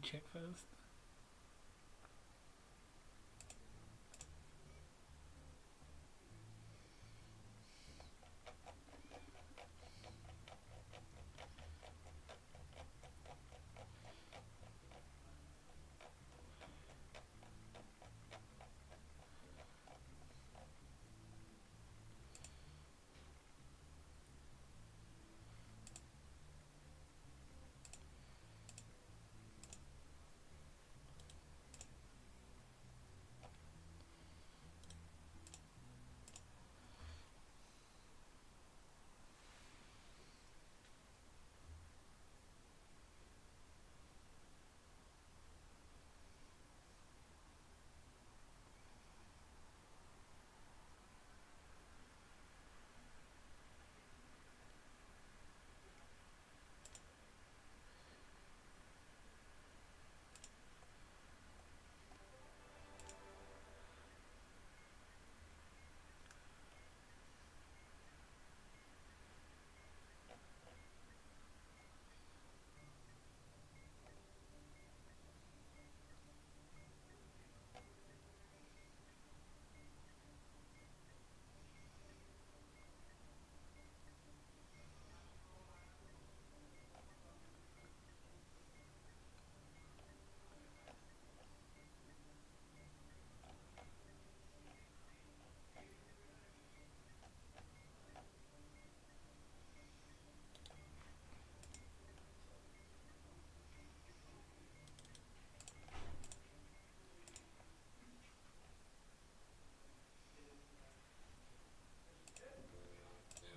Speaker 1: Check first.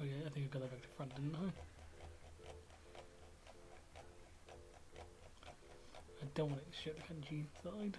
Speaker 1: Oh yeah, I think I got that back to front, didn't I? I don't want it to show the kanji side.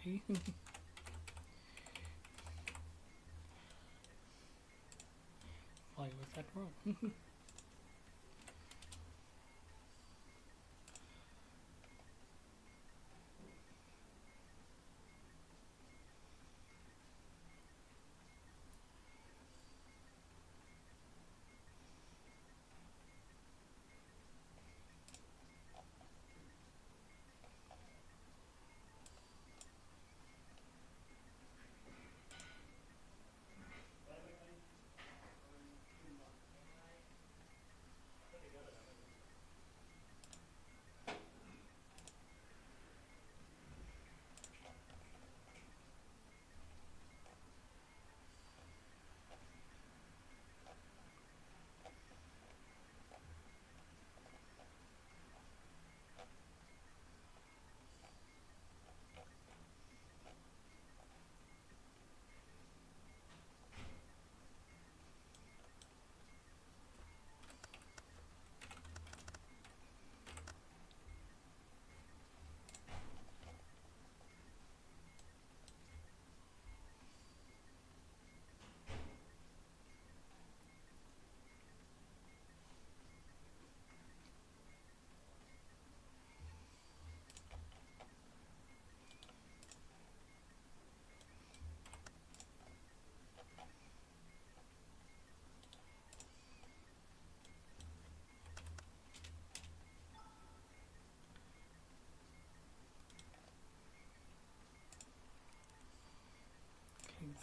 Speaker 1: Okay. Why was that wrong?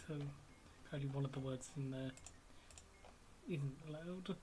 Speaker 1: so only one of the words in there isn't allowed.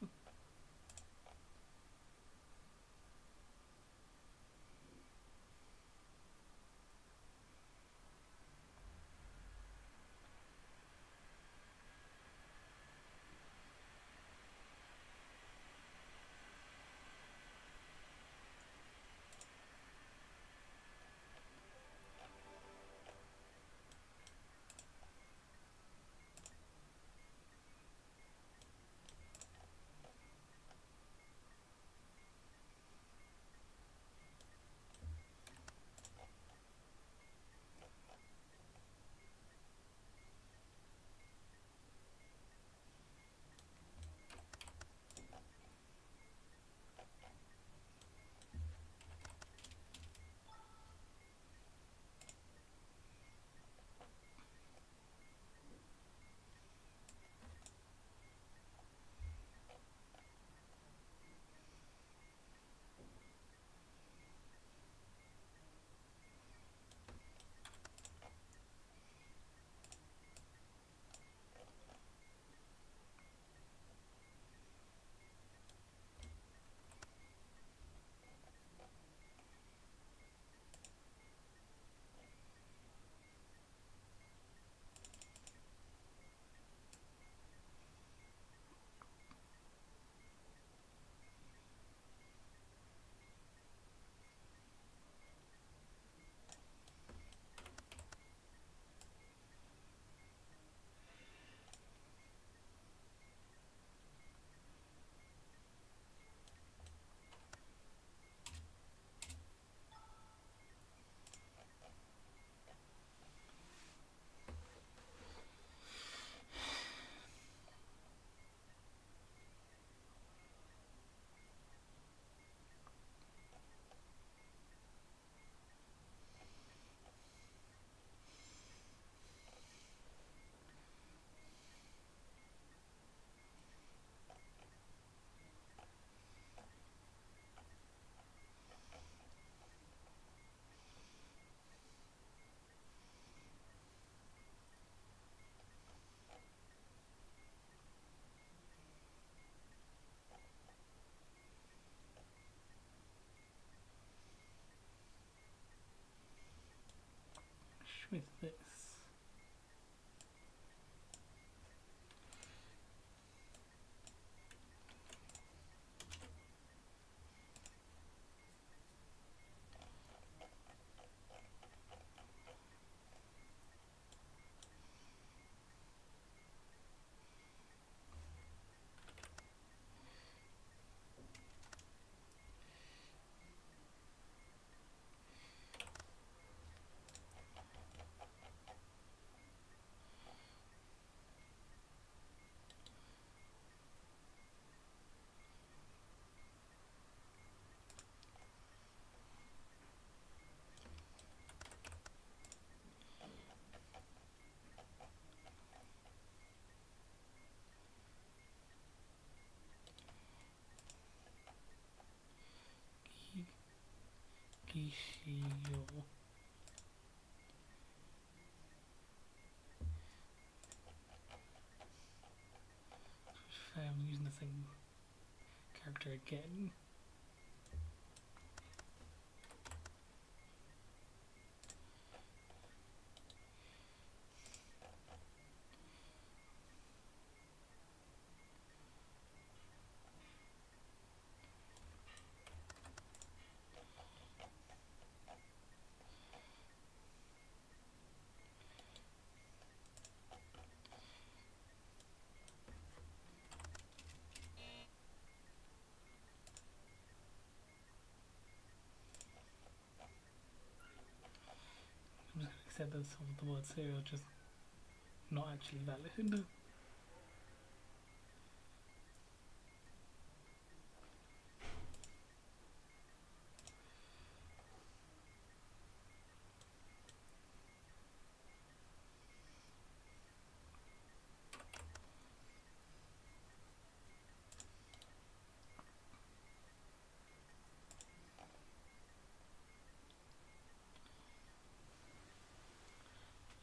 Speaker 1: With this. Gishio. I'm using the same character again. I'm just going to accept that some of the words here are just not actually valid.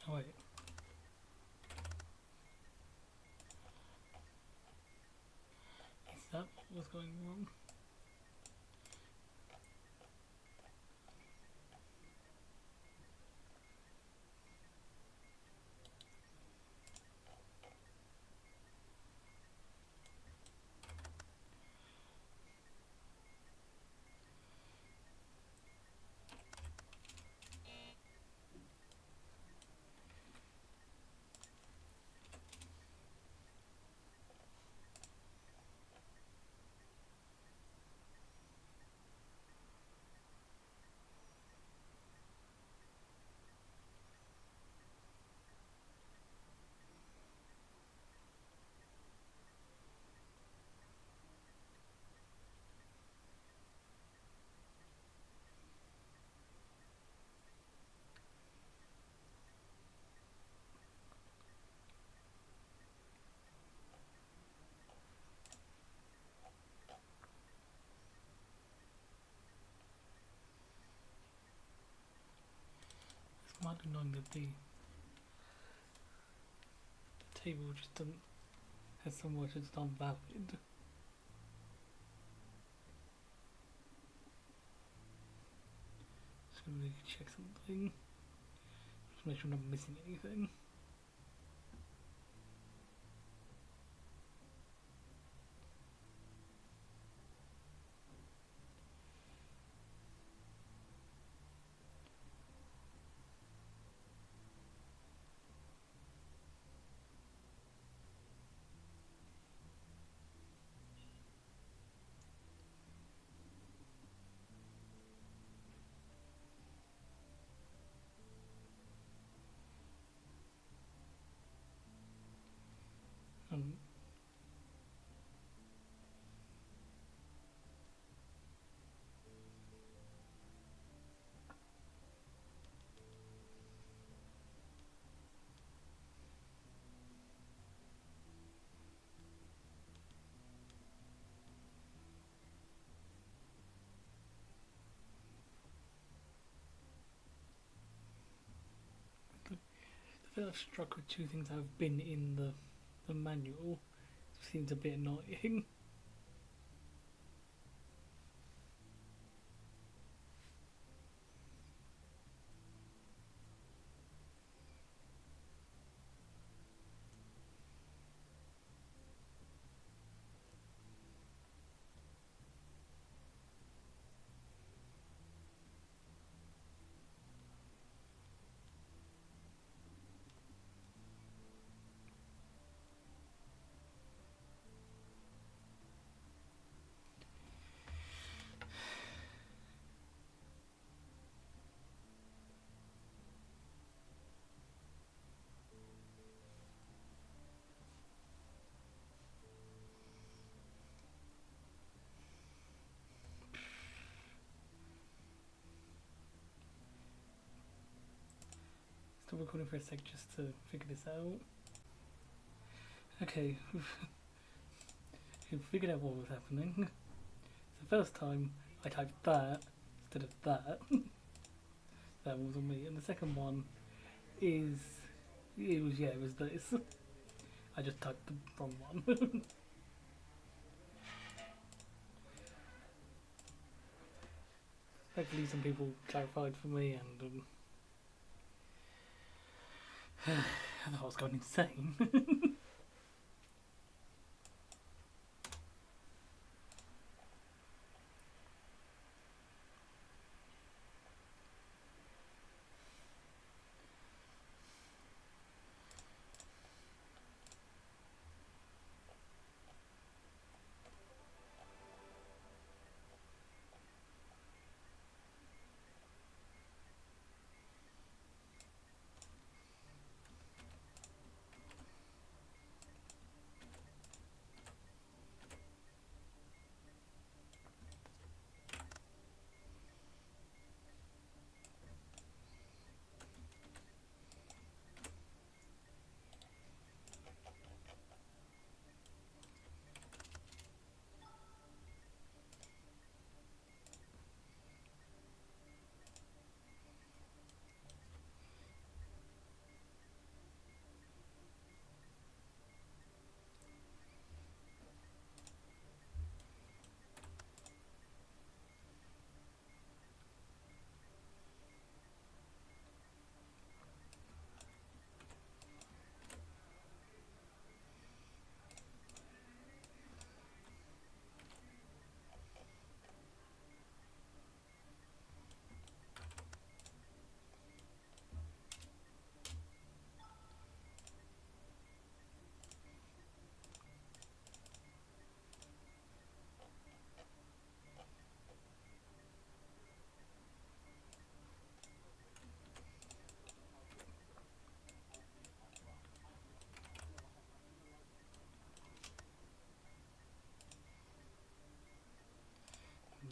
Speaker 1: Oh wait. going wrong. It's might be knowing that the table just doesn't has some words that's not valid. Just gonna really check something. Just make sure I'm not missing anything. Um, I feel I've struck with two things that have been in the manual. It seems a bit annoying. Still recording for a sec just to figure this out. Okay, we've figured out what was happening. The first time I typed that instead of that. That wasn't me. And the second one is it was this. I just typed the wrong one. Hopefully some people clarified for me, and I thought I was going insane.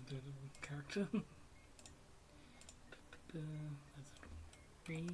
Speaker 1: the character. That's 3.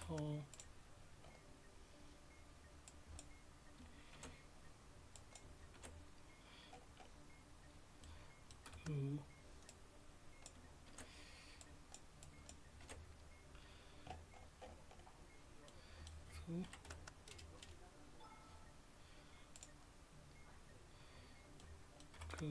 Speaker 1: Tall. Ooh. Cool. Cool.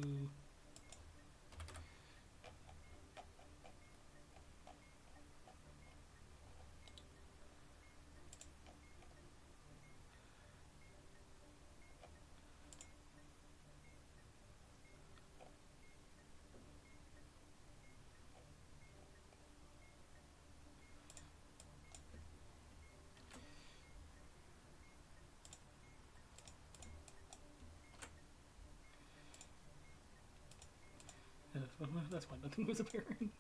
Speaker 1: Yeah, that's why nothing was appearing.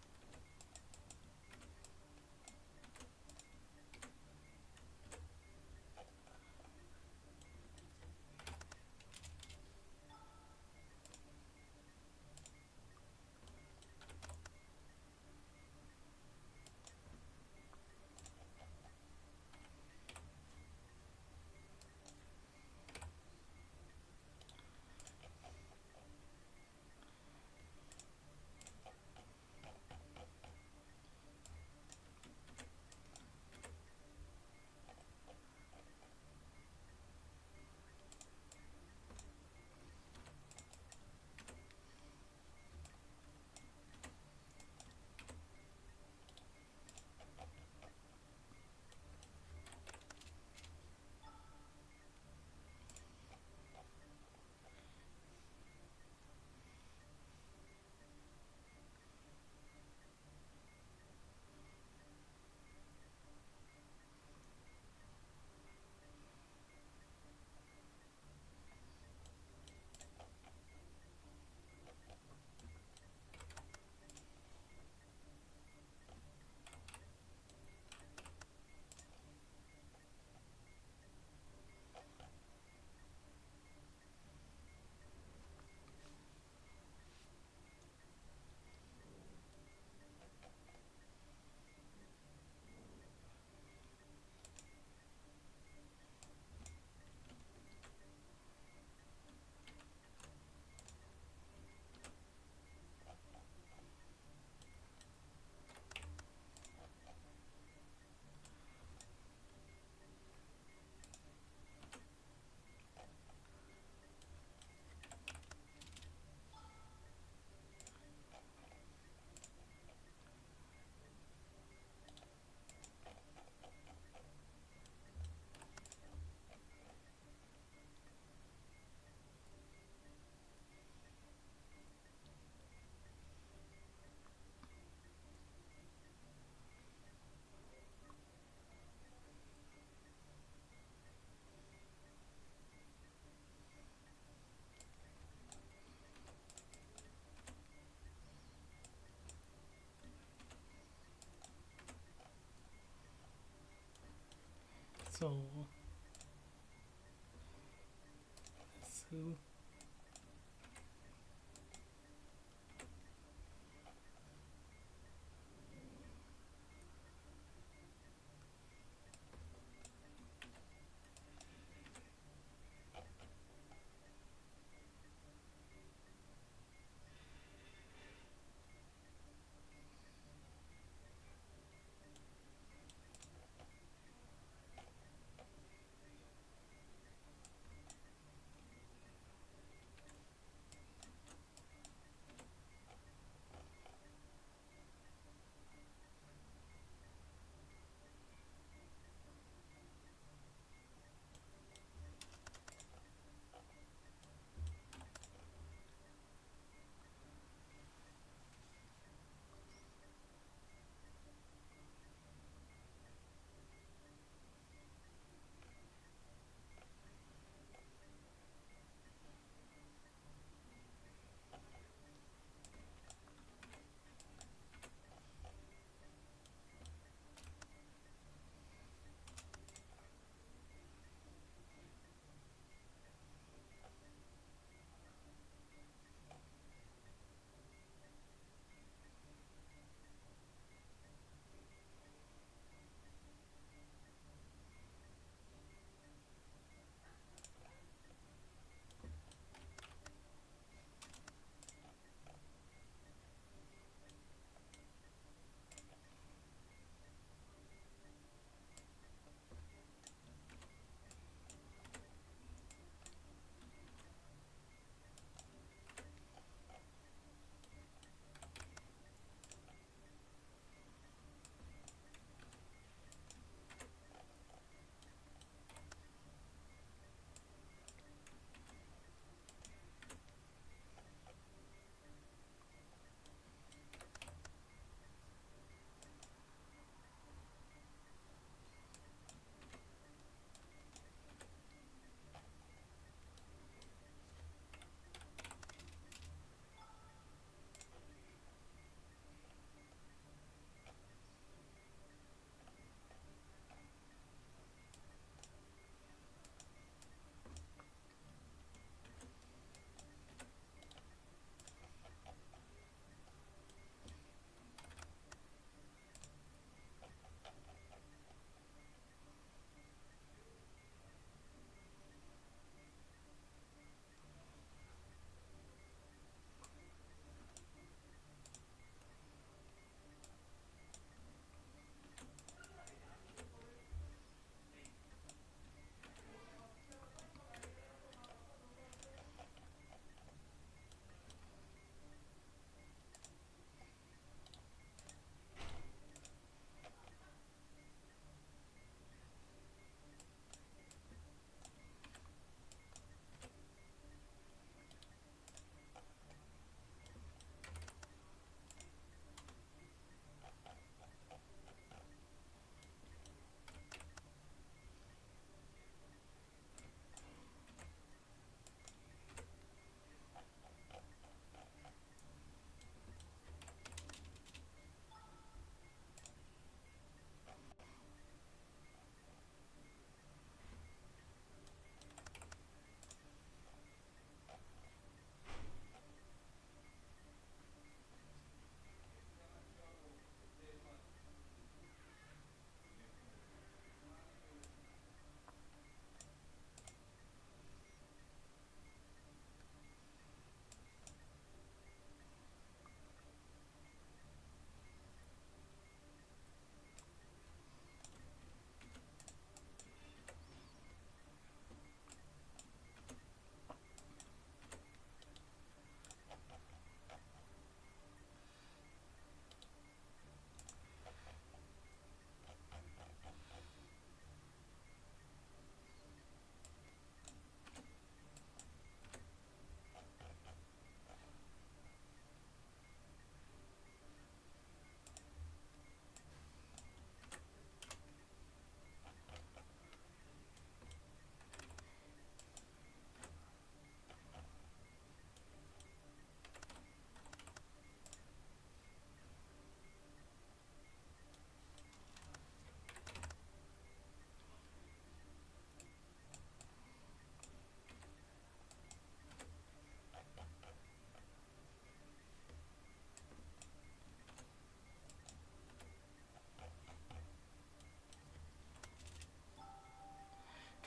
Speaker 1: So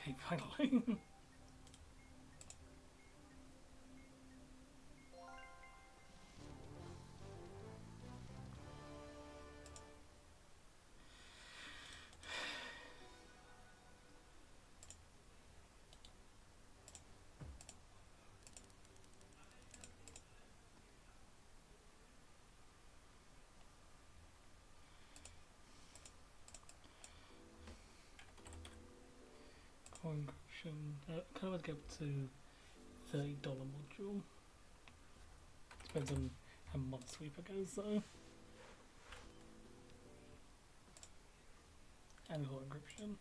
Speaker 1: Okay, finally. Encryption. Kind of want to go up to $30 module. Depends on how Monosweeper goes though. And core encryption.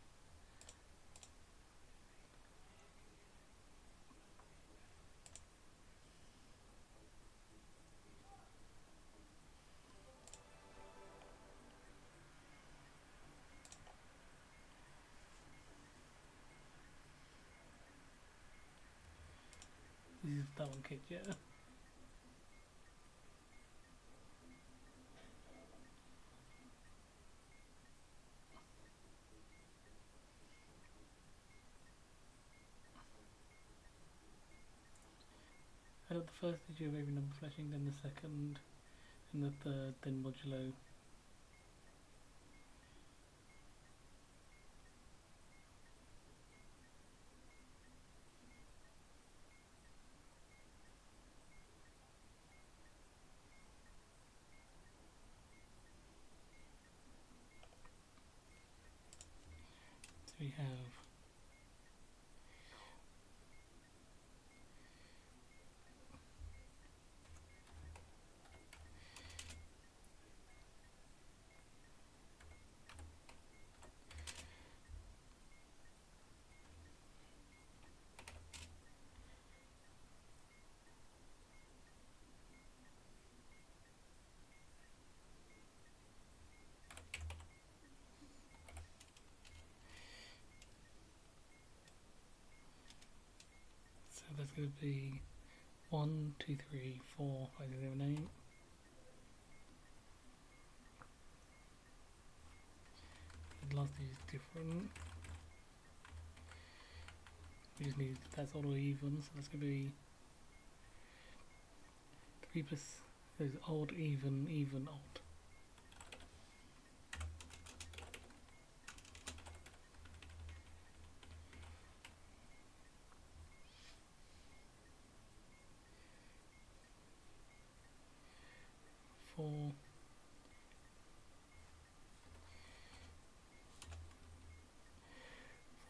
Speaker 1: This is that one kit, yeah. I got the first issue of every number flashing, then the second, and the third, then modulo. So we have so that's going to be 1, 2, 3, 4, 5, 6, 7, 8. The last is different. We just need that's all even, so that's going to be 3 plus those odd, even, even, odd. Four,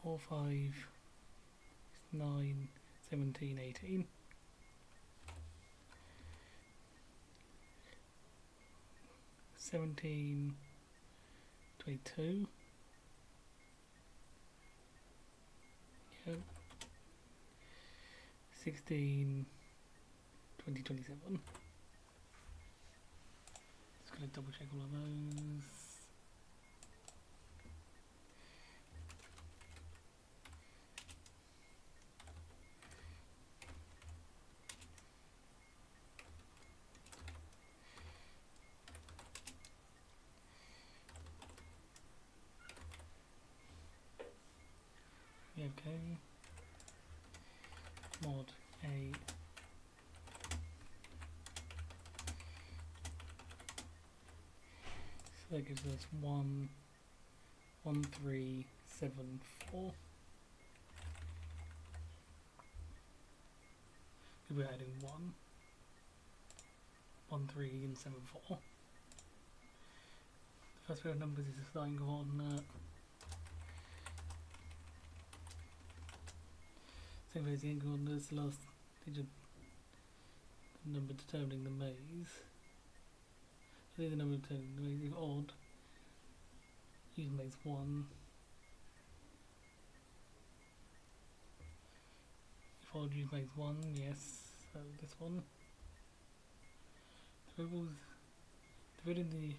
Speaker 1: 4, 5, 9, 17, 18. 17, 22. Yep. 16, 20, 27. Just gonna double check all of those. Okay. Mod A. So that gives us 1, 1, 3, 7, 4. We're adding 1, 1, 3, and 7, 4. The first pair of numbers is a starting coordinate. Same way as the end coordinates, the last digit number determining the maze. I think the number determining the maze is odd. Use maze 1. If odd, use maze 1, yes. So this one. The variables, dividing the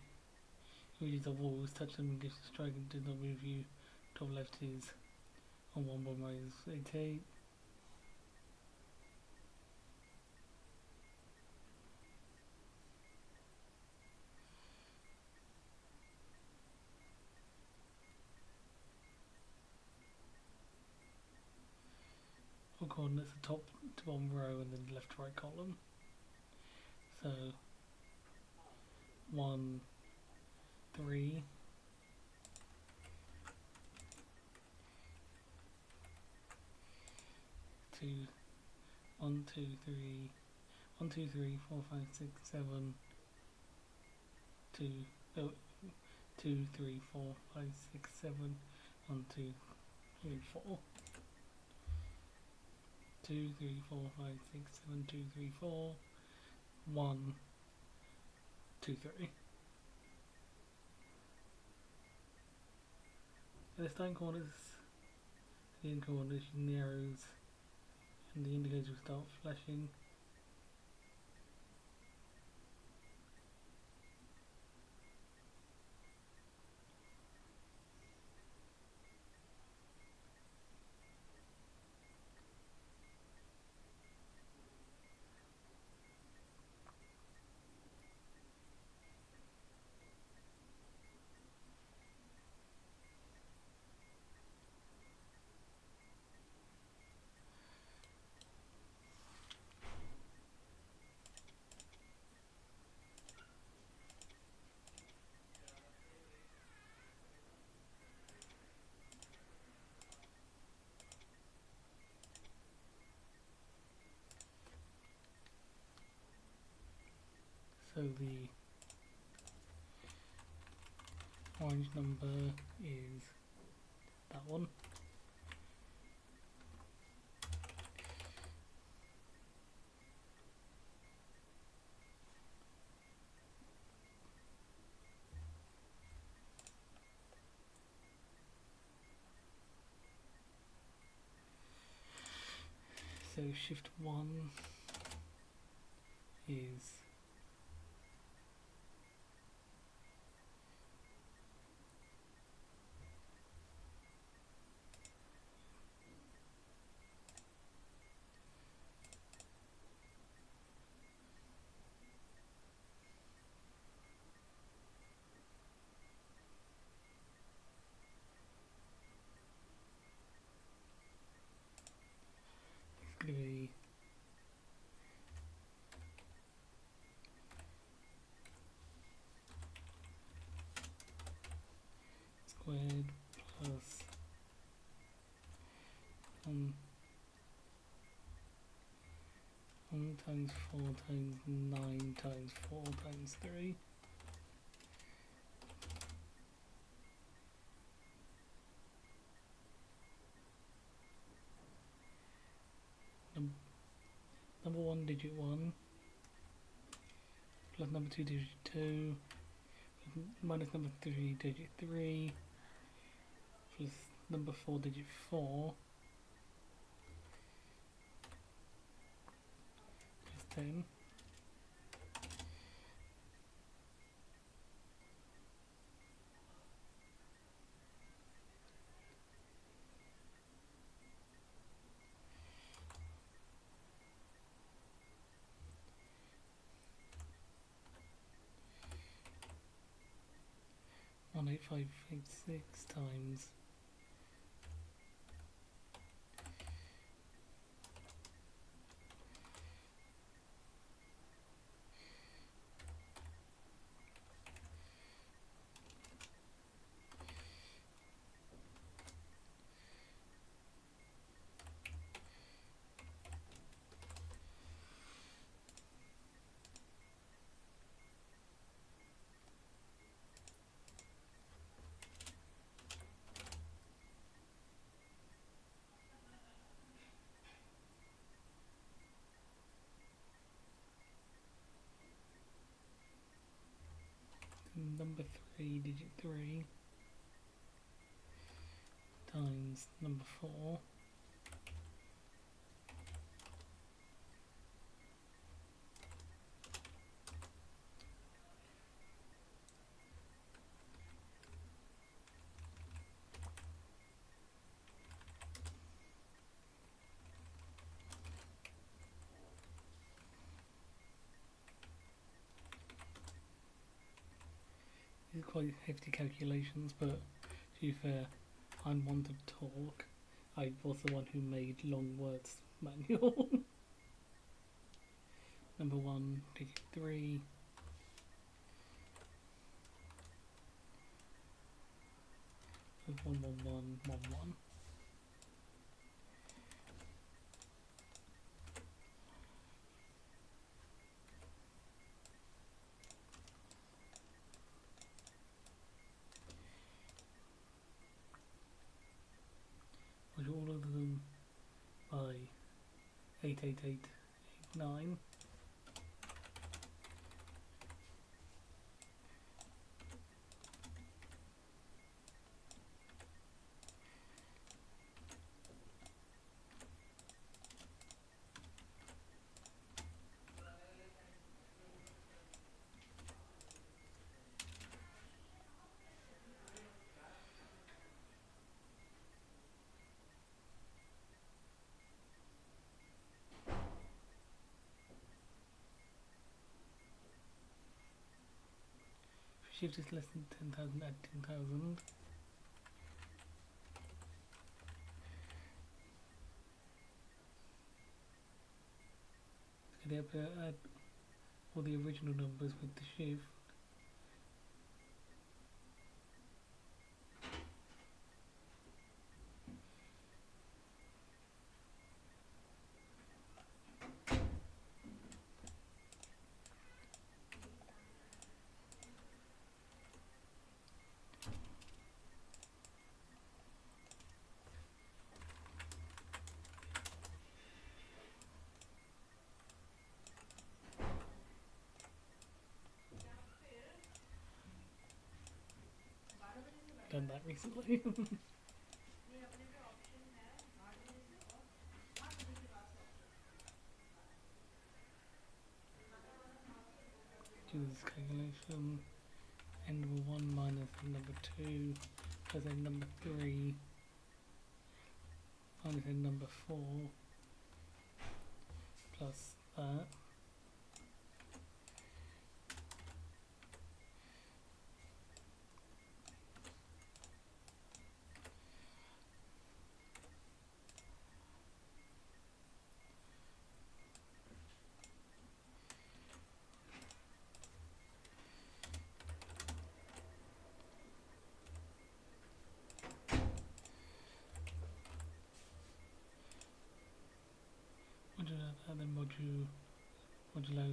Speaker 1: images of walls, touch them and gives a strike and did not review. Top left is on 1 by minus 88. coordinates are top to bottom row and then left to right column. So 1, 3, 2, 1, 2, 3, 1, 2, 3, 4, 5, 6, 7, 2, 2, 3, 4, 5, 6, 7, 1, 2, 3, 4. 2, 3, 4, 5, 6, 7, 2, 3, 4, 1, 2, 3. The starting coordinates, the end coordinates, using the arrows, and the indicators will start flashing. So the orange number is that one. So shift 1 is going to be squared plus 1 times 4 times 9 times 4 times 3. Number 1 digit 1 plus number 2 digit 2 minus number 3 digit 3 plus number 4 digit 4 plus 10. One 8586 times number 3 digit 3 times number 4 These are quite hefty calculations, but to be fair, I'm one to talk. I was the one who made long words manual. Number 1, digit 3. With 11111. Which all of them by 88889. Shift is less than 10,000 at 10,000. Could ever add all the original numbers with the shift. Done that recently. Do this calculation. N number 1 minus N number 2 plus N number 3 minus N number 4 plus that. And then modulo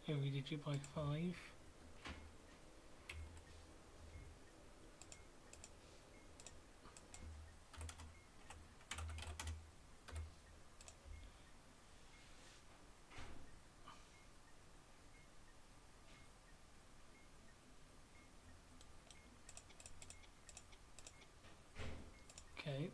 Speaker 1: every digit by 5. Okay.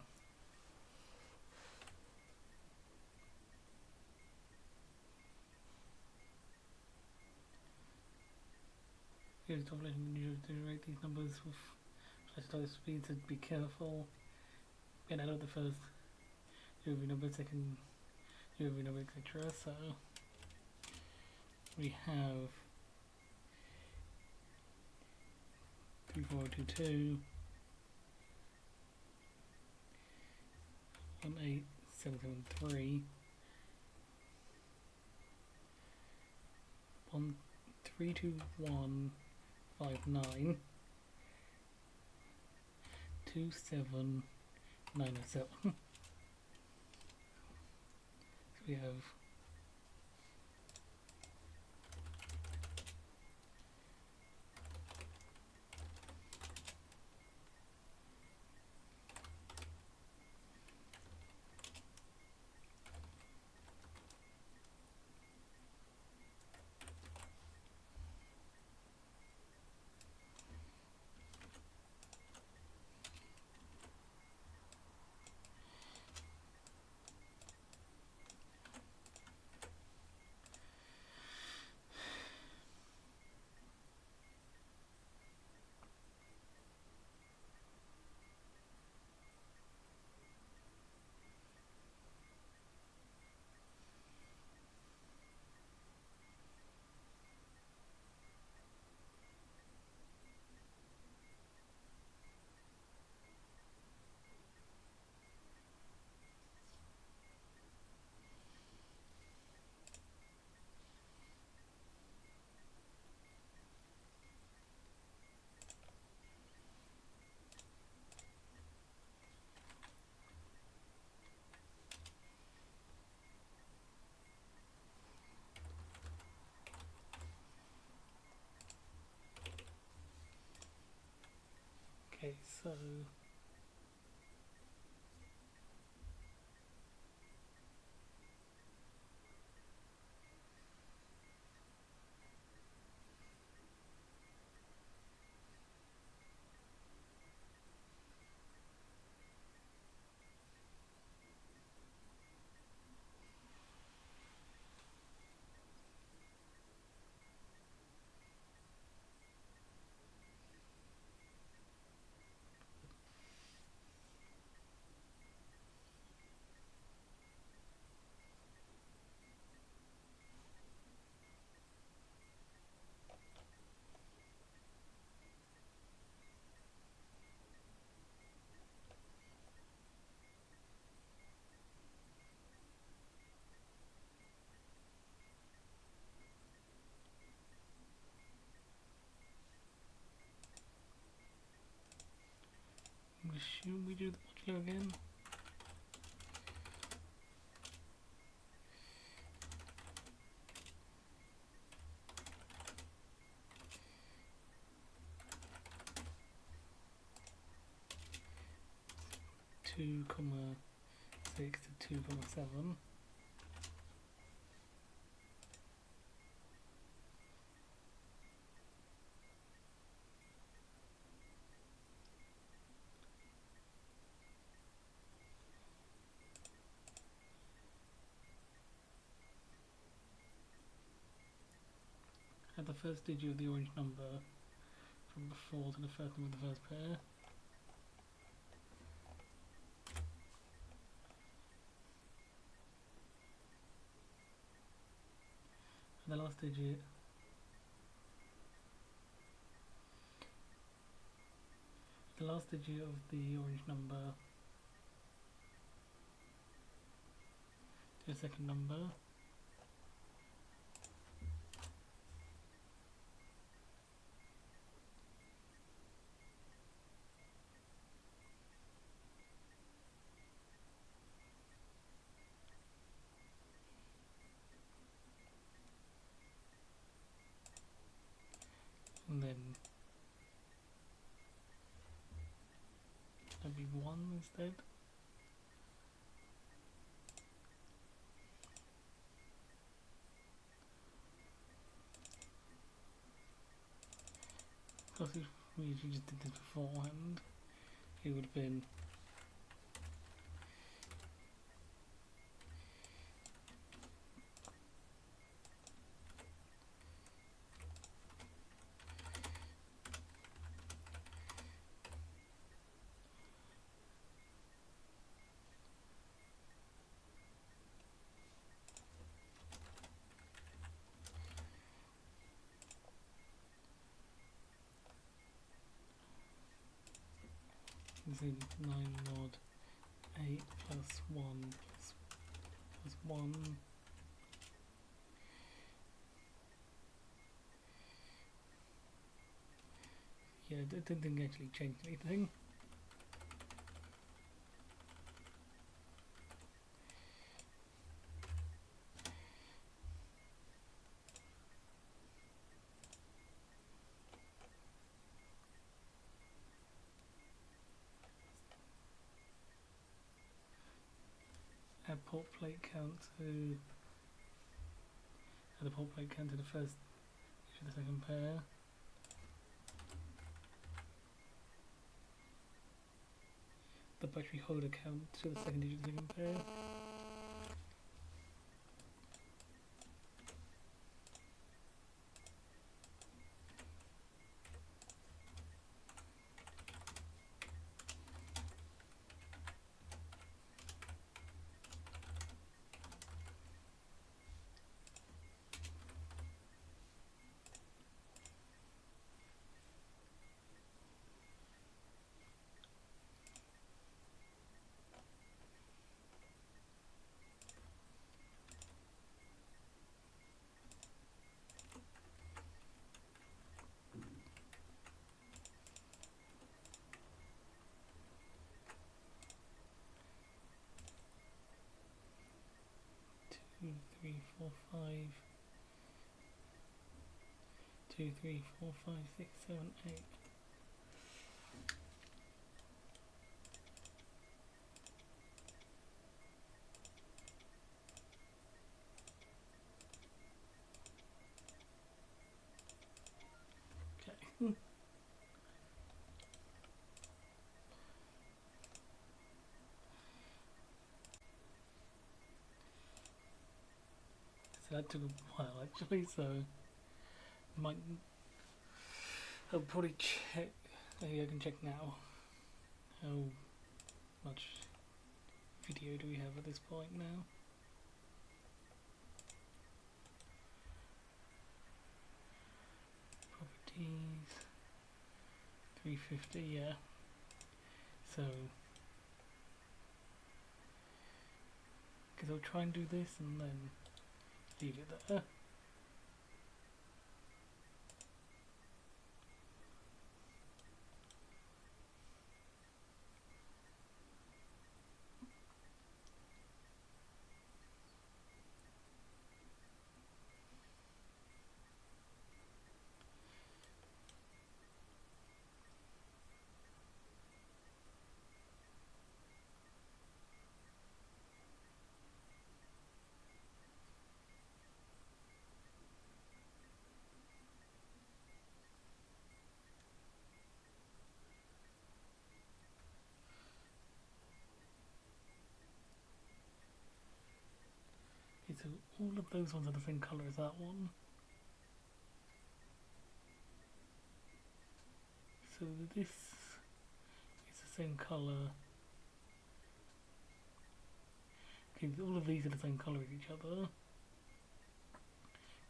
Speaker 1: Here's the letting you generate these numbers with specialized speeds, and be careful. Get out of the first UV number, second UV number, etc. So we have 3422 18773 132159 27907. So we have Okay, so I'm gonna assume we do the modular again. Two comma 6 to 2,7. Add the first digit of the orange number from before to the first number of the first pair. And the last digit of the orange number to the second number. And then that'd be 1 instead. Of course, if we usually just did this beforehand, it would have been this is 9 mod 8 plus 1 plus 1. Yeah, I didn't think it actually changed anything. Add port plate count to the first to the second pair. The battery holder count to the second digit of the second pair. Three, four, five. 2, 3, 4, 5, 6, 7, 8. So that took a while actually, so might I'll probably check. Maybe I can check now. How much video do we have at this point now? Properties 350, yeah. So because I'll try and do this and then leave it there. Okay, so all of those ones are the same colour as that one. So this is the same colour. Okay, all of these are the same colour as each other.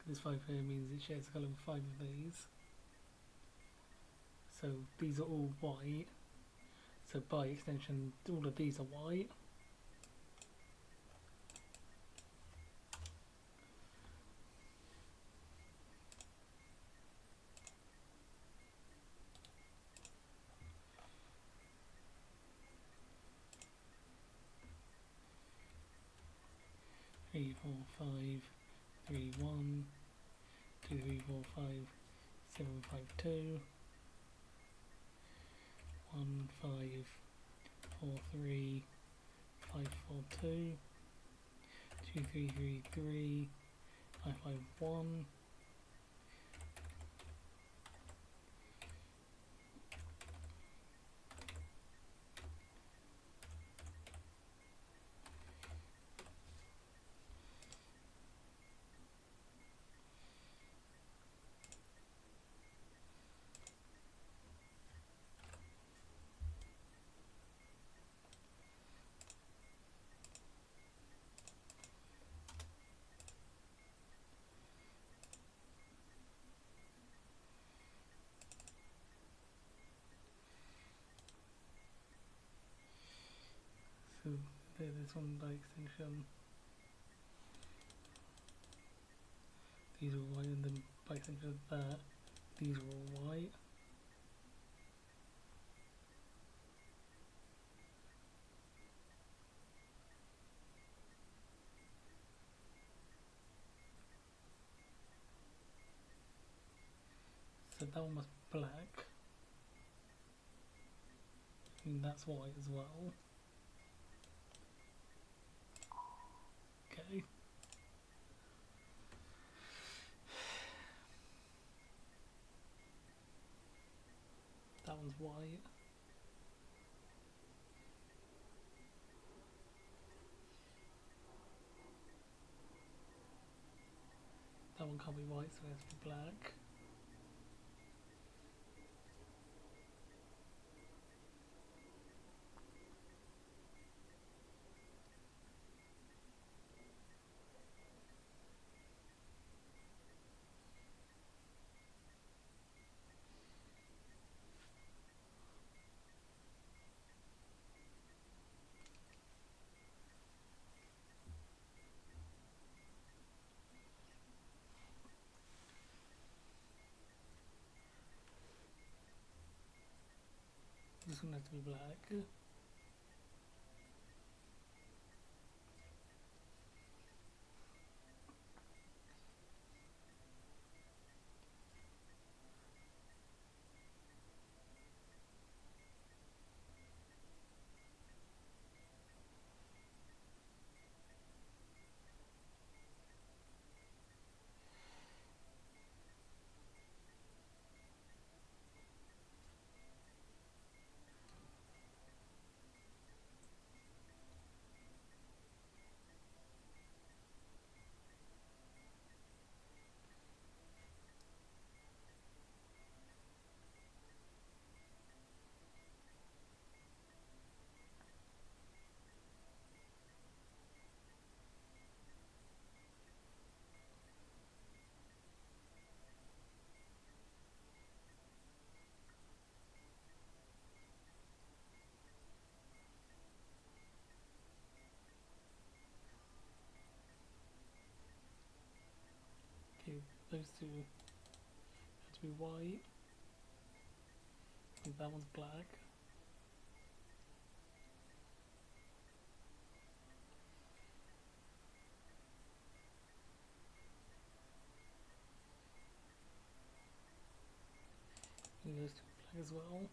Speaker 1: This 5 here means it shares the colour with 5 of these. So these are all white. So by extension, all of these are white. Three, four, five, 3, 1, 2, 3, 4, 5, 7, 5, 2, 1, 5, 4, 3, 5, 4, 2, 2, 3, 3, 3, 5, 5, 1. So there's this one by extension. These are white, and then by extension of that, these are all white. So that one was black. And that's white as well. Okay. That one's white. That one can't be white, so it has to be black. This one has to be black. those two have to be white. And that one's black. And those two are black as well.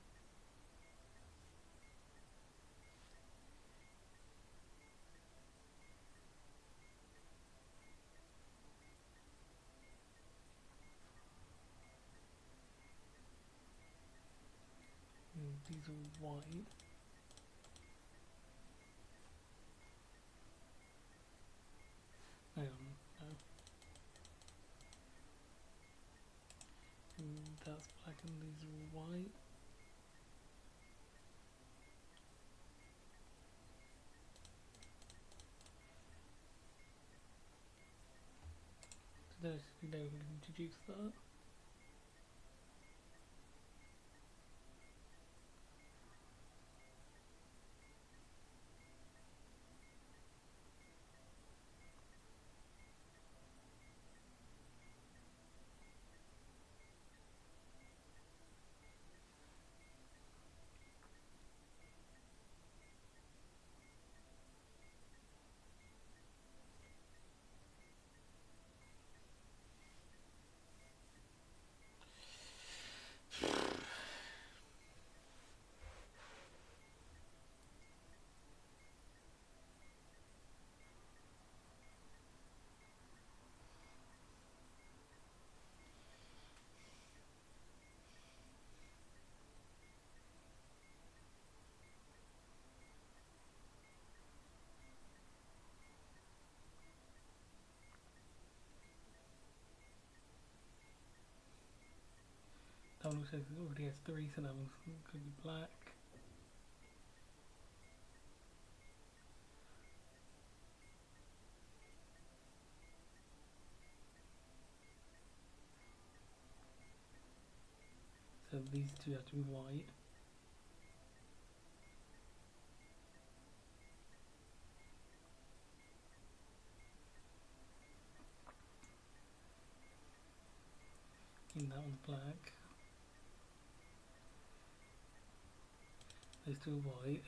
Speaker 1: And these are white. Hang on, no. And that's black and these are white. So there's, you know, we can introduce that. That one looks like it already has three, so that one could be black. So these two have to be white. And that one's black. Those two are white.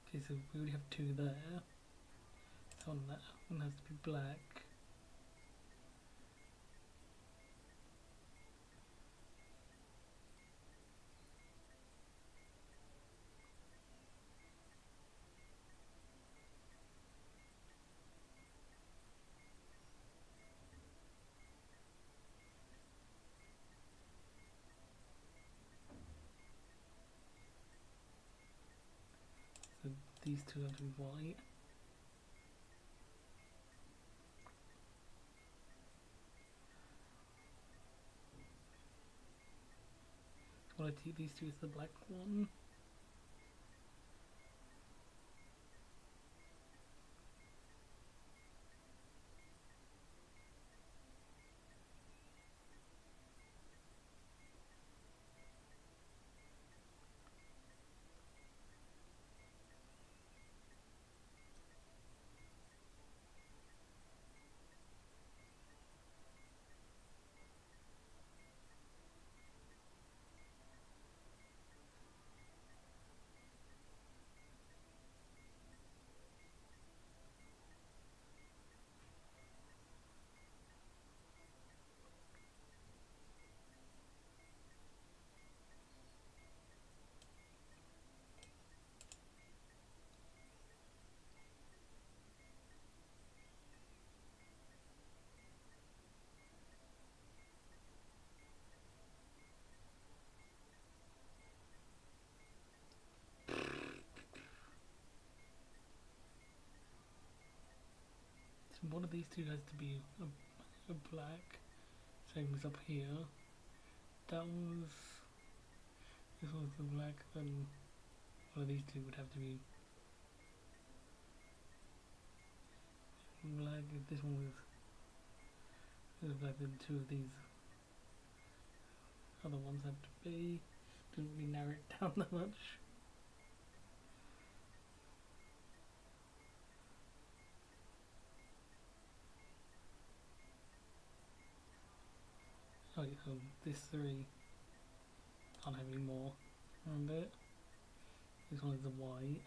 Speaker 1: Okay, so we already have two there. So on that one has to be black. So these two have to be white. Well, I take these two as the black one. one of these two has to be a black. Same as up here. That was... This one's the black, then one of these two would have to be black. If this one was black, then two of these other ones have to be. Didn't really narrow it down that much. Oh yeah, so this three can't have any more around it. This one is the white.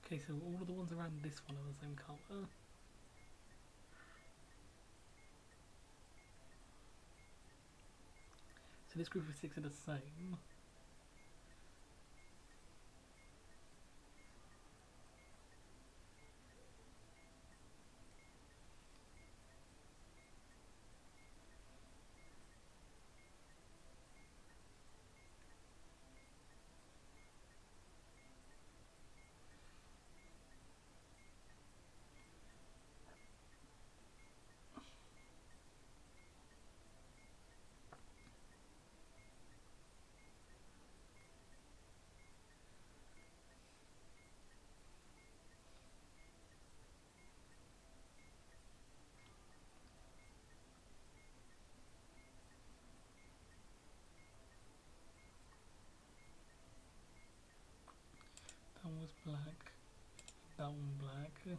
Speaker 1: Okay, so all of the ones around this one are the same colour. So this group of 6 are the same. That one was black, that one black, and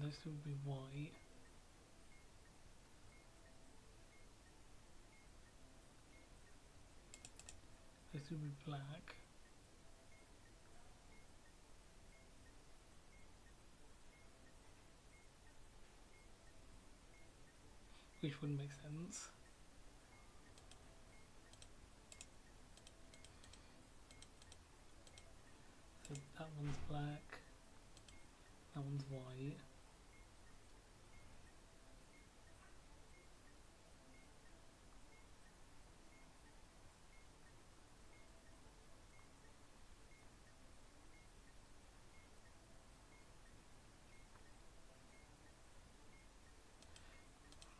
Speaker 1: those two will be white. Those two will be black. Which wouldn't make sense. So that one's black, that one's white.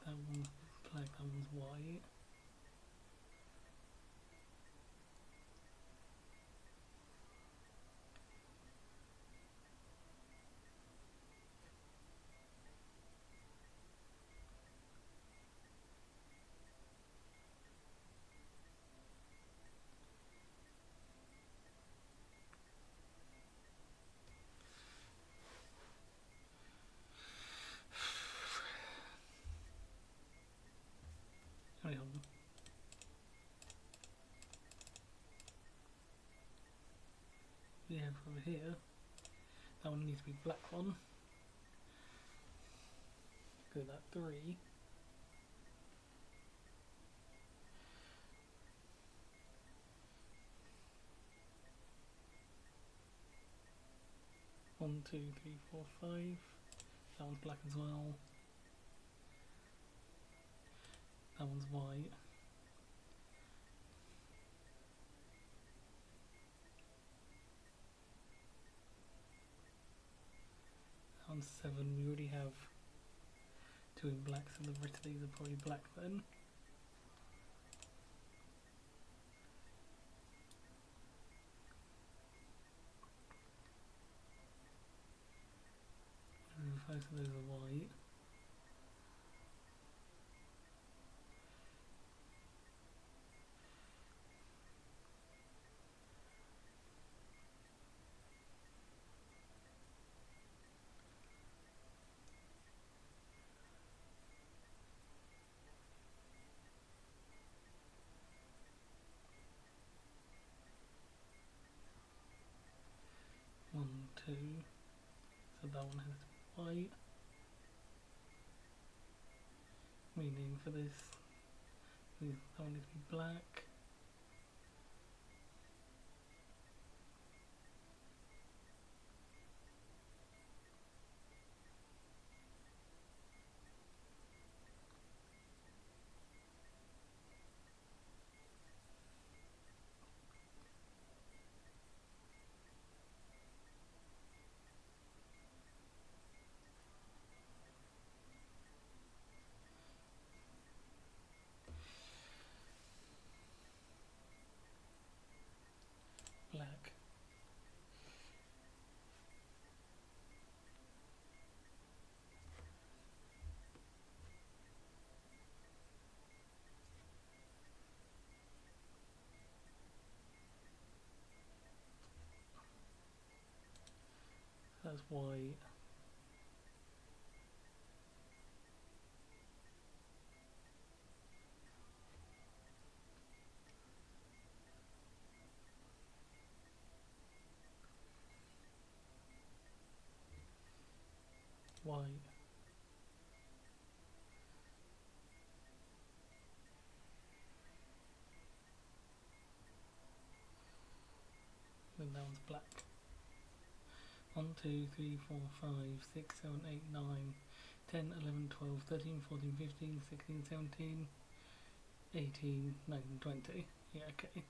Speaker 1: That one's black, that one's white. Hang on. We have over here, that one needs to be black one. Go that 3. One, two, three, four, 5. That one's black as well. That one's white. one's 7. We already have 2 in black, so the rest of these are probably black then. And most of those are white. One, two. So that one has to be white. Meaning for this, that one needs to be black. Black. That's white. White. Then that one's black. 1, 2, 3, 4, 5, 6, 7, 8, 9, 10, 11, 12, 13, 14, 15, 16, 17, 18, 19, 20. Yeah, okay.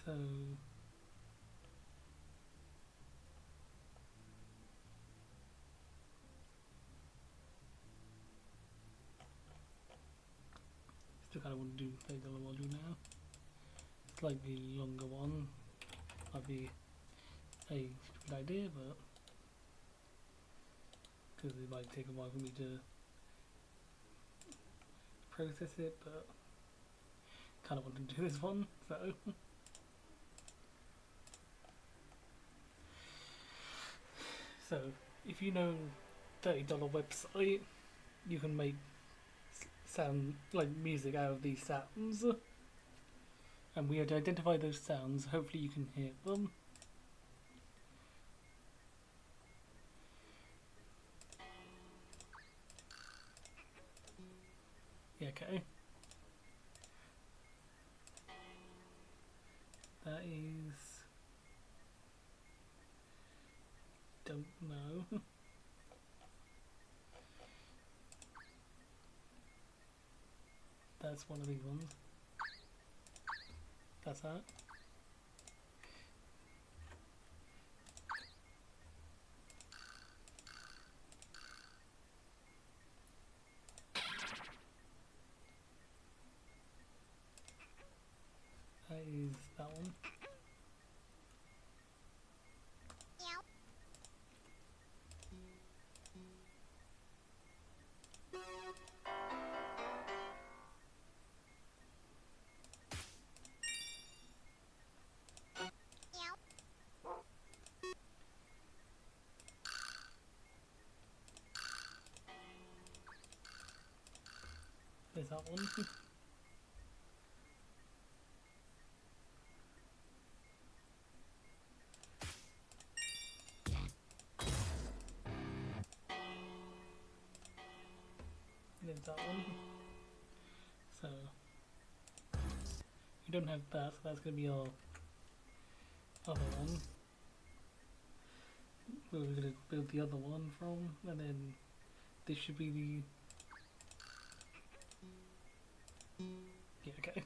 Speaker 1: So still kind of want to do $30 module now. Slightly longer one might be a stupid idea, but because it might take a while for me to process it, but kind of want to do this one, so so if you know $30 website, you can make sound like music out of these sounds, and we have to identify those sounds. Hopefully you can hear them. Yeah, okay. That is... don't know. That's one of these ones. That's that. That is that one. There's that one. There's that one. So we don't have that, so that's going to be our other one. Where we're going to build the other one from, and then this should be the... Yeah, okay.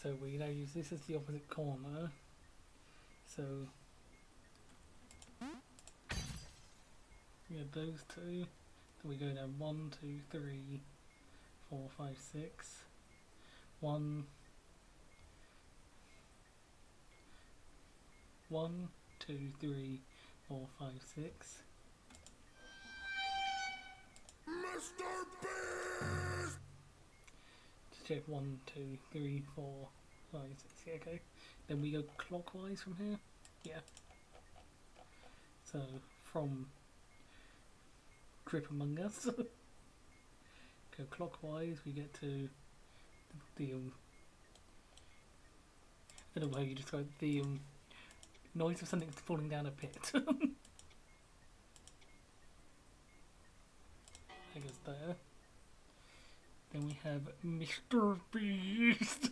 Speaker 1: So we now use this as the opposite corner. So we have those two. Then we go down 1, 2, 3, 4, 5, 6. 1, 1, 2, 3, 4, 5, 6.
Speaker 3: Mr. Beast!
Speaker 1: Just check 1, 2, 3, 4, 5, 6. Yeah, okay. Then we go clockwise from here. Yeah. So from Grip Among Us, go clockwise. We get to the I don't know how you describe the noise of something falling down a pit. I guess there. Then we have Mr. Beast.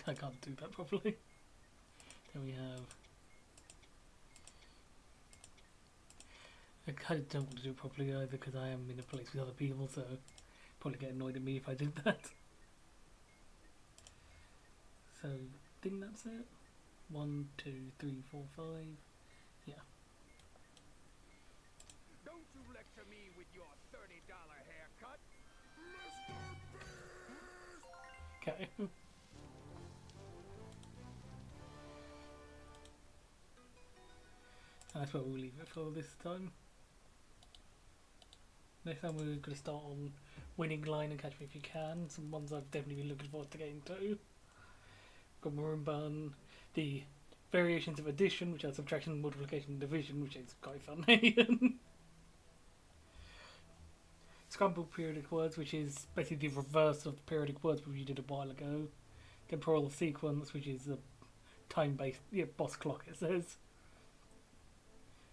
Speaker 1: I can't do that properly. Then we have... I kind of don't want to do it properly either because I am in a place with other people, so probably get annoyed at me if I did that. So, I think that's it. 1, 2, 3, 4, 5. Yeah.
Speaker 3: Don't you lecture me with your $30 haircut, Mr. Beast!
Speaker 1: Okay. That's where we'll leave it for this time. Next time we're going to start on Winning Line and Catch Me If You Can. Some ones I've definitely been looking forward to getting to. Got Maroon Bun, the variations of addition, which are subtraction, multiplication, and division, which is quite funny. Scrambled periodic words, which is basically the reverse of the periodic words we did a while ago. Temporal sequence, which is a time-based boss clock, it says.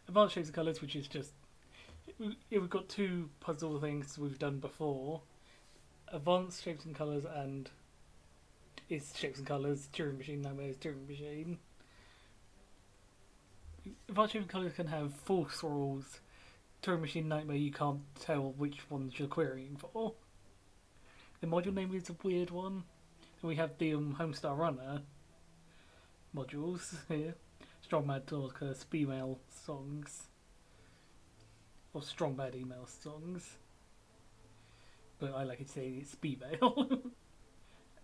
Speaker 1: Advanced shapes and colours, which is just... We've got two puzzle things we've done before. Advanced shapes and colours and... It's shapes and colours, Turing machine, nightmares, Turing machine. Advanced shapes and colours can have false rules. Turing machine nightmare, you can't tell which ones you're querying for. The module name is a weird one. And we have the Homestar Runner modules here. Strong Mad Talker, Speemail songs. Or Strong Bad Email songs. But I like to say it's Speemail.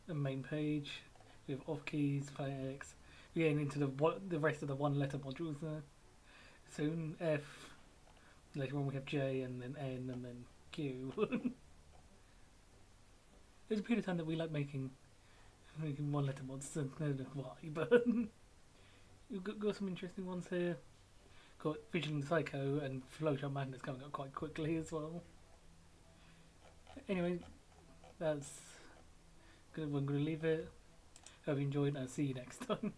Speaker 1: The main page. We have off keys, phonetics. We're getting into the rest of the one letter modules there. Soon F. Later on we have J and then N and then Q. There's a period of time that we like making one letter mods. I don't know why, but we've got some interesting ones here. Got Vigilant Psycho and Flowchart Madness coming up quite quickly as well. Anyway, that's good. I'm going to leave it. Hope you enjoyed and I'll see you next time.